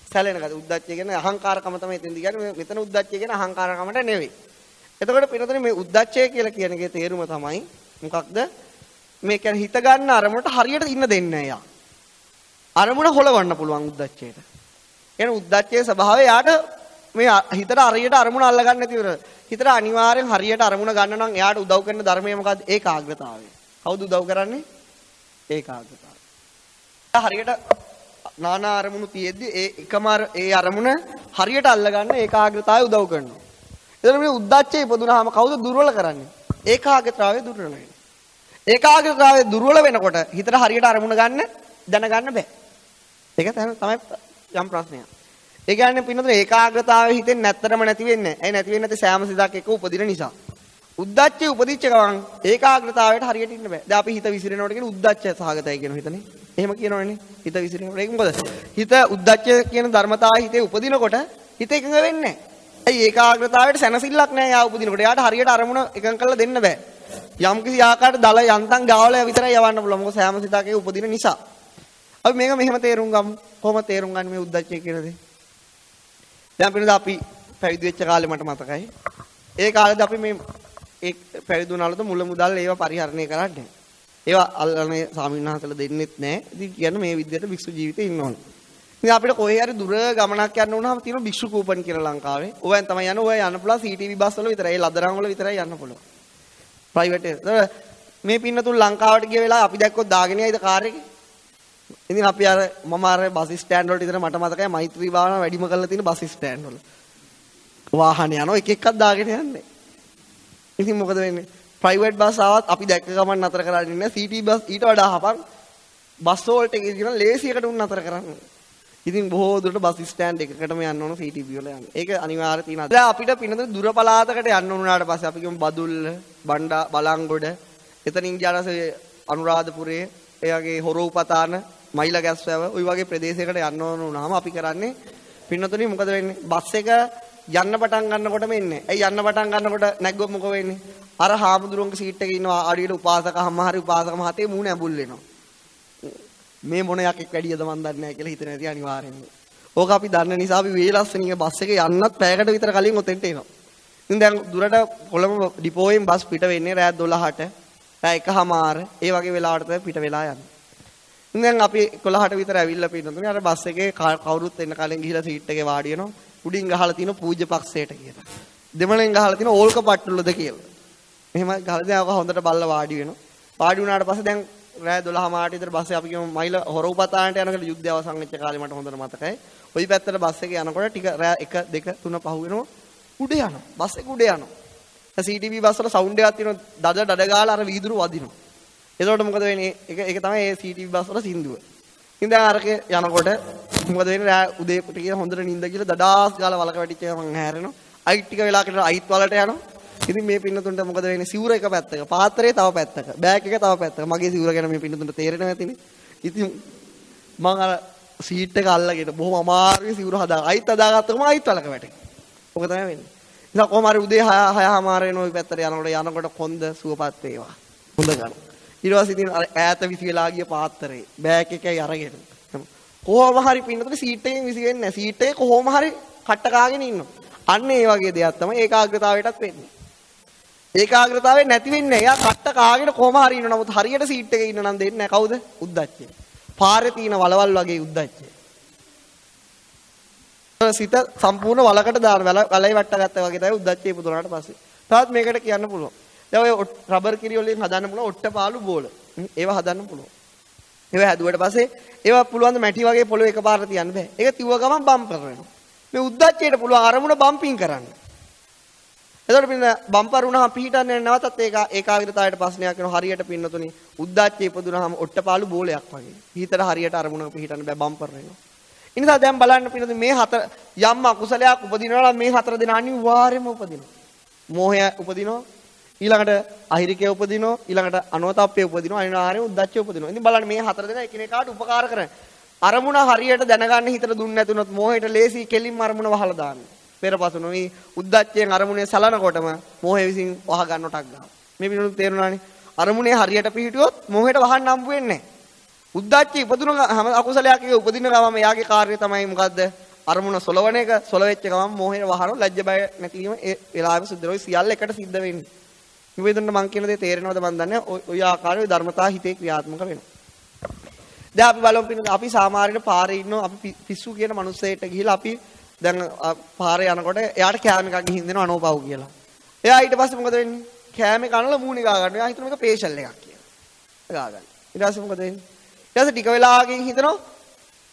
Speaker 2: සැලෙන කද උද්දච්චය කියන්නේ අහංකාරකම තමයි එතෙන්දී කියන්නේ. මෙතන උද්දච්චය කියන්නේ අහංකාරකමට නෙවෙයි. එතකොට පින්නතුනේ මේ උද්දච්චය කියලා කියන එකේ තේරුම තමයි මොකක්ද? මේ කියන්නේ හිත ගන්න අරමුණට හරියට ඉන්න දෙන්නේ නැහැ යා. අරමුණ හොලවන්න පුළුවන් උද්දච්චයට. කියන්නේ උද්දච්චයේ ස්වභාවය යාට මේ හිතට හරියට අරමුණ අල්ල ගන්න නැති වෙන. හිතට අනිවාර්යෙන් හරියට අරමුණ ගන්න නම් එයාට උදව් කරන ධර්මය මොකද්ද? ඒකාග්‍රතාවය. කවුද උදව් කරන්නේ? ඒකාග්‍රතාවය. හරියට නානා අරමුණු තියෙද්දි ඒ එකම ඒ අරමුණ හරියට අල්ල ගන්න ඒකාග්‍රතාවය උදව් කරනවා. එතකොට මේ උද්දච්චයේ ඉපදුනහම කවුද දුර්වල කරන්නේ? ඒකාග්‍රතාවය දුර්වල වෙනවා. ඒකාග්‍රතාවය දුර්වල වෙනකොට හිතට හරියට අරමුණ ගන්න දැනගන්න බෑ. ඒක තමයි යම් ප්‍රශ්නයක්. ඒ කියන්නේ පින්නතුනේ ඒකාග්‍රතාවය හිතෙන් නැත්තරම නැති වෙන්නේ. ඇයි නැති වෙන්නේ නැති සෑම සිතක් එක්ක උපදින නිසා. උද්දච්චය උපදිච්ච ගමන් ඒකාග්‍රතාවයට හරියට ඉන්න බෑ. දැන් අපි හිත විසිරෙනකොට කියන උද්දච්චය සහගතයි කියන හිතනේ. එහෙම කියනවනේ. හිත විසිරෙනකොට ඒක මොකද? හිත උද්දච්චය කියන ධර්මතාවය හිතේ උපදිනකොට හිත එකඟ වෙන්නේ නැහැ. ඇයි ඒකාග්‍රතාවයට සැනසෙල්ලක් නැහැ යා උපදිනකොට. යාට හරියට අරමුණ එකඟ කරලා දෙන්න බෑ. යම් කිසි ආකාරයකට දල යන්තම් ගාවල විතරයි යවන්න පුළුවන්. මොකද සෑම සිතකේ උපදින නිසා. අපි මේක මෙහෙම තේරුම් ගමු. කොහොමද තේරුම් ගන්නේ මේ උද්දච්චය කියන දේ? දැන් පිළිද අපි පැවිදි වෙච්ච කාලේ මට මතකයි. ඒ කාලේදී අපි මේ ඒ පැවිදි වුණාලද මුල මුදල් ඒවා පරිහරණය කරන්නේ. ඒවා අල්ලන්නේ ස්වාමීන් වහන්සේලා දෙන්නෙත් නැහැ. ඉතින් කියන්නේ මේ විදිහට භික්ෂු ජීවිතේ ඉන්න ඕන. ඉතින් අපිට කොහේ හරි දුර ගමනක් යන්න වුණාම තියෙන භික්ෂු කූපන් කියලා ලංකාවේ. ඕවෙන් තමයි යන්නේ. ඔය යන්න පුළුවන් CTV බස් වල විතරයි. ඒ ලදරන් වල විතරයි යන්න පුළුවන්. ප්‍රයිවට් එක. මේ පින්නතුන් ලංකාවට ගිය වෙලාව අපි දැක්කොත් දාගෙන යයිද කාර් එකේ? ඉතින් අපි අර මම අර බස් ස්ටෑන්ඩ් වලට ඉතන මට මතකයි මෛත්‍රී භාවනාව වැඩිම කරලා තියෙන බස් ස්ටෑන්ඩ් වල. වාහනේ යනවා එක එකක් දාගෙන යන්නේ. ඉතින් මොකද වෙන්නේ? ප්‍රයිවට් බස් ආවත් අපි දැක්ක ගමන් නතර කරන්නේ නැහැ. CT බස් ඊට වඩා හපන් බස් වලට කියන ලේසියකට උන් නතර කරන්නේ. ඉතින් බොහෝ දුරට බස් ස්ටෑන්ඩ් එකකටම යන්න ඕන CTB වල යන්න. ඒක අනිවාර්ය තියෙනවා. දැන් අපිට පින්නතුනේ දුර පළාතකට යන්න උනාට පස්සේ අපි කියමු බදුල්ල, බණ්ඩා, බලංගොඩ, එතනින් ගියාට අනුරාධපුරේ, එයාගේ හොරෝපතාන, මයිලා ගැස්වැව, ওই වගේ ප්‍රදේශයකට යන්න ඕන වුණාම අපි කරන්නේ පින්නතුනේ මොකද වෙන්නේ? බස් එක යන්න පටන් ගන්නකොටම එන්නේ. ඇයි යන්න පටන් ගන්නකොට නැග්ගොත් මොකද වෙන්නේ? අර හාමුදුරුවන්ගේ සීට් එකේ ඉන්නවා ආඩියට උපාසකහම හරි උපාසක මහතේ මූණ ඇඹුල් වෙනවා. මේ මොන යකෙක් වැඩියද මන් දන්නේ නැහැ කියලා හිතන ඇති අනිවාර්යෙන්ම. ඕක අපි දන්න නිසා අපි වේලස්සනිය බස් එකේ යන්නත් පැයකට විතර කලින් ඔතෙන්ට එනවා. ඉතින් දැන් දුරට කොළඹ ඩිපෝයෙන් බස් පිට වෙන්නේ රාත් 12ට, රාත් 1:00මාර ඒ වගේ වෙලාවට තමයි පිට වෙලා යන්නේ. ඉතින් දැන් අපි 11ට විතර ඇවිල්ලා පින්නතුනේ අර බස් එකේ කවුරුත් එන්න කලින් ගිහිලා සීට් එකේ වාඩි වෙනවා. උඩින් ගහලා තියෙන පූජ්‍ය පක්ෂයට කියලා. දෙමළෙන් ගහලා තියෙන ඕල්ක පට්ටුලද කියලා. එහෙම ගහලා දැන් ඔක හොඳට බල්ලා වාඩි වෙනවා. වාඩි වුණාට පස්සේ දැන් රෑ 12:00 විතර බස් එක අපි කියමු මයිල හොරෝපතානට යනකොට යුද්ධය අවසන් වෙච්ච කාලේ මට හොඳට මතකයි. ওই පැත්තට බස් එකේ යනකොට ටික රෑ 1 2 3 පහ වෙනවා උඩ යනවා. බස් එක උඩ යනවා. CTB බස් වල සවුන්ඩ් එකක් තියෙනවා. දඩ ගාලා අර වීදුරු වදිනවා. එතකොට මොකද වෙන්නේ? ඒක තමයි ඒ CTB බස් වල සින්දුව. ඉතින් දැන් අරකේ යනකොට මොකද වෙන්නේ? රෑ උදේ ටික හොඳට නිින්ද කියලා දඩාස් ගාලා වලක වැටිච්ච මං හැරෙනවා. අයිත් ටික වෙලාවකට අයිත් වලට යනවා. ඉතින් මේ පින්නතුන්ට මොකද වෙන්නේ? සිවුර එක පැත්තක, පාත්‍රය තව පැත්තක, බෑග් එක තව පැත්තක. මගේ සිවුර ගැන මේ පින්නතුන්ට තේරෙන්නේ නැතිනේ. ඉතින් මම අර සීට් එක අල්ලගෙන බොහොම අමාරුවේ සිවුර අයිත් හදාගත්තකම අයිත් වලක වැටෙනවා. ඔක තමයි වෙන්නේ. ඉතින් කොහොම හරි උදේ 6:00 වෙන ওই පැත්තට යනකොට කොන්ද සුවපත් වේවා. හොඳ ගන්න. ඊට පස්සේ ඉතින් ඈත විසි වෙලා ගිය පාත්‍රේ බෑග් එකයි අරගෙන. කොහොම හරි පින්නතුනේ සීට් එකෙන් විසි වෙන්නේ නැහැ. සීට් එකේ කොහොම හරි කට්ට කාගෙන ඉන්නවා. අන්න ඒ වගේ දෙයක් තමයි ඒකාග්‍රතාවයටත් වෙන්නේ. ඒකාග්‍රතාවය නැති වෙන්නේ. එයා කට්ට කාගෙන කොහොම හරි ඉන්නවා. නමුත් හරියට සීට් එකේ ඉන්න නම් දෙන්නේ නැහැ. කවුද? උද්දච්චය. පාරේ තියෙන වලවල් වගේ උද්දච්චය. සිත සම්පූර්ණ වලකට දාන වලයි වට ගත්තා වගේ තමයි උද්දච්චය ඉපදුනාට පස්සේ. තවත් මේකට කියන්න පුළුවන්. දැන් ඔය රබර් කිරි වලින් හදන්න පුළුවන් ඔට්ටපාලු බෝල. ඒවා හදන්න පුළුවන්. ඒවා හැදුවට පස්සේ ඒවා පුළුවන් ද මැටි වගේ පොළොව එකපාරට තියන්න බෑ. ඒක තියුව ගමන් බම්පර් වෙනවා. මේ උද්දච්චයට පුළුවන් අරමුණ බම්පින් කරන්න. එතකොට පින්න බම්පර් වුණාම පිටින්නේ නැවතත් ඒකාග්‍රතාවයට ප්‍රශ්නයක් වෙනවා. හරියට පින්නතුනි උද්දච්චය ඉපදුනහම ඔට්ටපාලු බෝලයක් වගේ. හිතට හරියට අරමුණක පිටින්න බෑ බම්පර් වෙනවා. ඒ නිසා දැන් බලන්න පින්නතුනි මේ හතර යම් අකුසලයක් උපදිනවා නම් මේ හතර දෙනා අනිවාර්යයෙන්ම උපදිනවා. මෝහය උපදිනවා. ඊළඟට අහිරිකය උපදිනවා. ඊළඟට අනවතප්පය උපදිනවා. අනිවාර්යයෙන්ම උද්දච්චය උපදිනවා. ඉතින් බලන්න මේ හතර දෙනා එකිනෙකාට උපකාර කරන අරමුණ හරියට දැනගන්න හිතට දුන්නේ නැතුනොත් මෝහයට ලේසි කෙලින්ම අරමුණ වහලා දාන්න. පෙරපසු නොවි උද්දච්චයෙන් අරමුණේ සලනකොටම මෝහය විසින් වහ ගන්නටක් ගන්නවා. මේ පිළිනුත් තේරුණානේ. අරමුණේ හරියට පිහිටියොත් මෝහයට වහන්න හම්බ වෙන්නේ නැහැ. උද්දච්චය ඉපදුන හැම අකුසලයක් එක උපදින ගමම එයාගේ කාර්යය තමයි මොකද්ද? අරමුණ සොලවන එක. සොලවෙච්ච ගමන් මෝහයට වහන ලැජ්ජ බය නැතිවීම ඒ වෙලාවෙම සිද්ධ වෙනවා. සියල්ල එකට සිද්ධ වෙන්නේ. මේ වෙනදට මං කියන දේ තේරෙනවද මන් දන්නේ නැහැ. ওই ආකාරයේ ධර්මතා හිතේ ක්‍රියාත්මක වෙනවා. දැන් අපි බලමු පින්න අපි සාමාන්‍යයෙන් පාරේ ඉන්නවා අපි පිස්සු කියන මිනිස්සෙට ගිහිලා අපි දැන් පාරේ යනකොට එයාට කෑම එකක් ගිහින් දෙනවා අනෝපව් කියලා. එයා ඊට පස්සේ මොකද වෙන්නේ? කෑම එක අනලා මූණේ ගා ගන්නවා. එයා හිතන මේක පේෂල් එකක් කියලා. ගා ගන්න. ඊට පස්සේ මොකද වෙන්නේ? ඊට පස්සේ ටික වෙලාවකින් හිතනවා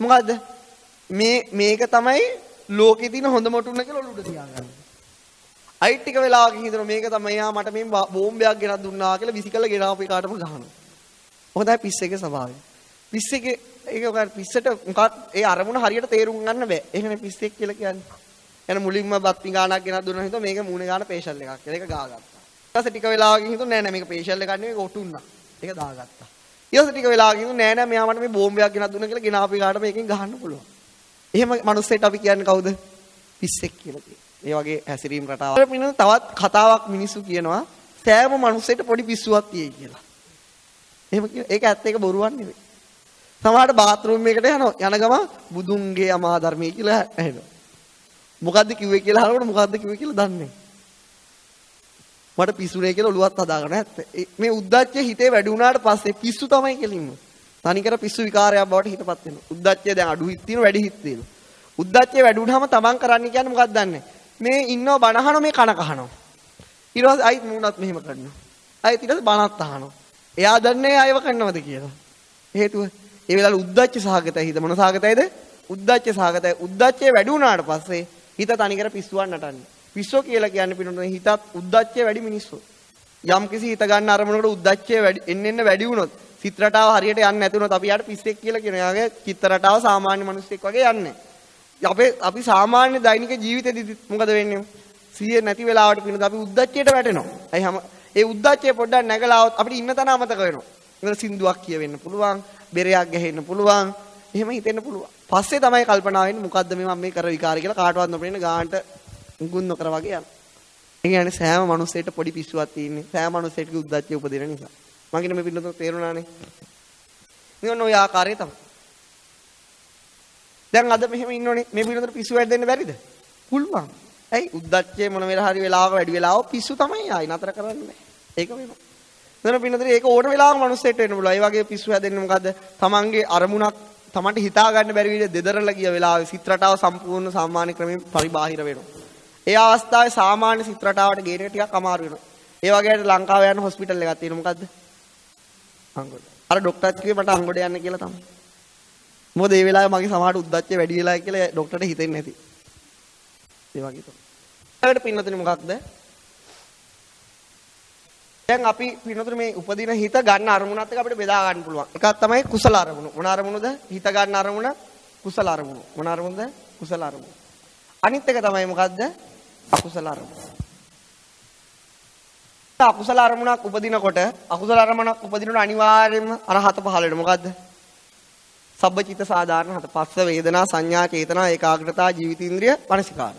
Speaker 2: මොකද්ද? මේක තමයි ලෝකේ තියෙන හොඳම ටුන්න කියලා ඔලුවට තියාගන්න. අයිත් ටික වෙලාවකින් හිතනවා මේක තමයි යා මට මේ බෝම්බයක් ගෙනත් දුන්නා කියලා විසිකල ගෙනාවු එකාටම ගහනවා. මොකද තමයි පිස්සෙගේ ස්වභාවය. පිස්සෙගේ ඒක පිස්සට මොකක් ඒ අරමුණ හරියට තේරුම් ගන්න බෑ. ඒකනේ පිස්සෙක් කියලා කියන්නේ. එන මුලින්ම බත් පිඟානක් ගෙනත් දුන්නා හිතුවා මේක මූණේ ගාන පේෂල් එකක් කියලා. ඒක ගාගත්තා. ඊට පස්සේ ටික වෙලාවකින් හිතුවා නෑ නෑ මේක පේෂල් එකක් නෙවෙයි ඔටුන්නා. ඒක දාගත්තා. ඊට පස්සේ ටික වෙලාවකින් හිතුවා නෑ නෑ මෙයා මට මේ බෝම්බයක් ගෙනත් දුන්නා කියලා ගෙනාවු එකාට මේකෙන් ගහන්න පුළුවන්. එහෙම මිනිස්සෙට අපි කියන්නේ කවුද? පිස්සෙක් කියලා කියනවා. ඒ වගේ හැසිරීම් රටාවක්. පින්න තවත් කතාවක් මිනිස්සු කියනවා සෑම මිනිස්සෙට පොඩි පිස්සුවක් තියෙයි කියලා. එහෙම කියන ඒක ඇත්ත ඒක බොරුවක් නෙවෙයි. සමහරට බාත්රූම් එකකට යන ගම බුදුන්ගේ අමා ධර්මයේ කියලා ඇහෙනවා. මොකද්ද කිව්වේ කියලා අහනකොට මොකද්ද කිව්වේ කියලා දන්නේ. මට පිස්සුනේ කියලා ඔලුවත් හදාගන්න ඇත්ත. මේ උද්දච්චය හිතේ වැඩි වුණාට පස්සේ පිස්සු තමයි කෙලින්ම. තනිකර පිස්සු විකාරයක් බවට හිතපත් වෙනවා. උද්දච්චය දැන් අඩු හිත තියෙන වැඩි හිත තියෙනවා. උද්දච්චය වැඩි වුණාම තමන් කරන්නේ කියන්නේ මොකක්ද දන්නේ? මේ ඉන්නව බනහන මේ කන කහනවා. ඊට පස්සේ අයිත් මූණත් මෙහෙම කරනවා. අයිත් ඊට පස්සේ බනත් අහනවා. එයා දන්නේ අයව කරනවද කියලා. හේතුව ඒ වෙලාවේ උද්දච්ච සහගතයි හිත මොන සහගතයිද? උද්දච්ච සහගතයි. උද්දච්චය වැඩි වුණාට පස්සේ හිත තනිකර පිස්සුවක් නටන්නේ. පිස්සෝ කියලා කියන්නේ පිටුනේ හිතත් උද්දච්චය වැඩි මිනිස්සු. යම් කිසි හිත ගන්න අරමුණකට උද්දච්චය වැඩි එන්න වැඩි වුණොත් සිත් රටාව හරියට යන්නේ නැතුනොත් අපි යාට පිස්සෙක් කියලා කියනවා. එයාගේ චිත්ත රටාව සාමාන්‍ය මිනිස්සෙක් වගේ යන්නේ. අපි සාමාන්‍ය දෛනික ජීවිතේදී මොකද වෙන්නේ? සිහිය නැති වෙලාවට පිනද අපි උද්දච්චයට වැටෙනවා. ඒ උද්දච්චය පොඩ්ඩක් නැගලා આવොත් අපිට ඉන්න තැන අමතක වෙනවා. ඒක සින්දුවක් කියවෙන්න පුළුවන්, බෙරයක් ගහෙන්න පුළුවන්, එහෙම හිතෙන්න පුළුවන්. පස්සේ තමයි කල්පනා වෙන්නේ මොකද්ද මේ මම මේ කර විකාරය කියලා කාටවත් නොපෙනෙන ගානට මුකුත් නොකර වගේ යනවා. ඒ කියන්නේ සෑම මිනිස්සෙට පොඩි පිස්සුවක් තියෙන්නේ. සෑම මිනිස්සෙටගේ උද්දච්චය උපදින නිසා. මම කියන්නේ මේ පින්නතෝ තේරුණානේ. මේ ඔය ආකාරය තමයි. දැන් අද මෙහෙම ඉන්නෝනේ මේ පින්නතෝ පිස්සු වැඩ දෙන්න බැරිද? පුළුවන්. ඇයි උද්දච්චය මොන වෙලාව හරි වෙලාවක වැඩි වෙලාව පිස්සු තමයි ආයි නතර කරන්නේ නැහැ. ඒක වෙනවා. එතන පින්නතෝ ඒක ඕන වෙලාවක මිනිස්සෙට වෙන්න පුළුවන්. ඒ වගේ පිස්සු හැදෙන්නේ මොකද්ද? තමන්ගේ අරමුණක් තමන්ට හිතා ගන්න බැරි විදිහට දෙදරලා ගිය වෙලාවේ සිත් රටාව සම්පූර්ණ සාමාන්‍ය ක්‍රමයෙන් පරිබාහිර වෙනවා. ඒ අවස්ථාවේ සාමාන්‍ය සිත් රටාවට ගේන එක ටිකක් අමාරු වෙනවා. ඒ වගේට ලංකාවේ යන හොස්පිටල් එකක් තියෙනවා මොකද්ද? අංගොඩ. අර ડોක්ටර්ත් කිව්වේ මට අංගොඩ යන්න කියලා තමයි. මොකද ඒ වෙලාවේ මගේ සමහරට උද්දච්චය වැඩි වෙලා කියලා ડોක්ටර්ට හිතෙන්නේ නැති. ඒ වගේ තමයි. ඊට පින්නතුනේ මොකක්ද? දැන් අපි පින්නතුනේ මේ උපදින හිත ගන්න අරමුණත් එක්ක අපිට බෙදා ගන්න පුළුවන්. එකක් තමයි කුසල අරමුණු. මොන අරමුණුද? හිත ගන්න අරමුණ කුසල අරමුණු. මොන අරමුණද? කුසල අරමුණු. අනිත් එක තමයි මොකද්ද? අකුසල අරමුණ. අකුසල අරමුණක් උපදිනකොට අකුසල අරමුණක් උපදිනකොට අනිවාර්යයෙන්ම අර හත පහළ වෙනවා. මොකද්ද? සබ්බචිත්ත සාධාරණ හත. පස්ස වේදනා සංඥා චේතනා ඒකාග්‍රතාව ජීවිතේන්ද්‍රිය මනසිකාර.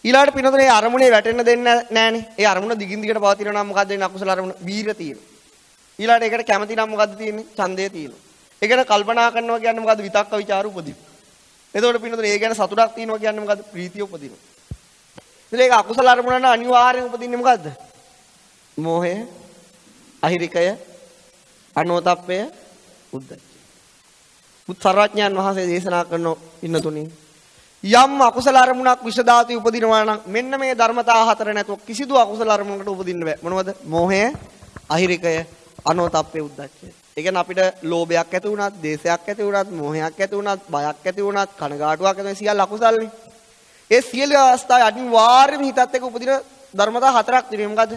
Speaker 2: ඊළාට පිනතුනේ අරමුණේ වැටෙන්න දෙන්නේ නැහනේ. ඒ අරමුණ දිගින් දිගට පවතිනවා නම් මොකද්ද වෙන්නේ? අකුසල අරමුණ වීර්ය තියෙනවා. ඊළාට ඒකට කැමති නම් මොකද්ද තියෙන්නේ? ඡන්දය තියෙනවා. ඒකට කල්පනා කරනවා කියන්නේ මොකද්ද? විතක්ක ਵਿਚාර උපදිනවා. එතකොට පින්නතුනේ ඒ ගැන සතුටක් තියෙනවා කියන්නේ මොකද්ද? ප්‍රීතිය උපදිනවා. ඉතින් ඒක අකුසල අරමුණ නම් අනිවාර්යෙන් උපදින්නේ මොකද්ද? මෝහය, අහිරිකය, අනෝතප්පය, උද්ධච්චය. උත්තරඥයන් වහන්සේ දේශනා කරන පින්නතුනේ යම් අකුසල අරමුණක් විෂ ධාතුවේ උපදිනවා නම් මෙන්න මේ ධර්මතා හතර නැතුව කිසිදු අකුසල අරමුණකට උපදින්න බෑ. මොනවද? මෝහය, අහිරිකය, අනෝතප්පය, උද්ධච්චය. ඒ කියන්නේ අපිට ලෝභයක් ඇති වුණත්, දේශයක් ඇති වුණත්, මෝහයක් ඇති වුණත්, බයක් ඇති වුණත්, කනගාටුවක් ඇති වුණත් සියල්ල අකුසල්නේ. ඒ සියලු අවස්ථාවේ අනිවාර්යයෙන්ම හිතත් එක්ක උපදින ධර්මතා හතරක් තියෙනවා. මොකද්ද?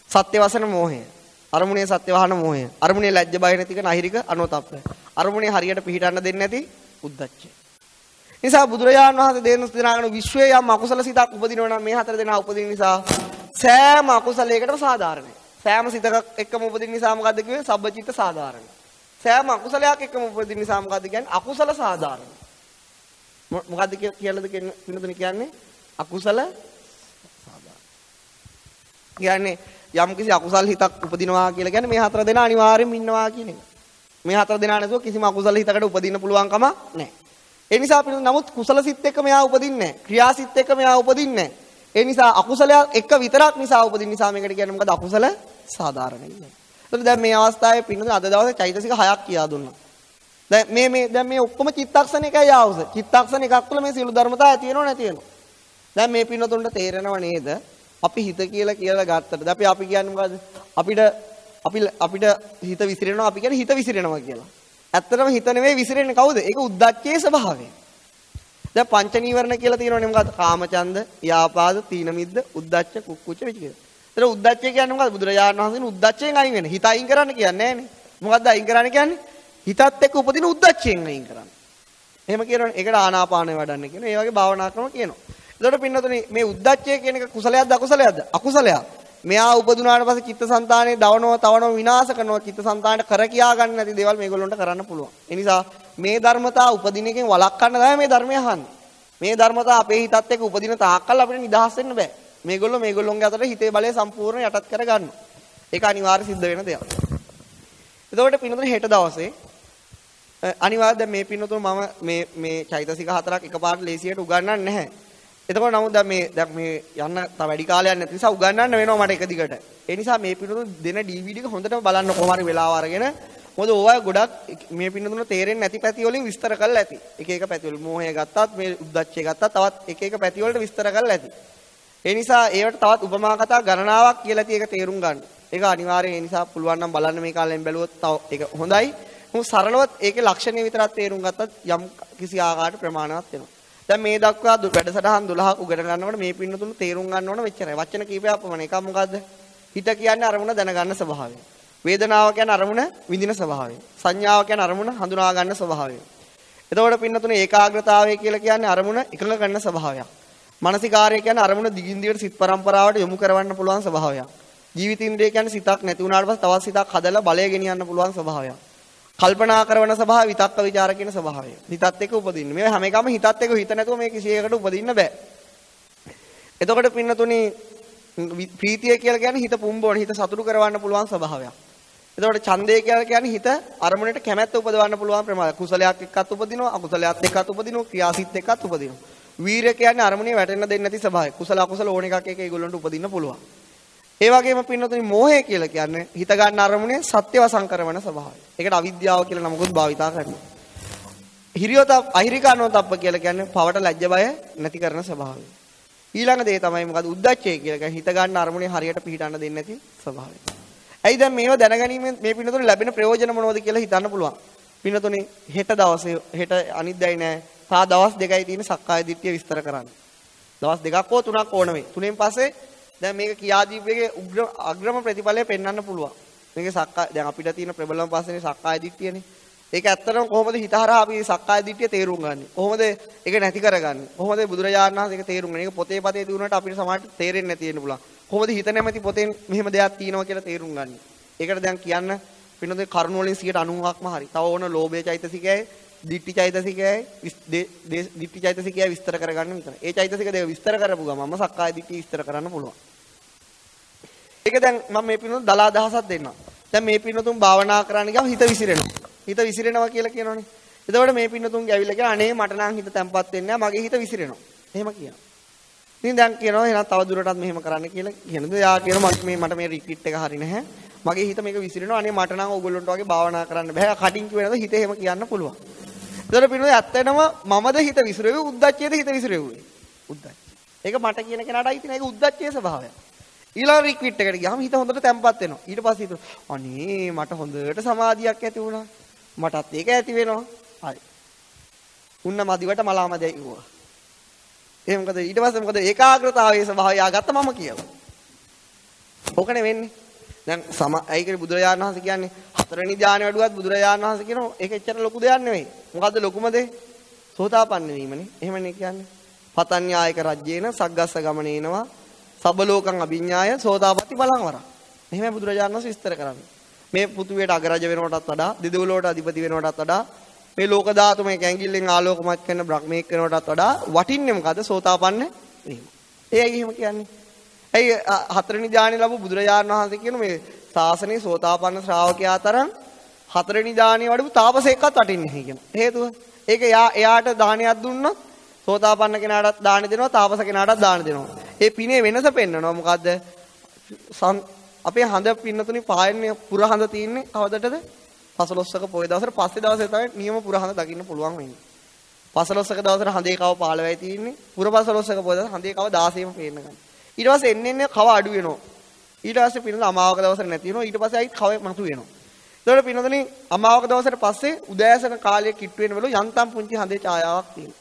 Speaker 2: සත්‍ය වසන මෝහය. අරමුණේ සත්‍ය වහන මෝහය. අරමුණේ ලැජ්ජ බය නැති කෙන අහිරික අනෝතප්පය. අරමුණේ හරියට පිහිටන්න දෙන්නේ නැති උද්ධච්චය. නිසා බුදුරජාණන් වහන්සේ දේශනා කරන විශ්වයේ යම් අකුසල සිතක් උපදිනවා නම් මේ හතර දෙනා උපදින නිසා සෑම අකුසලයකටම සාධාරණයි. සෑම සිතක එක්කම උපදින නිසා මොකද්ද කිව්වේ? සබ්බචිත්ත සාධාරණ. සෑම අකුසලයක් එක්කම උපදින නිසා මොකද්ද කියන්නේ? අකුසල සාධාරණ. මොකද්ද කියලාද පින්නතුනේ කියන්නේ? අකුසල සාධාරණ. කියන්නේ යම් කිසි අකුසල් හිතක් උපදිනවා කියලා කියන්නේ මේ හතර දෙනා අනිවාර්යයෙන්ම ඉන්නවා කියන එක. මේ හතර දෙනා නැතුව කිසිම අකුසල හිතකට උපදින්න පුළුවන් කම නැහැ. ඒ නිසා අපිට නමුත් කුසල සිත් එක්ක මෙයා උපදින්නේ නැහැ. ක්‍රියා සිත් එක්ක මෙයා උපදින්නේ නැහැ. ඒ නිසා අකුසලයක් එක විතරක් නිසා උපදින නිසා මේකට කියන්නේ මොකද? අකුසල සාධාරණයි. එතකොට දැන් මේ අවස්ථාවේ පින්නතුනේ අද දවසේ චෛතසික 6ක් කියා දුන්නා. දැන් මේ ඔක්කොම චිත්තක්ෂණ එකයි ආවුස. චිත්තක්ෂණ එකක් තුළ මේ සියලු ධර්මතා ඇති වෙනව නැති වෙනව. දැන් මේ පින්නතුන්ට තේරෙනව නේද? අපි හිත කියලා ගත්තට දැන් අපි කියන්නේ මොකද්ද? අපිට හිත විසිරෙනවා. අපි කියන්නේ හිත විසිරෙනවා කියලා. ඇත්තටම හිත නෙවෙයි විසිරෙන්නේ කවුද? ඒක උද්ධච්චයේ ස්වභාවය. දැන් පංච නීවරණ කියලා තියෙනවනේ මොකද්ද? කාමචන්ද, ව්‍යාපාද, තීන මිද්ද, උද්ධච්ච, කුක්කුච්ච, විචිකිච්ඡ. ඒතර උද්ධච්චය කියන්නේ මොකද්ද? බුදුරජාණන් වහන්සේ උද්ධච්චයෙන් අයින් වෙන. හිත අයින් කරන්න කියන්නේ නෑනේ. මොකද්ද අයින් කරන්න කියන්නේ? හිතත් එක්ක උපදින උද්ධච්චයෙන් අයින් කරන්න. එහෙම කියනවනේ. ඒකට ආනාපානය වඩන්න කියනවා. ඒ වගේ භාවනා ක්‍රම කියනවා. එතකොට පින්නතුනේ මේ උද්ධච්චය කියන එක කුසලයක්ද අකුසලයක්ද? අකුසලයක්. මෙයා උපදුනාට පස්සේ චිත්තසංතානේ දවනවා, තවනවා, විනාශ කරනවා. චිත්තසංතානට කර කියා ගන්න නැති දේවල් මේගොල්ලන්ට කරන්න පුළුවන්. ඒ නිසා මේ ධර්මතා උපදින එකෙන් වළක්වන්න තමයි මේ ධර්මය අහන්නේ. මේ ධර්මතා අපේ හිතත් එක්ක උපදින තාක්කල් අපිට නිදහස් වෙන්න බෑ. මේගොල්ලෝන්ගේ අතට හිතේ බලය සම්පූර්ණ යටත් කර ගන්නවා. ඒක අනිවාර්ය සිද්ධ වෙන දෙයක්. එතකොට පින්නතුනේ හෙට දවසේ අනිවාර්යයෙන් දැන් මේ පින්නතුන මම මේ චෛතසික හතරක් එකපාරට ලේසියට උගන්වන්නේ නැහැ. එතකොට නමුත් දැන් මේ යන්න තව වැඩි කාලයක් නැති නිසා උගන්වන්න වෙනවා මට එක දිගට. ඒ නිසා මේ පින්නතුන දෙන DVD එක හොඳටම බලන්න කොහොම හරි වෙලාව අරගෙන. මොකද ඕවා ගොඩක් මේ පින්නතුන තේරෙන්නේ නැති පැති වලින් විස්තර කරලා ඇති. එක එක පැති වල මෝහය ගත්තත් මේ උද්දච්චය ගත්තත් තවත් එක එක පැති වලට විස්තර කරලා ඇති. ඒ නිසා ඒවට තවත් උපමා කතා ගණනාවක් කියලා ඇති ඒක තේරුම් ගන්න. ඒක අනිවාර්යෙන් ඒ නිසා පුළුවන් නම් බලන්න මේ කාලෙන් බැලුවොත් තව ඒක හොඳයි. මොකද සරලවත් ඒකේ ලක්ෂණය විතරක් තේරුම් ගත්තත් යම් කිසි ආකාරයකට ප්‍රමාණවත් වෙනවා. දැන් මේ දක්වා වැඩසටහන් 12ක් උගට ගන්නකොට මේ පින්නතුණු තේරුම් ගන්න ඕන වෙච්චරයි. වචන කීපයක් පමණ. එකක් මොකද්ද? හිත කියන්නේ අරමුණ දැනගන්න ස්වභාවය. වේදනාව කියන්නේ අරමුණ විඳින ස්වභාවය. සංඥාව කියන්නේ අරමුණ හඳුනා ගන්න ස්වභාවය. එතකොට පින්නතුණු ඒකාග්‍රතාවය කියලා කියන්නේ අරමුණ එකඟ කරන ස්වභාවයක්. මානසිකාර්ය කියන්නේ අරමුණ දිගින් දිගට සිත් පරම්පරාවට යොමු කරවන්න පුළුවන් ස්වභාවයක්. ජීවිතින්ද්‍රිය කියන්නේ සිතක් නැති වුණාට පස්සේ තවත් සිතක් හදලා බලය ගෙනියන්න පුළුවන් ස්වභාවයක්. කල්පනා කරන ස්වභාවය විතක්ක ਵਿਚාර කියන ස්වභාවය. හිතත් එක්ක උපදින්න. මේ හැම එකම හිතත් එක්ක හිත නැතුව මේ කිසි එකකට උපදින්න බෑ. එතකොට පින්නතුණි ප්‍රීතිය කියලා කියන්නේ හිත පුම්බවන හිත සතුටු කරවන්න පුළුවන් ස්වභාවයක්. එතකොට ඡන්දය කියලා කියන්නේ හිත අරමුණට කැමැත්ත උපදවන්න පුළුවන් ප්‍රමාණයක්. කුසලයක් එක්කත් උපදිනවා, අකුසලයක් එක්කත් උපදිනවා, ක්‍රියාසිත එක්කත් උපදිනවා. වීරය කියන්නේ අරමුණේ වැටෙන්න දෙන්නේ නැති ස්වභාවය. කුසල අකුසල ඕන එකක් එක ඒගොල්ලන්ට උපදින්න පුළුවන්. ඒ වගේම පින්නතුනි මෝහය කියලා කියන්නේ හිත ගන්න අරමුණේ සත්‍ය වසංකරවන ස්වභාවය. ඒකට අවිද්‍යාව කියලා නමකුත් භාවිතා කරනවා. අහිරිකානෝතප්ප කියලා කියන්නේ පවට ලැජ්ජ බය නැති කරන ස්වභාවය. ඊළඟ දේ තමයි මොකද? උද්දච්චය කියලා කියන්නේ හිත ගන්න අරමුණේ හරියට පිහිටන්න දෙන්නේ නැති ස්වභාවය. ඇයි දැන් මේව දැනගැනීමෙන් මේ පින්නතුනි ලැබෙන ප්‍රයෝජන මොනවද කියලා හිතන්න පුළුවන්. පින්නතුනි හෙට දවසේ හෙට අනිද්දායි නෑ. තා දවස් දෙකයි තියෙන සක්කාය දිට්ඨිය විස්තර කරන්න. දවස් දෙකක් හෝ තුනක් ඕන වෙයි. තුනෙන් පස්සේ දැන් මේක කියා දීපේගේ අග්‍රම ප්‍රතිඵලය පෙන්වන්න පුළුවන්. මේකේ සක්කාය දැන් අපිට තියෙන ප්‍රබලම පස්සේනේ සක්කාය දිට්ඨියනේ. ඒක ඇත්තටම කොහොමද හිත හරහා අපි සක්කාය දිට්ඨිය තේරුම් ගන්නේ? කොහොමද ඒක නැති කරගන්නේ? කොහොමද බුදුරජාණන් වහන්සේ ඒක තේරුම් ගන්නේ? ඒක පොතේ පතේ තියුණාට අපිට සමහරට තේරෙන්නේ නැති වෙන්න පුළුවන්. කොහොමද හිත නැමැති පොතෙන් මෙහෙම දෙයක් තියෙනවා කියලා තේරුම් ගන්නේ? ඒකට දැන් කියන්න පින්නොතේ කරුණ වලින් 90%ක්ම හරි. තව ඕන ලෝභය චෛතසිකයයි, දිට්ඨි චෛතසිකයයි, දිට්ඨි චෛතසිකයයි විස්තර කරගන්න විතරයි. ඒ චෛතසික දෙක විස්තර කරපු ගමන්ම සක්කාය දිට්ඨිය විස්තර කරන්න පුළුවන්. ඒක දැන් මම මේ පින්නොත් දලා අදහසක් දෙන්නම්. දැන් මේ පින්නතුන් භාවනා කරන්න ගියාම හිත විසිරෙනවා. හිත විසිරෙනවා කියලා කියනවනේ. එතකොට මේ පින්නතුන්ගේ ඇවිල්ලා කියන අනේ මට නම් හිත තැම්පත් වෙන්නේ නැහැ මගේ හිත විසිරෙනවා. එහෙම කියනවා. ඉතින් දැන් කියනවා එහෙනම් තව දුරටත් මෙහෙම කරන්න කියලා කියනද? යා කියනවා මට මේ රිට්‍රීට් එක හරි නැහැ. මගේ හිත මේක විසිරෙනවා. අනේ මට නම් ඕගොල්ලන්ට වගේ භාවනා කරන්න බෑ. කටින් කිව්වේ නැද්ද හිත එහෙම කියන්න පුළුවන්. එතකොට පින්නතුන් ඇත්තටම මමද හිත විසිරෙව්වේ උද්දච්චයේද හිත විසිරෙව්වේ? උද්දච්චය. ඒක මට කියන කෙනාට අයිති නෑ. ඒක උද්දච්චයේ ස්වභාවය. ඊළඟ රිට්‍රීට් එකට ගියාම හිත හොඳට තැම්පත් වෙනවා. ඊට පස්සේ හිතනවා අනේ මට හොඳට සමාධියක් ඇති වුණා. මටත් ඒක ඇති වෙනවා. හරි. උන්න මදිවට මලාමදයි කිව්වා. එහෙම මොකද ඊට පස්සේ මොකද ඒකාග්‍රතාවයේ ස්වභාවය ආගත්ත මම කියලා. ඕකනේ වෙන්නේ. දැන් ඒකේ බුදුරජාණන් වහන්සේ කියන්නේ හතරවෙනි ධානය වැඩුවත් බුදුරජාණන් වහන්සේ කියනවා ඒක එච්චර ලොකු දෙයක් නෙවෙයි. මොකද්ද ලොකුම දේ? සෝතාපන්න වීමනේ. එහෙමනේ කියන්නේ. පතඤ්ඤායක රජ්‍යේන සග්ගස්ස ගමනේනවා සබලෝකං අභිඥාය සෝතාපට්ටි බලං වරං. එහෙමයි බුදුරජාණන් වහන්සේ විස්තර කරන්නේ. මේ පුතුවේට අගරජ වෙනවටත් වඩා දෙදෙව්ලොවට අධිපති වෙනවටත් වඩා මේ ලෝක ධාතු මේක ඇඟිල්ලෙන් ආලෝකමත් කරන බ්‍රහ්මීක් වෙනවටත් වඩා වටින්නේ මොකද? සෝතාපන්න වීම. ඒයි එහෙම කියන්නේ. ඇයි හතරවෙනි ධානය ලැබු බුදුරජාණන් වහන්සේ කියන මේ ශාසනයේ සෝතාපන්න ශ්‍රාවකයා තරම් හතරවෙනි ධානය වඩපු තාපසයෙක්වත් වටින්නේ නැහැ කියන. හේතුව ඒක එයාට දානයක් දුන්නොත් සෝතාපන්න කෙනාටත් දාන දෙනවා තාපස කෙනාටත් දාන දෙනවා. ඒ පිනේ වෙනස පෙන්නනවා මොකද්ද? අපේ හඳ පින්නතුනි පායන්නේ පුරහඳ තියෙන්නේ කවදටද? පසළොස්වක පොය දවසට පස්සේ දවසේ තමයි නියම පුරහඳ දකින්න පුළුවන් වෙන්නේ. පසළොස්වක දවසට හඳේ කව 15යි තියෙන්නේ. පුර පසළොස්වක පොය දවසට හඳේ කව 16ම පේන්න ගන්න. ඊට පස්සේ එන්නේ කව අඩු වෙනවා. ඊට පස්සේ පින්නත අමාවක දවසට නැති වෙනවා. ඊට පස්සේ ආයිත් කව මතු වෙනවා. එතකොට පින්නතුනි අමාවක දවසට පස්සේ උදෑසන කාලයේ කිට්ටු වෙන වෙලෝ යන්තම් පුංචි හඳේ ඡායාවක් තියෙනවා.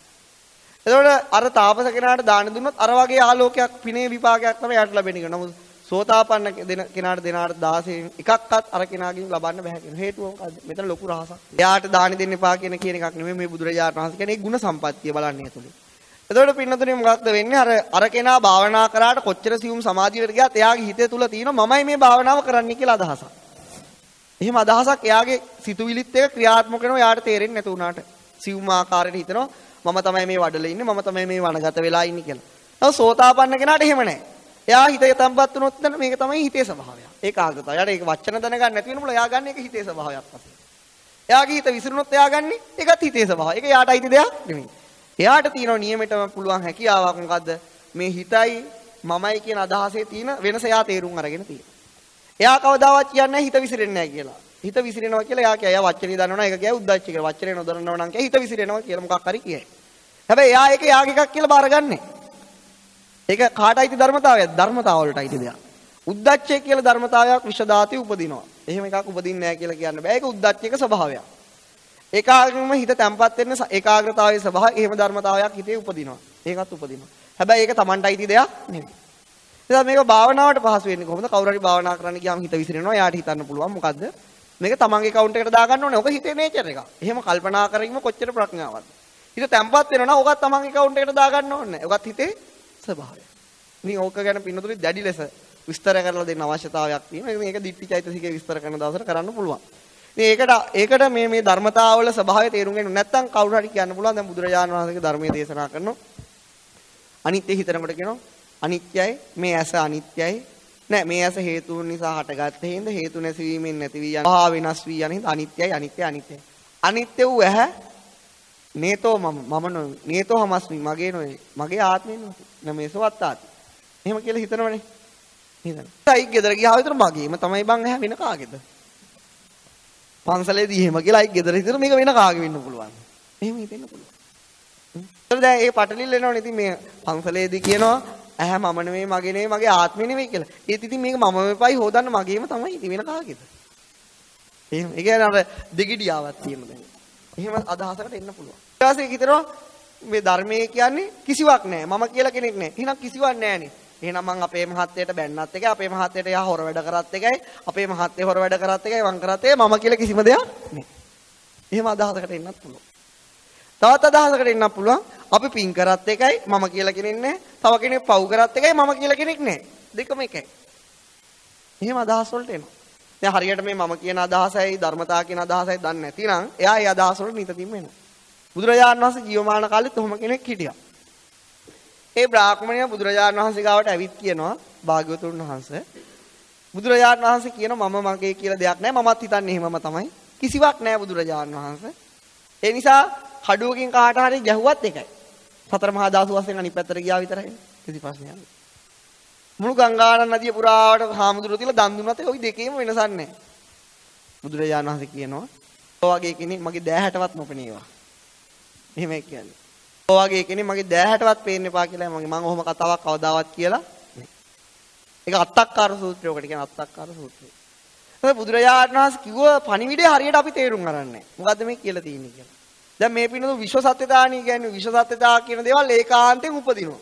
Speaker 2: එතකොට අර තාපස කෙනාට දාන දුන්නොත් අර වගේ ආලෝකයක් පිනේ විපාකයක් තමයි යාට ලැබෙන්නේ. නමුත් සෝතාපන්න කෙනාට දෙනාට 16 එකක්වත් අර කෙනාගෙන් ලබන්න බෑ කියන හේතුව මොකද්ද? මෙතන ලොකු රහසක්. එයාට දාන දෙන්න එපා කියන එකක් නෙමෙයි මේ බුදුරජාණන් වහන්සේ කියන්නේ ඒ ගුණ සම්පත්තිය බලන්නේ ඇතුළේ. එතකොට පින්නතුනේ මොකක්ද වෙන්නේ? අර කෙනා භාවනා කරාට කොච්චර සියුම් සමාධියකට ගියත් එයාගේ හිතේ තුල තියෙනවා මමයි මේ භාවනාව කරන්නේ කියලා අදහසක්. එහෙම අදහසක් එයාගේ සිතුවිලිත් එක්ක ක්‍රියාත්මක වෙනවා. එයාට තේරෙන්නේ නැතු වුණාට සියුම් ආකාරයට හිතනවා මම තමයි මේ වඩලේ ඉන්නේ මම තමයි මේ වනගත වෙලා ඉන්නේ කියලා. නමුත් සෝතාපන්න කෙනාට එහෙම නැහැ. එයා හිතේ තම්පත් වුණොත් මේක තමයි හිතේ ස්වභාවය. ඒකාග්‍රතාවය. එයාට ඒක වචන දැනගන්න නැති වෙනමුල එයා ගන්න ඒක හිතේ ස්වභාවයක් වශයෙන්. එයාගේ හිත විසිරුණොත් එයා ගන්න ඒකත් හිතේ ස්වභාවය. ඒක එයාට අයිති දෙයක් නෙමෙයි. එයාට තියෙන නියමෙටම පුළුවන් හැකියාවක් මොකද්ද? මේ හිතයි මමයි කියන අදහසේ තියෙන වෙනස එයා තේරුම් අරගෙන තියෙනවා. එයා කවදාවත් කියන්නේ හිත විසිරෙන්නේ නැහැ කියලා. හිත විසිරෙනවා කියලා එයා කියයි. එයා වචනේ දන්නවනම් ඒක කියයි උද්දච්ච කියලා. වචනේ නොදන්නව නම් කියයි හිත විසිරෙනවා කියලා මොකක් හරි කියයි. හැබැයි එයා ඒක යාගේ එකක් කියලා බාරගන්නේ. ඒක කාටයිති ධර්මතාවයක්? ධර්මතාව වලට අයිති දෙයක්. උද්දච්චය කියලා ධර්මතාවයක් විෂ ධාතුවේ උපදිනවා. එහෙම එකක් උපදින්නේ නැහැ කියලා කියන්න බෑ. ඒක උද්දච්චයක ස්වභාවයක්. ඒකාග්‍රම හිත තැම්පත් වෙන්න ඒකාග්‍රතාවයේ ස්වභාවය එහෙම ධර්මතාවයක් හිතේ උපදිනවා. ඒකත් උපදිනවා. හැබැයි ඒක Tamanට අයිති දෙයක් නෙවෙයි. එතකොට මේක භාවනාවට පහසු වෙන්නේ කොහොමද? කවුරු හරි භාවනා කරන්න ගියාම හිත විසිරෙනවා. යාට හිතන්න පුළුවන් මොකද්ද? මේක තමන්ගේ account එකට දාගන්න ඕනේ. ඔක හිතේ nature එක. එහෙම කල්පනා කරගීම කොච්චර ප්‍රඥාවක්ද? හිත තැම්පත් වෙනවා නම් ඔකත් තමන්ගේ account එකට දාගන්න ඕනේ. ඔකත් හිතේ ස්වභාවය. ඉතින් ඕක ගැන පින්නතුනි දැඩි ලෙස විස්තර කරලා දෙන්න අවශ්‍යතාවයක් තියෙනවා. මේක දිට්ඨි චෛතසිකේ විස්තර කරන දවසට කරන්න පුළුවන්. ඉතින් ඒකට මේ ධර්මතාවවල ස්වභාවය තේරුම් ගන්න නැත්නම් කවුරු හරි කියන්න පුළුවන් දැන් බුදුරජාණන් වහන්සේගේ ධර්මයේ දේශනා කරනවා. අනිත්‍ය හිතනකොට කියනවා අනිත්‍යයි මේ ඇස අනිත්‍යයි නෑ මේ ඇස හේතුන් නිසා හටගත්ත හේඳ හේතු නැතිවීමෙන් නැති වී යන පහ වෙනස් වී යන හින්දා අනිත්‍යයි අනිත්‍ය වූ ඇහැ නේතෝ මම නේතෝ හමස්මි මගේ නොවේ මගේ ආත්මෙ නෙමෙසෝ අත්තාති එහෙම කියලා හිතනවනේ නේද? අයි ගෙදර ගියාම විතර මගේම තමයි බං ඇහැ වෙන කාගේද? පන්සලේදී එහෙම කියලා අයි ගෙදර හිතන මේක වෙන කාගේ වෙන්න පුළුවන්. එහෙම හිතෙන්න පුළුවන්. ඒතර දැන් ඒ පටලිල් එනවනේ ඉතින් මේ පන්සලේදී කියනවා ඇහැ මම නෙමෙයි මගේ නෙමෙයි මගේ ආත්මෙ නෙමෙයි කියලා. ඒත් ඉතින් මේක මම වෙපයි හොදන්න මගේම තමයි ඉතින් වෙන කාගේද? එහෙම ඒ කියන්නේ අර දෙගිඩියාවක් තියෙන දැන්. එහෙම අදහසකට එන්න පුළුවන්. ඊට පස්සේ හිතනවා මේ ධර්මයේ කියන්නේ කිසිවක් නැහැ. මම කියලා කෙනෙක් නැහැ. එහෙනම් කිසිවක් නැහැනේ. එහෙනම් මං අපේ මහත්තයට බැන්නත් එකයි අපේ මහත්තයට යා හොර වැඩ කරත් එකයි අපේ මහත්තය හොර වැඩ කරත් එකයි වං කරත් එකයි මම කියලා කිසිම දෙයක් නැහැ. එහෙම අදහසකට එන්නත් පුළුවන්. තවත් අදහසකට එන්නත් පුළුවන් අපි පින් කරත් එකයි මම කියලා කෙනෙක් නැහැ. තව කෙනෙක් පව් කරත් එකයි මම කියලා කෙනෙක් නැහැ. දෙකම එකයි. එහෙම අදහස් වලට එනවා. දැන් හරියට මේ මම කියන අදහසයි ධර්මතාව කියන අදහසයි දන්නේ නැතිනම් එයා ඒ අදහස් වලට නිතරම එනවා. බුදුරජාණන් වහන්සේ ජීවමාන කාලෙත් ඔහොම කෙනෙක් හිටියා. ඒ බ්‍රාහ්මණයා බුදුරජාණන් වහන්සේ ගාවට ඇවිත් කියනවා භාග්‍යවතුන් වහන්සේ බුදුරජාණන් වහන්සේ කියනවා මම මගේ කියලා දෙයක් නැහැ මමත් හිතන්නේ එහෙමම තමයි. කිසිවක් නැහැ බුදුරජාණන් වහන්සේ. ඒ නිසා කඩුවකින් කාට හරි ගැහුවත් එකයි. සතර මහා ධාතු වශයෙන් අනිත් පැත්තට ගියා විතරයි. කිසි ප්‍රශ්නයක් නැහැ. මුළු ගංගානන් නදිය පුරාවට හාමුදුරුවෝ තියලා දන් දුන්නත් ওই දෙකේම වෙනසක් නැහැ. බුදුරජාණන් වහන්සේ කියනවා ඔය වගේ කෙනෙක් මගේ දෑහැටවත් නොපෙනේවා. එහෙම කියන්නේ. ඔය වගේ කෙනෙක් මගේ දෑහැටවත් පේන්න එපා කියලා මම ඔහොම කතාවක් කවදාවත් කියලා නෑ. ඒක අත්තක්කාර සූත්‍රය. ඔකට කියන අත්තක්කාර සූත්‍රය. ඒ බුදුරජාණන් වහන්සේ කිව්ව පණිවිඩය හරියට අපි තේරුම් ගන්නෑ. මොකද්ද මේ කියලා තියෙන්නේ කියලා. දැන් මේ පිනු විශ්ව සත්‍යතාවණී කියන්නේ විශ්ව සත්‍යතාව කියන දේවල් ඒකාන්තයෙන් උපදිනවා.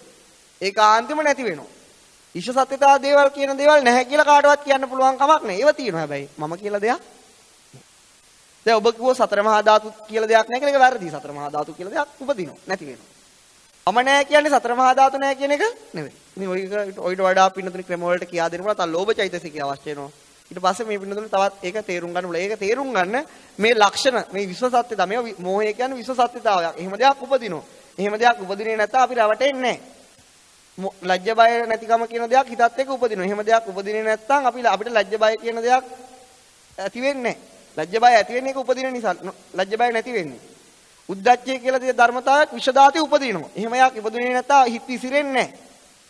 Speaker 2: ඒකාන්තෙම නැති වෙනවා. විශ්ව සත්‍යතාව දේවල් කියන දේවල් නැහැ කියලා කාටවත් කියන්න පුළුවන් කමක් නැහැ. ඒව තියෙනවා හැබැයි මම කියලා දෙයක්. දැන් ඔබ කිව්ව සතර මහා ධාතු කියලා දෙයක් නැහැ කියලා ඒක වැරදි. සතර මහා ධාතු කියලා දෙයක් උපදිනවා නැති වෙනවා. මම නැහැ කියන්නේ සතර මහා ධාතු නැහැ කියන එක නෙවෙයි. ඉතින් ඔයිට වඩා පින්නතුනි ක්‍රම වලට කියා දෙනකොට තව ලෝභ චෛතසිකය අවශ්‍ය වෙනවා. ඊට පස්සේ මේ පින්නතුනි තවත් ඒක තේරුම් ගන්න ඕනේ. ඒක තේරුම් ගන්න මේ ලක්ෂණ මේ විශ්ව සත්‍යතාව මේ මොහය කියන්නේ විශ්ව සත්‍යතාවයක්. එහෙම දෙයක් උපදිනවා. එහෙම දෙයක් උපදිනේ නැත්නම් අපි රවටෙන්නේ නැහැ. ලැජ්ජ බය නැතිකම කියන දෙයක් හිතත් එක්ක උපදිනවා. එහෙම දෙයක් උපදිනේ නැත්නම් අපිට ලැජ්ජ බය කියන දෙයක් ඇති වෙන්නේ නැහැ. ලැජ්ජ බය ඇති වෙන්නේ ඒක උපදින නිසා. ලැජ්ජ බය නැති වෙන්නේ. උද්දච්චය කියලා තියෙන ධර්මතාවයක් විෂදාතේ උපදිනවා. එහෙම යක් ඉපදුනේ නැත්නම් හිත ඉසිරෙන්නේ නැහැ.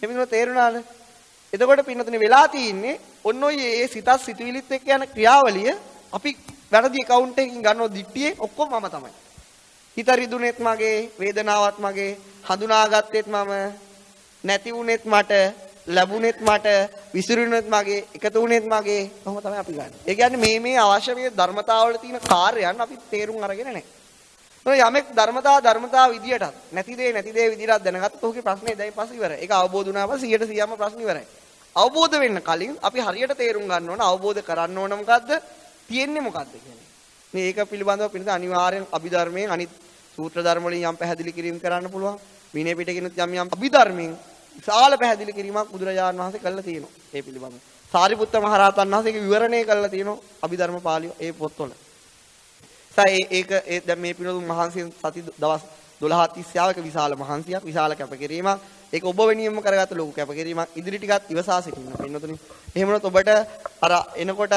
Speaker 2: එමිනුන තේරුණාද? එතකොට පින්නතුනේ වෙලා තියෙන්නේ ඔන්න ඔය ඒ සිතස් සිතුවිලිත් එක්ක යන ක්‍රියාවලිය අපි වැරදි account එකකින් ගන්නව දිට්ටියේ ඔක්කොම මම තමයි. හිත රිදුනේත් මගේ, වේදනාවත් මගේ, හඳුනාගත්තෙත් මම, නැති වුනේත් මට, ලැබුණෙත් මට, විසිරුණෙත් මගේ, එකතු වුනේත් මගේ. කොහොම තමයි අපි ගන්න. ඒ කියන්නේ මේ අවශ්‍ය මේ ධර්මතාවවල තියෙන කාර්යයන් අපි තේරුම් අරගෙන නැහැ. යමෙක් ධර්මතාව විදියටත් නැති දේ විදියට දැනගත්තොත් ඔහුගේ ප්‍රශ්නේ දැන් පස්සේ ඉවරයි. ඒක අවබෝධ වුණාම 100%ම ප්‍රශ්න ඉවරයි. අවබෝධ වෙන්න කලින් අපි හරියට තේරුම් ගන්න ඕන අවබෝධ කරන්න ඕන මොකද්ද? තියෙන්නේ මොකද්ද කියන්නේ. මේක පිළිබඳව පිළිද අනිවාර්යෙන් අභිධර්මයෙන් අනිත් සූත්‍ර ධර්ම වලින් යම් පැහැදිලි කිරීම කරන්න පුළුවන්. විනය පිටකිනුත් යම් අභිධර්මයෙන් විශාල පැහැදිලි කිරීමක් බුදුරජාණන් වහන්සේ කළා තියෙනවා. ඒ පිළිබඳව. සාරිපුත්ත මහ රහතන් වහන්සේගේ විවරණය කළා තියෙනවා අභිධර්ම පාළිය ඒ පොත්වල. ඒක දැන් මේ පිළිතුරු මහන්සියෙන් සති දවස් 12 30 එක විශාල මහන්සියක් විශාල කැපකිරීමක් ඒක ඔබ වෙනියම කරගත්ත ලොකු කැපකිරීමක් ඉදිරි ටිකත් ඉවසා සිටින්න පින්නතුනි එහෙම වුණොත් ඔබට අර එනකොට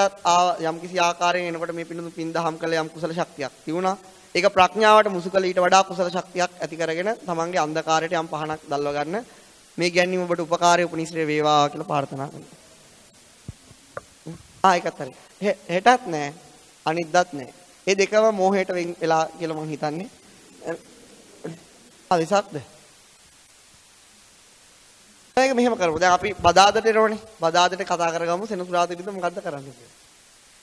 Speaker 2: යම් කිසි ආකාරයෙන් එනකොට මේ පින්නතුන් පින් දහම් කළ යම් කුසල ශක්තියක් තිබුණා ඒක ප්‍රඥාවට මුසුකල ඊට වඩා කුසල ශක්තියක් ඇති කරගෙන තමන්ගේ අන්ධකාරයට යම් පහනක් දැල්ව ගන්න මේ ගැනීම ඔබට උපකාරී උපනිශ්‍රේ වේවා කියලා ප්‍රාර්ථනා කරනවා ඒකත් හරි හෙටත් නෑ අනිද්දාත් නෑ ඒ දෙකම මෝහයට වෙලා කියලා මම හිතන්නේ. විසක්ද? ඒක මෙහෙම කරමු. දැන් අපි බදාදට එනවනේ. බදාදට කතා කරගමු සෙනසුරාදා ඉඳන් මොකද්ද කරන්නේ කියලා.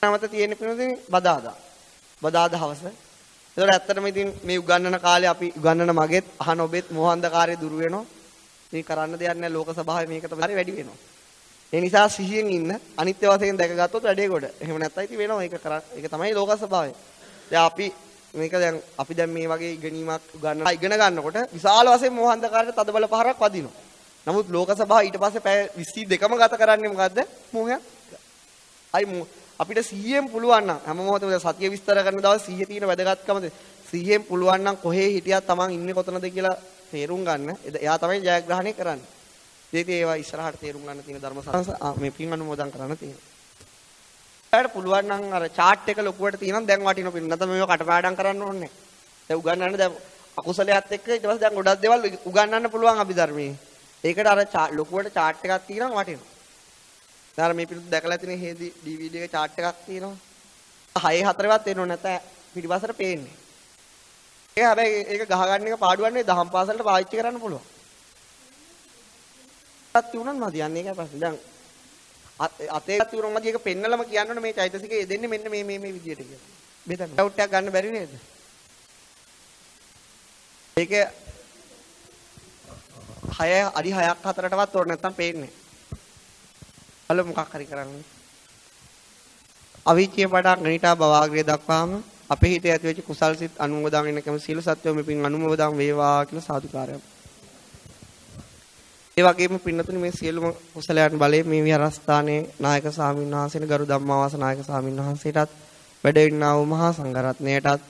Speaker 2: නැවත තියෙන පිනෝදී බදාදා. බදාදා හවස. ඒතකොට ඇත්තටම ඉතින් මේ උගන්නන කාලේ අපි උගන්නන මගෙත් අහන ඔබෙත් මෝහන්දකාරය දුරු වෙනවා. මේ කරන්න දෙයක් නැහැ ලෝක සභාවේ මේක තමයි වැඩි වෙනවා. ඒ නිසා සිහියෙන් ඉන්න අනිත්‍ය වශයෙන් දැකගත්තොත් වැඩේ ගොඩ. එහෙම නැත්නම් ඉතින් වෙනවා ඒක ඒක තමයි ලෝක ස්වභාවය. දැන් අපි දැන් මේ වගේ ඉගෙනීමක් ඉගෙන ගන්නකොට විශාල වශයෙන් මෝහන්දකාරයට තදබල පහරක් වදිනවා. නමුත් ලෝක ස්වභාවය ඊට පස්සේ පැය 22ම ගත කරන්නේ මොකද්ද? මෝහයක්. අපිට සිහියෙන් පුළුවන් නම් හැම මොහොතේම සතිය විස්තර කරන දවස් සිහිය තියෙන වැදගත්කමද සිහියෙන් පුළුවන් නම් කොහේ හිටියත් Taman ඉන්නේ කොතනද කියලා තේරුම් ගන්න. එයා තමයි ජයග්‍රහණය කරන්නේ. ඒකේ ඒවා ඉස්සරහට තේරුම් ගන්න තියෙන ධර්ම මේ පින් අනුමෝදන් කරන්න තියෙනවා. ඒකට පුළුවන් නම් අර chart එක ලොකුවට තියෙනවා දැන් වටින පින් නැත්නම් මේව කටපාඩම් කරන්න ඕනේ නැහැ. දැන් උගන්වන්න දැන් අකුසලයක් එක්ක ඊට පස්සේ දැන් ගොඩක් දේවල් උගන්වන්න පුළුවන් අභිධර්මයේ. ඒකට අර ලොකුවට chart එකක් තියෙනවා වටිනවා. දැන් මේ පිටු දැකලා තියෙන හේදී DVD එකේ chart එකක් තියෙනවා. 6-4වත් එනෝ නැත්නම් පිටිපස්සට පේන්නේ. ඒක හැබැයි ඒක ගහගන්න එක පාඩුවන්නේ දහම් පාසලට පාවිච්චි කරන්න පුළුවන්. තියුණත් මදි යන්නේ ඒකයි ප්‍රශ්නේ. දැන් අතේ තියුණත් මදි ඒක පෙන්නලම කියන්න ඕනේ මේ චෛතසිකේ දෙන්නේ මෙන්න මේ විදියට කියලා. බෙදන්න. ඩවුට් එකක් ගන්න බැරි නේද? ඒක 6 4ටවත් ඕන නැත්තම් පේන්නේ. අල මොකක් හරි කරන්නේ. අවීචිය වඩා ගණිතා භවාග්‍රය දක්වාම අපේ හිතේ ඇතිවෙච්ච කුසල් සිත් අනුමෝදන් වෙන කැම සීල සත්වෝ මේ පින් අනුමෝදන් වේවා කියලා සාදුකාරයක්. ඒ වගේම පින්නතුනි මේ සියලුම කුසලයන් බලයෙන් මේ විහාරස්ථානයේ නායක ස්වාමීන් වහන්සේට ගරු ධම්මාවාස නායක ස්වාමීන් වහන්සේටත් වැඩ ඉන්නා වූ මහා සංඝරත්නයටත්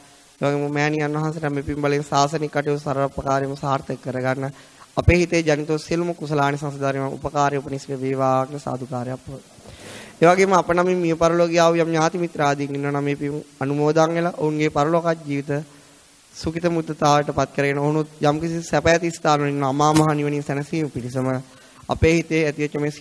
Speaker 2: එවැගේම මෑණියන් වහන්සේට මේ පින් බලයෙන් සාසනික කටයුතු සර්වපකාරීව සාර්ථක කරගන්න අපේ හිතේ ජනිත සියලුම කුසලානිසංස ධර්ම උපකාරී උපනිශ්‍රේ වේවා කියලා සාදුකාරයක් පොත්. ඒ වගේම අප නම් මිය පරලෝකීය ආව යම් ඥාති මිත්‍ර ආදීන් ඉන්නවා නම් මේ පින් අනුමෝදන් වෙලා ඔවුන්ගේ පරලෝක ජීවිත සුඛිත මුත්තතාවයට පත් කරගෙන ඔවුන් යම් කිසි සැප ඇති ස්ථාන වලින් අමා මහ නිවනින් සැනසීම පිණිසම අපේ හිතේ ඇතිවෙච්ච මේ